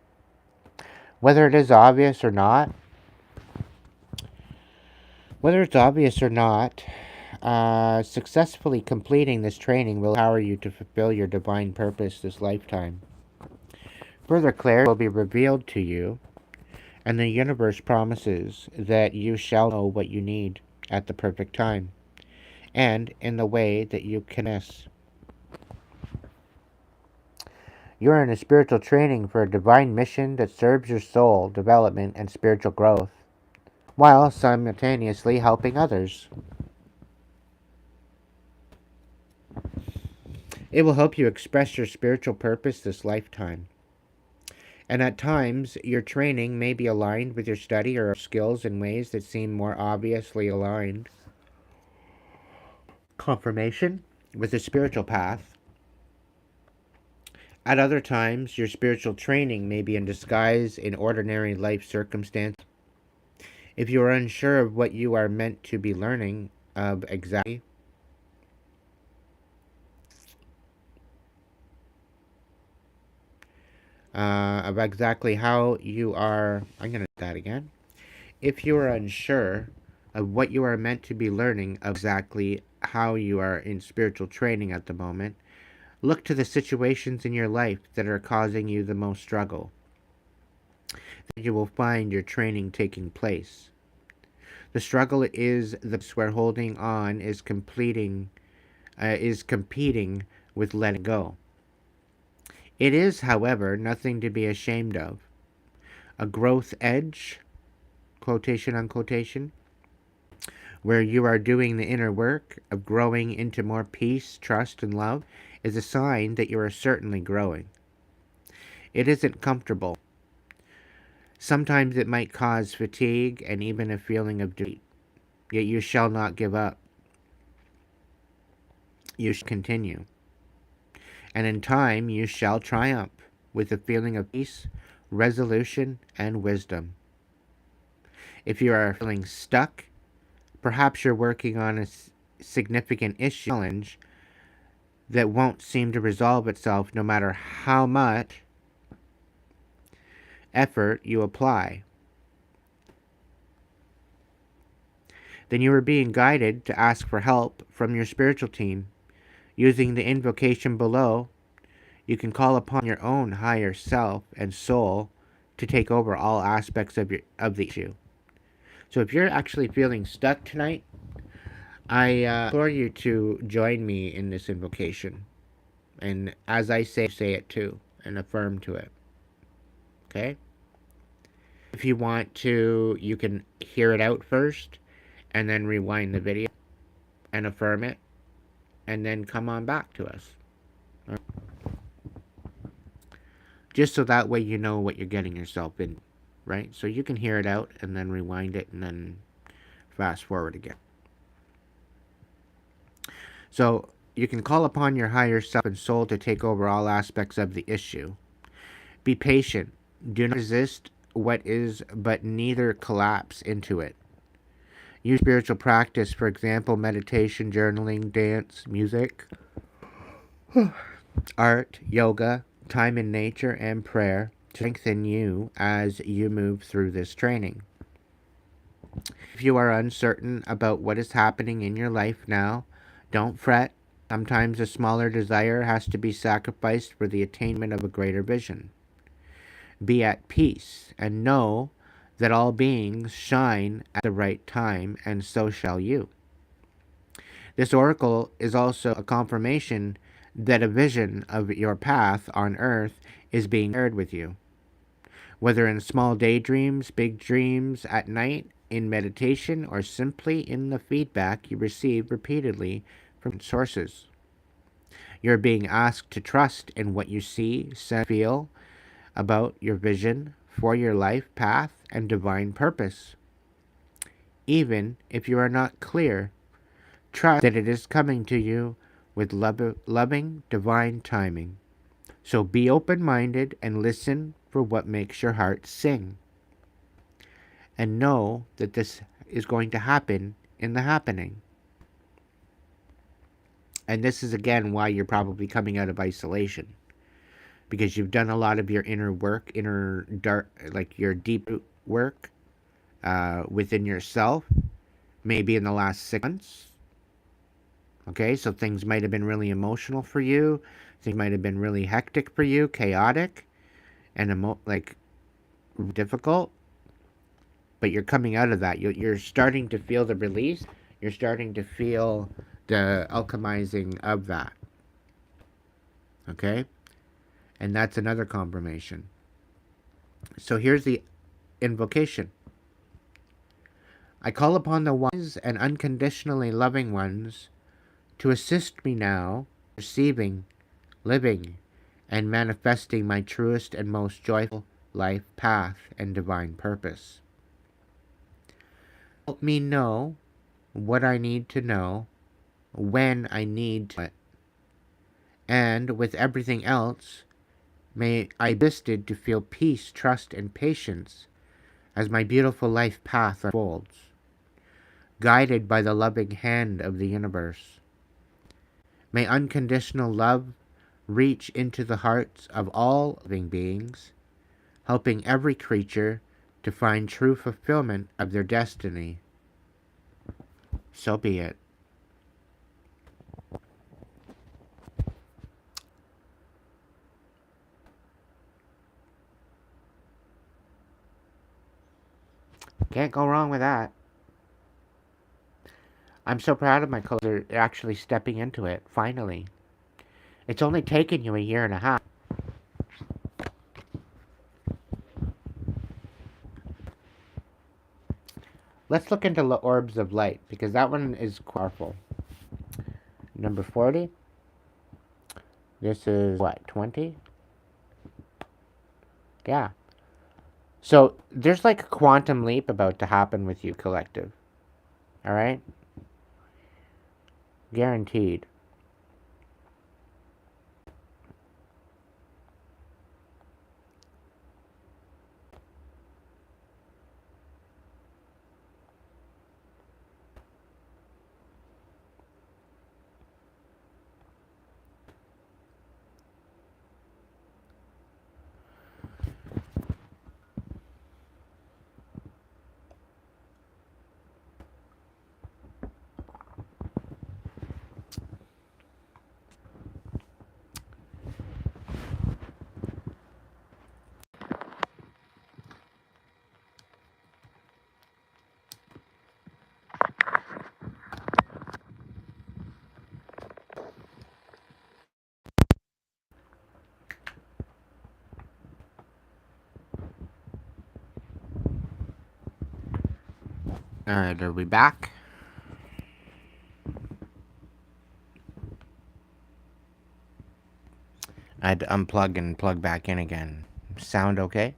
A: Whether it is obvious or not, successfully completing this training will empower you to fulfill your divine purpose this lifetime. Further clarity will be revealed to you, and the universe promises that you shall know what you need at the perfect time, and in the way that you can miss. You are in a spiritual training for a divine mission that serves your soul development and spiritual growth, while simultaneously helping others. It will help you express your spiritual purpose this lifetime. And at times, your training may be aligned with your study or skills in ways that seem more obviously aligned. Confirmation with the spiritual path. At other times, your spiritual training may be in disguise in ordinary life circumstances. If you are unsure of what you are meant to be learning of exactly, how you are, I'm going to do that again. If you are unsure of what you are meant to be learning of exactly how you are in spiritual training at the moment, look to the situations in your life that are causing you the most struggle. Then you will find your training taking place. The struggle is the place where holding on is competing with letting go. It is, however, nothing to be ashamed of. A growth edge, quotation unquotation, where you are doing the inner work of growing into more peace, trust, and love, is a sign that you are certainly growing. It isn't comfortable. Sometimes it might cause fatigue and even a feeling of defeat. Yet you shall not give up. You shall continue. And in time you shall triumph with a feeling of peace, resolution, and wisdom. If you are feeling stuck, perhaps you're working on a significant issue, challenge that won't seem to resolve itself no matter how much effort you apply. Then you are being guided to ask for help from your spiritual team. Using the invocation below, you can call upon your own higher self and soul to take over all aspects of the issue. So if you're actually feeling stuck tonight, I implore you to join me in this invocation. And as I say it too, and affirm to it. Okay? If you want to, you can hear it out first, and then rewind the video, and affirm it, and then come on back to us. Right? Just so that way you know what you're getting yourself in, right? So you can hear it out, and then rewind it, and then fast forward again. So you can call upon your higher self and soul to take over all aspects of the issue. Be patient. Do not resist what is, but neither collapse into it. Use spiritual practice, for example, meditation, journaling, dance, music, art, yoga, time in nature, and prayer to strengthen you as you move through this training. If you are uncertain about what is happening in your life now, don't fret. Sometimes a smaller desire has to be sacrificed for the attainment of a greater vision. Be at peace and know that all beings shine at the right time, and so shall you. This oracle is also a confirmation that a vision of your path on earth is being shared with you. Whether in small daydreams, big dreams at night, in meditation, or simply in the feedback you receive repeatedly from sources. You're being asked to trust in what you see, sense, feel about your vision for your life path and divine purpose. Even if you are not clear, trust that it is coming to you with loving divine timing. So be open-minded and listen for what makes your heart sing. And know that this is going to happen in the happening. And this is again why you're probably coming out of isolation. Because you've done a lot of your inner work, inner dark, like your deep work within yourself, maybe in the last 6 months. Okay, so things might have been really emotional for you. Things might have been really hectic for you, chaotic, and difficult. But you're coming out of that. You're starting to feel the release. You're starting to feel the alchemizing of that. Okay? And that's another confirmation. So here's the invocation. I call upon the wise and unconditionally loving ones to assist me now, receiving, living, and manifesting my truest and most joyful life path and divine purpose. Help me know what I need to know, when I need to, and with everything else, May I be assisted to feel peace, trust, and patience as my beautiful life path unfolds, guided by the loving hand of the universe. May unconditional love reach into the hearts of all living beings, helping every creature to find true fulfillment of their destiny. So be it. Can't go wrong with that. I'm so proud of my coach. They're actually stepping into it, finally. It's only taken you a year and a half. Let's look into the orbs of light, because that one is powerful. Number 40. This is what, 20? Yeah. So there's like a quantum leap about to happen with you, collective. Alright? Guaranteed. Alright, are we back? I had to unplug and plug back in again. Sound okay?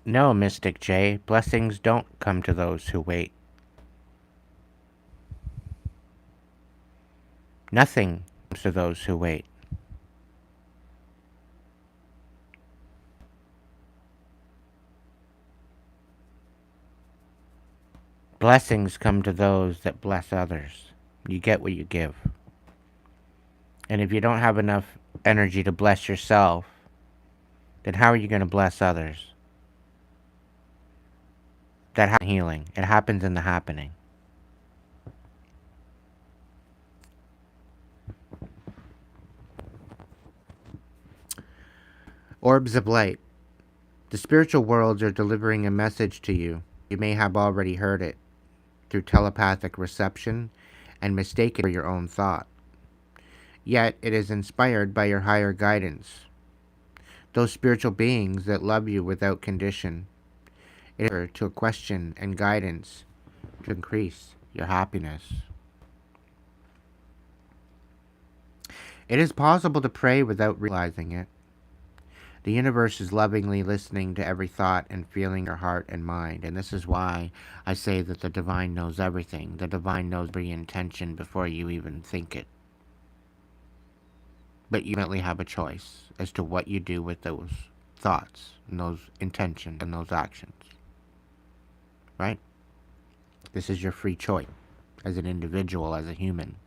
A: No, Mystic J. Blessings don't come to those who wait. Nothing comes to those who wait. Blessings come to those that bless others. You get what you give. And if you don't have enough energy to bless yourself, then how are you going to bless others? That healing. It happens in the happening. Orbs of light. The spiritual worlds are delivering a message to you. You may have already heard it through telepathic reception and mistaken for your own thought. Yet it is inspired by your higher guidance. Those spiritual beings that love you without condition. It is to a question and guidance to increase your happiness. It is possible to pray without realizing it. The universe is lovingly listening to every thought and feeling in your heart and mind. And this is why I say that the divine knows everything. The divine knows every intention before you even think it. But you ultimately have a choice as to what you do with those thoughts and those intentions and those actions. Right? This is your free choice as an individual, as a human.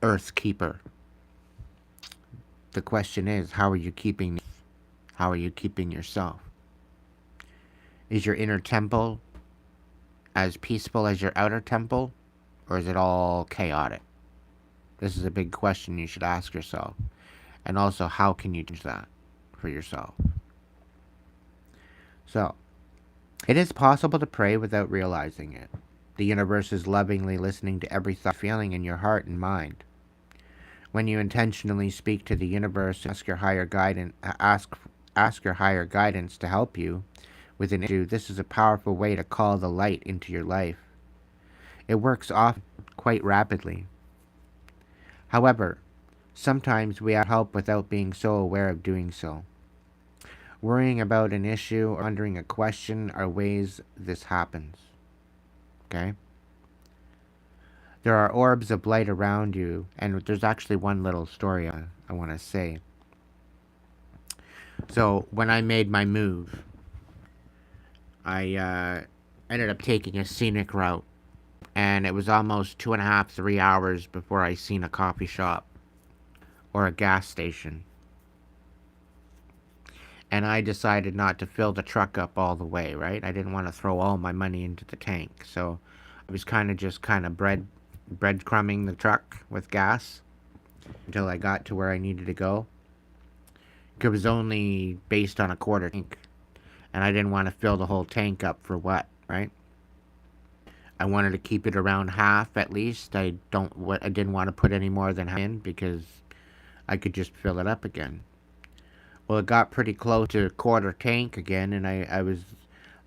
A: Earth Keeper. The question is, how are you keeping yourself? Is your inner temple as peaceful as your outer temple, or is it all chaotic? This is a big question you should ask yourself. And also, how can you change that for yourself? So, it is possible to pray without realizing it. The universe is lovingly listening to every thought, feeling in your heart and mind. When you intentionally speak to the universe and ask your higher guidance to help you with an issue, this is a powerful way to call the light into your life. It works often quite rapidly. However, sometimes we have help without being so aware of doing so. Worrying about an issue or pondering a question are ways this happens. Okay? There are orbs of light around you, and there's actually one little story I want to say. So, when I made my move, I ended up taking a scenic route, and it was almost 2.5, 3 hours before I seen a coffee shop or a gas station. And I decided not to fill the truck up all the way, right? I didn't want to throw all my money into the tank. So I was kind of breadcrumbing the truck with gas until I got to where I needed to go. It was only based on a quarter tank. And I didn't want to fill the whole tank up for what, right? I wanted to keep it around half at least. I didn't want to put any more than half in because I could just fill it up again. Well, it got pretty close to quarter tank again, and I was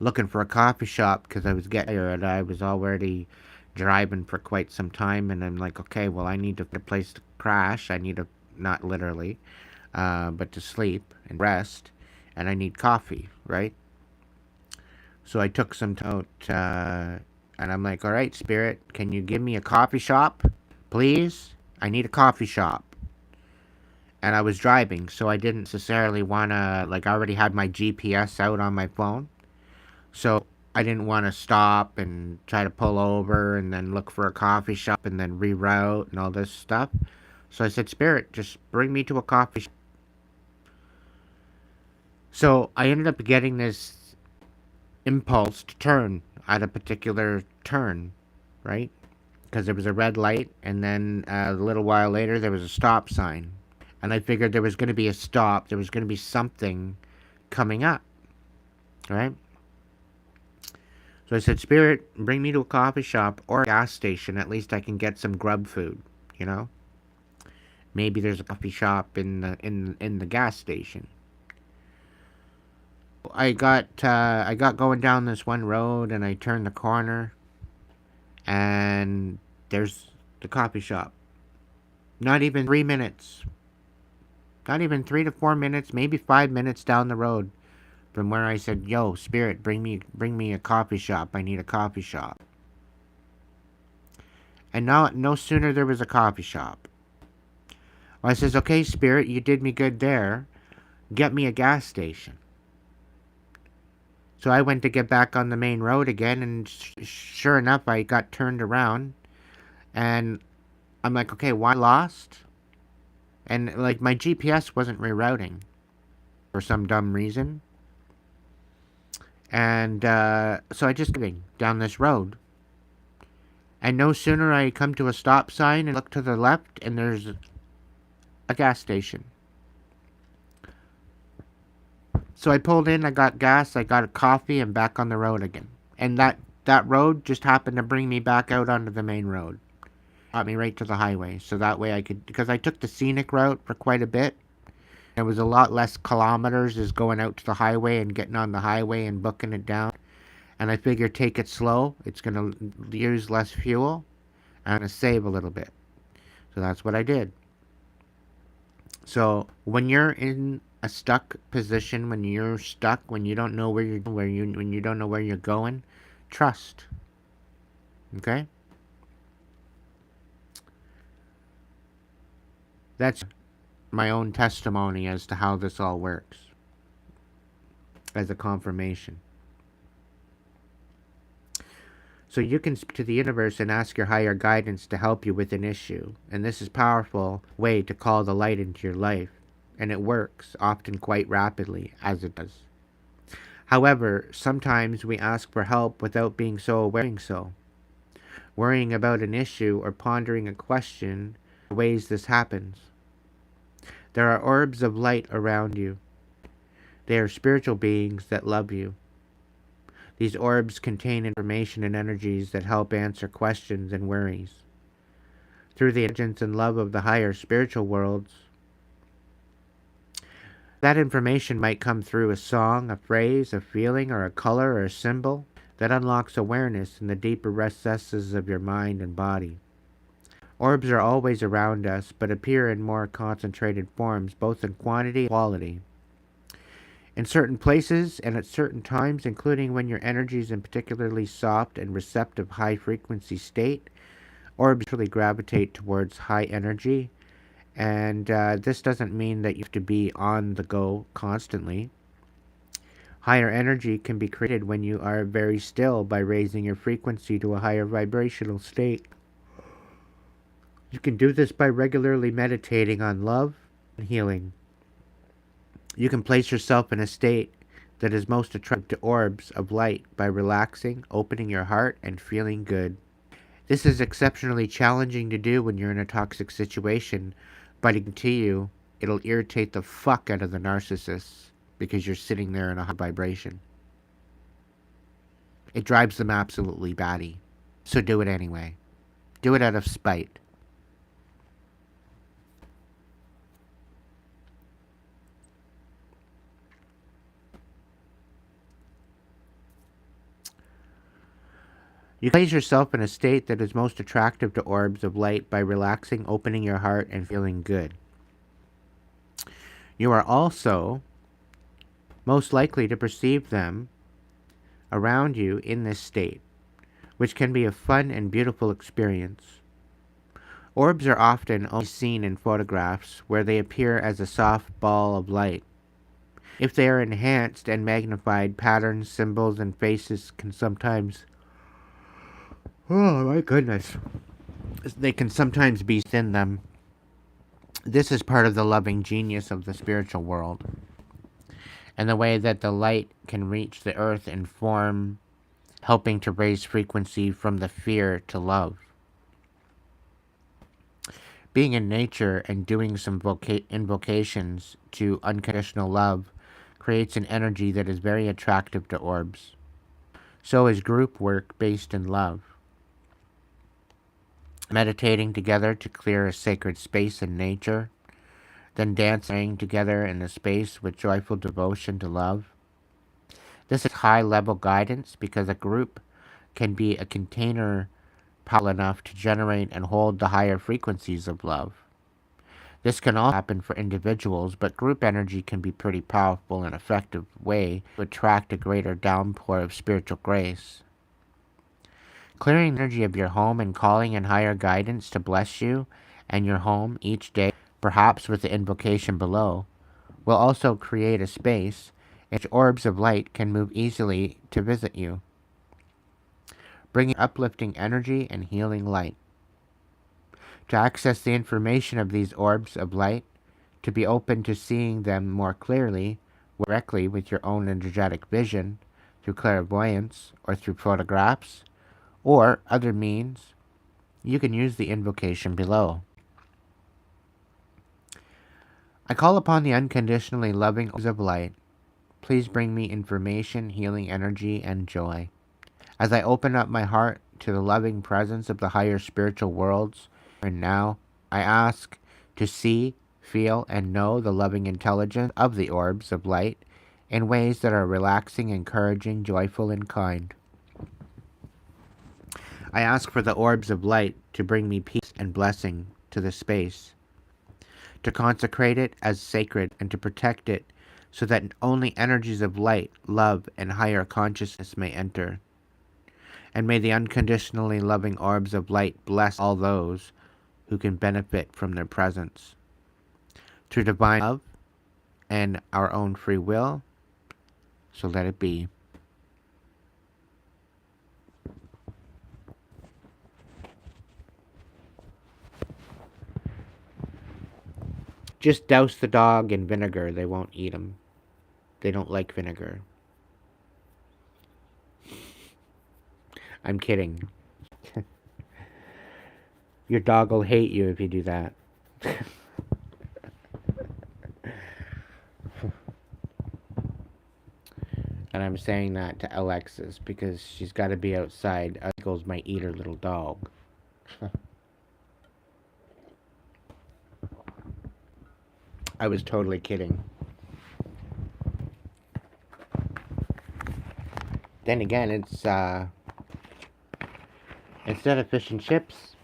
A: looking for a coffee shop because I was getting there, and I was already driving for quite some time, and I'm like, okay, well, I need a place to crash. I need not literally, but to sleep and rest, and I need coffee, right? So I took some out, and I'm like, all right, Spirit, can you give me a coffee shop, please? I need a coffee shop. And I was driving, so I didn't necessarily want to, like, I already had my GPS out on my phone. So I didn't want to stop and try to pull over and then look for a coffee shop and then reroute and all this stuff. So I said, Spirit, just bring me to a coffee shop. So I ended up getting this impulse to turn at a particular turn, right? Because there was a red light, and then a little while later there was a stop sign. And I figured there was going to be a stop. There was going to be something coming up. Right? So I said, Spirit, bring me to a coffee shop or a gas station. At least I can get some grub food, you know? Maybe there's a coffee shop in the gas station. I got going down this one road, and I turned the corner, and there's the coffee shop. Not even 3 minutes. Not even 3 to 4 minutes, maybe 5 minutes down the road from where I said, yo, Spirit, bring me a coffee shop. I need a coffee shop. And now, no sooner there was a coffee shop. Well, I says, okay, Spirit, you did me good there. Get me a gas station. So I went to get back on the main road again, and sure enough, I got turned around. And I'm like, okay, why lost? And, like, my GPS wasn't rerouting for some dumb reason. And so I just getting down this road. And no sooner I come to a stop sign and look to the left, and there's a gas station. So I pulled in, I got gas, I got a coffee, and back on the road again. And that road just happened to bring me back out onto the main road. Got me right to the highway, so that way I could, because I took the scenic route for quite a bit. It was a lot less kilometers as going out to the highway and getting on the highway and booking it down. And I figured take it slow. It's going to use less fuel. I'm going to save a little bit. So that's what I did. So when you're in a stuck position, when you're stuck, when you don't know when you don't know where you're going, trust. Okay? That's my own testimony as to how this all works. As a confirmation. So you can speak to the universe and ask your higher guidance to help you with an issue. And this is a powerful way to call the light into your life. And it works, often quite rapidly, as it does. However, sometimes we ask for help without being so aware. Worrying about an issue or pondering a question are ways this happens. There are orbs of light around you. They are spiritual beings that love you. These orbs contain information and energies that help answer questions and worries. Through the intelligence and love of the higher spiritual worlds, that information might come through a song, a phrase, a feeling, or a color, or a symbol that unlocks awareness in the deeper recesses of your mind and body. Orbs are always around us, but appear in more concentrated forms, both in quantity and quality. In certain places and at certain times, including when your energy is in particularly soft and receptive high frequency state, orbs really gravitate towards high energy. And this doesn't mean that you have to be on the go constantly. Higher energy can be created when you are very still by raising your frequency to a higher vibrational state. You can do this by regularly meditating on love and healing. You can place yourself in a state that is most attractive to orbs of light by relaxing, opening your heart, and feeling good. This is exceptionally challenging to do when you're in a toxic situation, but I guarantee you, it'll irritate the fuck out of the narcissists because you're sitting there in a high vibration. It drives them absolutely batty. So do it anyway. Do it out of spite. You place yourself in a state that is most attractive to orbs of light by relaxing, opening your heart, and feeling good. You are also most likely to perceive them around you in this state, which can be a fun and beautiful experience. Orbs are often only seen in photographs where they appear as a soft ball of light. If they are enhanced and magnified, patterns, symbols, and faces can sometimes... Oh my goodness. They can sometimes be within them. This is part of the loving genius of the spiritual world, and the way that the light can reach the earth in form, helping to raise frequency from the fear to love. Being in nature and doing some invocations to unconditional love creates an energy that is very attractive to orbs. So is group work based in love. Meditating together to clear a sacred space in nature, then dancing together in a space with joyful devotion to love. This is high-level guidance because a group can be a container powerful enough to generate and hold the higher frequencies of love. This can also happen for individuals, but group energy can be pretty powerful and effective way to attract a greater downpour of spiritual grace. Clearing the energy of your home and calling in higher guidance to bless you and your home each day, perhaps with the invocation below, will also create a space in which orbs of light can move easily to visit you, bringing uplifting energy and healing light. To access the information of these orbs of light, to be open to seeing them more clearly, directly with your own energetic vision, through clairvoyance or through photographs, or other means, you can use the invocation below. I call upon the unconditionally loving orbs of light. Please bring me information, healing energy, and joy. As I open up my heart to the loving presence of the higher spiritual worlds, and now I ask to see, feel, and know the loving intelligence of the orbs of light in ways that are relaxing, encouraging, joyful, and kind. I ask for the orbs of light to bring me peace and blessing to the space, to consecrate it as sacred and to protect it so that only energies of light, love, and higher consciousness may enter. And may the unconditionally loving orbs of light bless all those who can benefit from their presence. Through divine love and our own free will, so let it be. Just douse the dog in vinegar. They won't eat them. They don't like vinegar. I'm kidding. Your dog will hate you if you do that. And I'm saying that to Alexis because she's got to be outside. Eagles might eat her little dog. I was totally kidding. Then again, it's instead of fish and chips,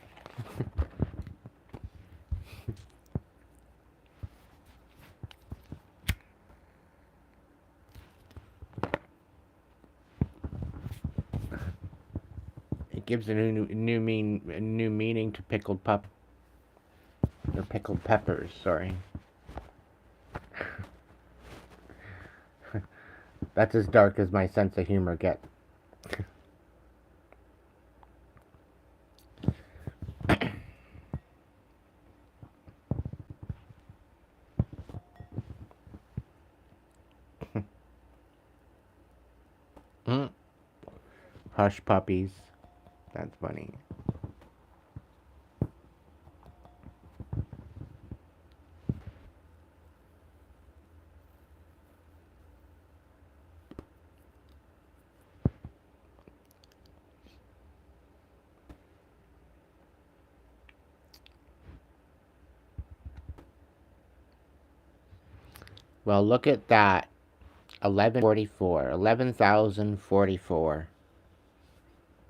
A: Gives a new meaning to pickled or pickled peppers. Sorry. That's as dark as my sense of humor gets. Hush puppies. That's funny. Well, look at that. 11,044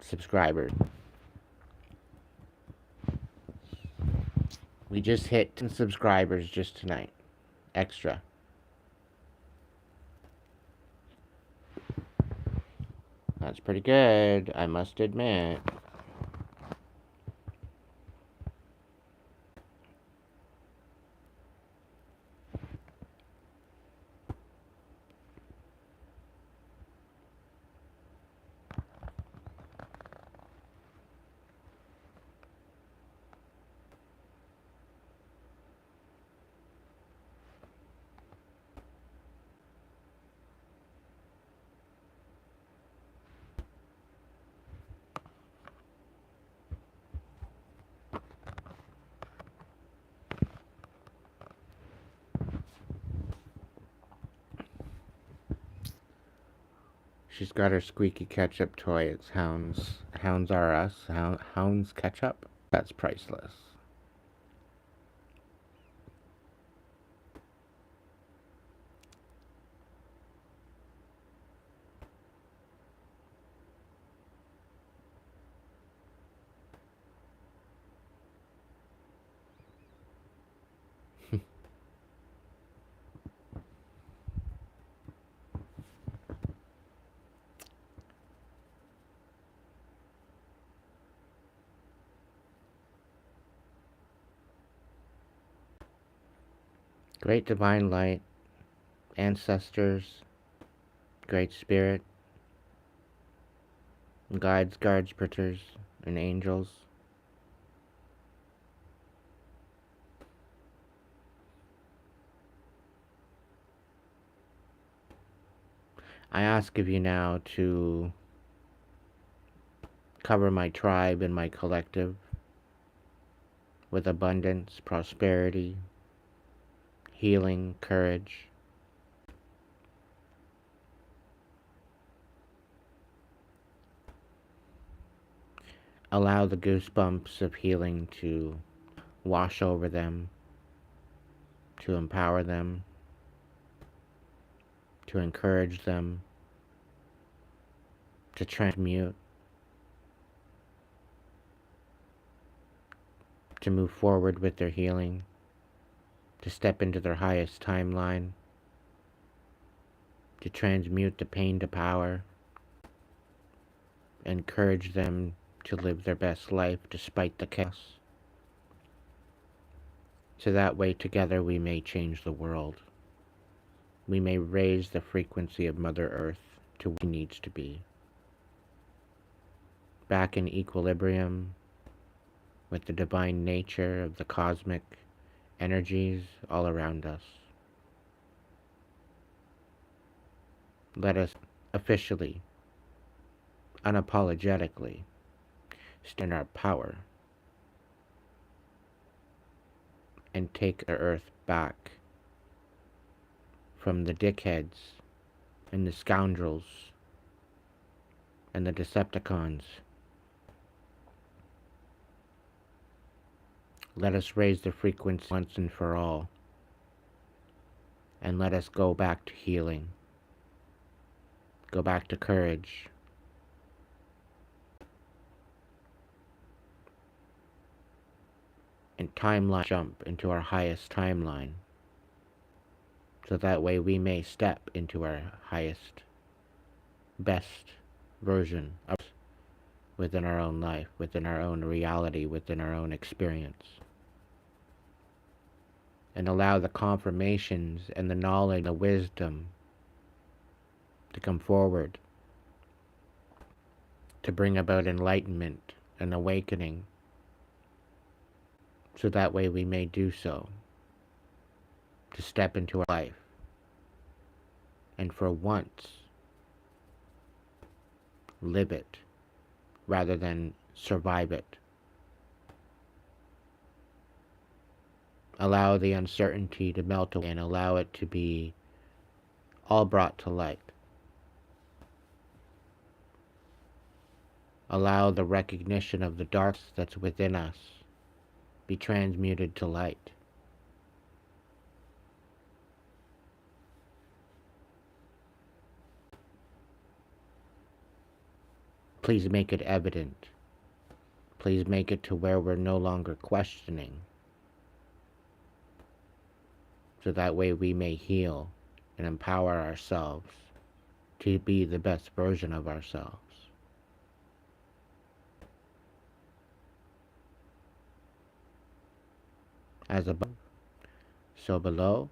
A: subscribers. We just hit 10 subscribers just tonight. Extra. That's pretty good, I must admit. She's got her squeaky ketchup toy. It's Hounds. Hounds are us. Hounds ketchup. That's priceless. Great divine light, ancestors, great spirit, guides, guards, protectors, and angels. I ask of you now to cover my tribe and my collective with abundance, prosperity, healing, courage. Allow the goosebumps of healing to wash over them, to empower them, to encourage them, to transmute, to move forward with their healing, to step into their highest timeline, to transmute the pain to power, encourage them to live their best life despite the chaos. So that way together we may change the world. We may raise the frequency of Mother Earth to where she needs to be. Back in equilibrium with the divine nature of the cosmic energies all around us. Let us officially, unapologetically, stand in our power and take the earth back from the dickheads and the scoundrels and the Decepticons. Let us raise the frequency once and for all, and let us go back to healing, go back to courage, and timeline jump into our highest timeline, so that way we may step into our highest, best version of us within our own life, within our own reality, within our own experience. And allow the confirmations and the knowledge, the wisdom to come forward to bring about enlightenment and awakening, so that way we may do so, to step into our life and for once live it rather than survive it. Allow the uncertainty to melt away and allow it to be all brought to light. Allow the recognition of the darkness that's within us be transmuted to light. Please make it evident. Please make it to where we're no longer questioning, so that way we may heal and empower ourselves to be the best version of ourselves. As above, so below,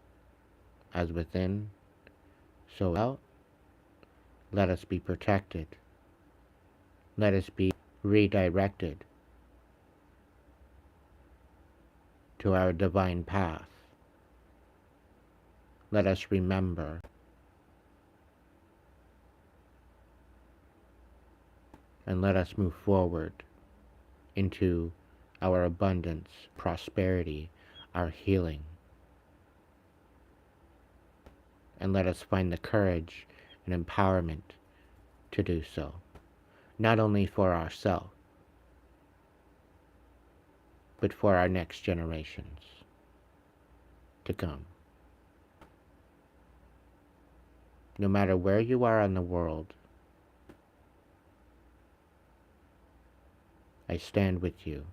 A: as within, so without. Let us be protected. Let us be redirected to our divine path. Let us remember and let us move forward into our abundance, prosperity, our healing. And let us find the courage and empowerment to do so, not only for ourselves, but for our next generations to come. No matter where you are in the world, I stand with you.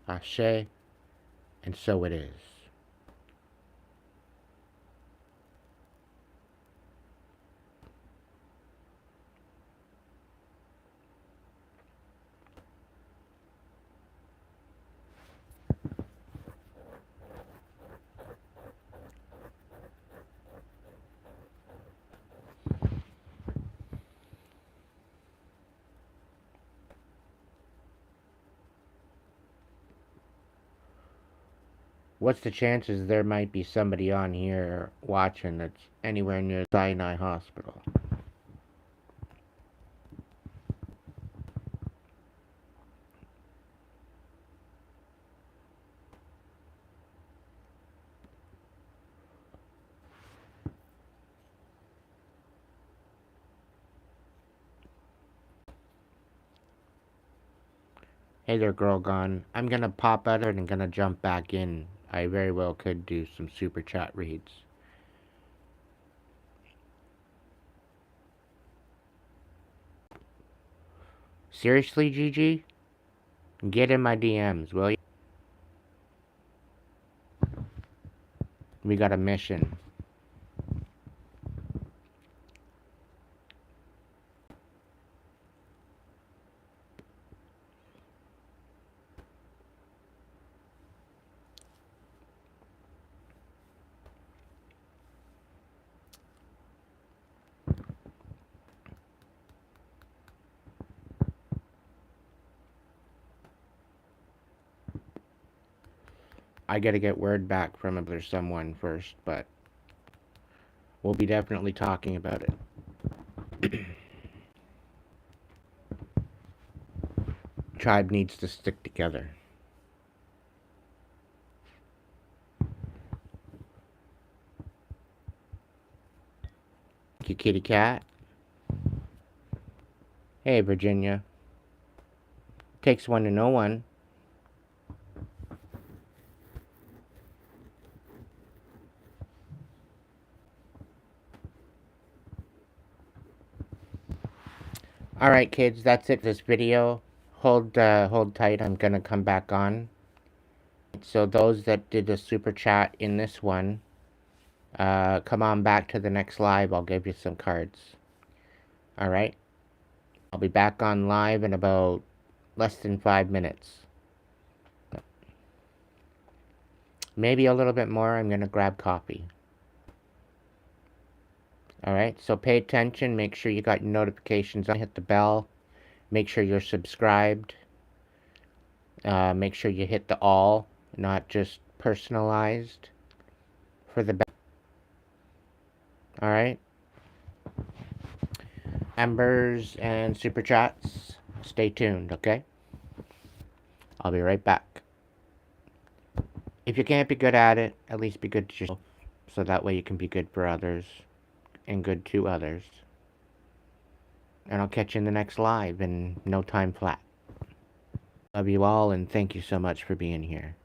A: Ashe, and so it is. What's the chances there might be somebody on here watching that's anywhere near Sinai Hospital? Hey there, girl gone. I'm gonna pop out and I'm gonna jump back in. I very well could do some super chat reads. Seriously, Gigi? Get in my DMs, will you? We got a mission. I gotta get word back from if there's someone first, but we'll be definitely talking about it. Tribe needs to stick together. Thank you, kitty cat. Hey, Virginia. Takes one to know one. Alright, kids, that's it for this video. Hold tight, I'm gonna come back on. So those that did a super chat in this one, come on back to the next live, I'll give you some cards. Alright? I'll be back on live in about less than 5 minutes. Maybe a little bit more, I'm gonna grab coffee. Alright, so pay attention, make sure you got your notifications on, hit the bell, make sure you're subscribed, make sure you hit the all, not just personalized for the bell. Alright? Members and super chats, stay tuned, okay? I'll be right back. If you can't be good at it, at least be good to yourself, so that way you can be good for others and good to others. And I'll catch you in the next live in no time flat. Love you all, and thank you so much for being here.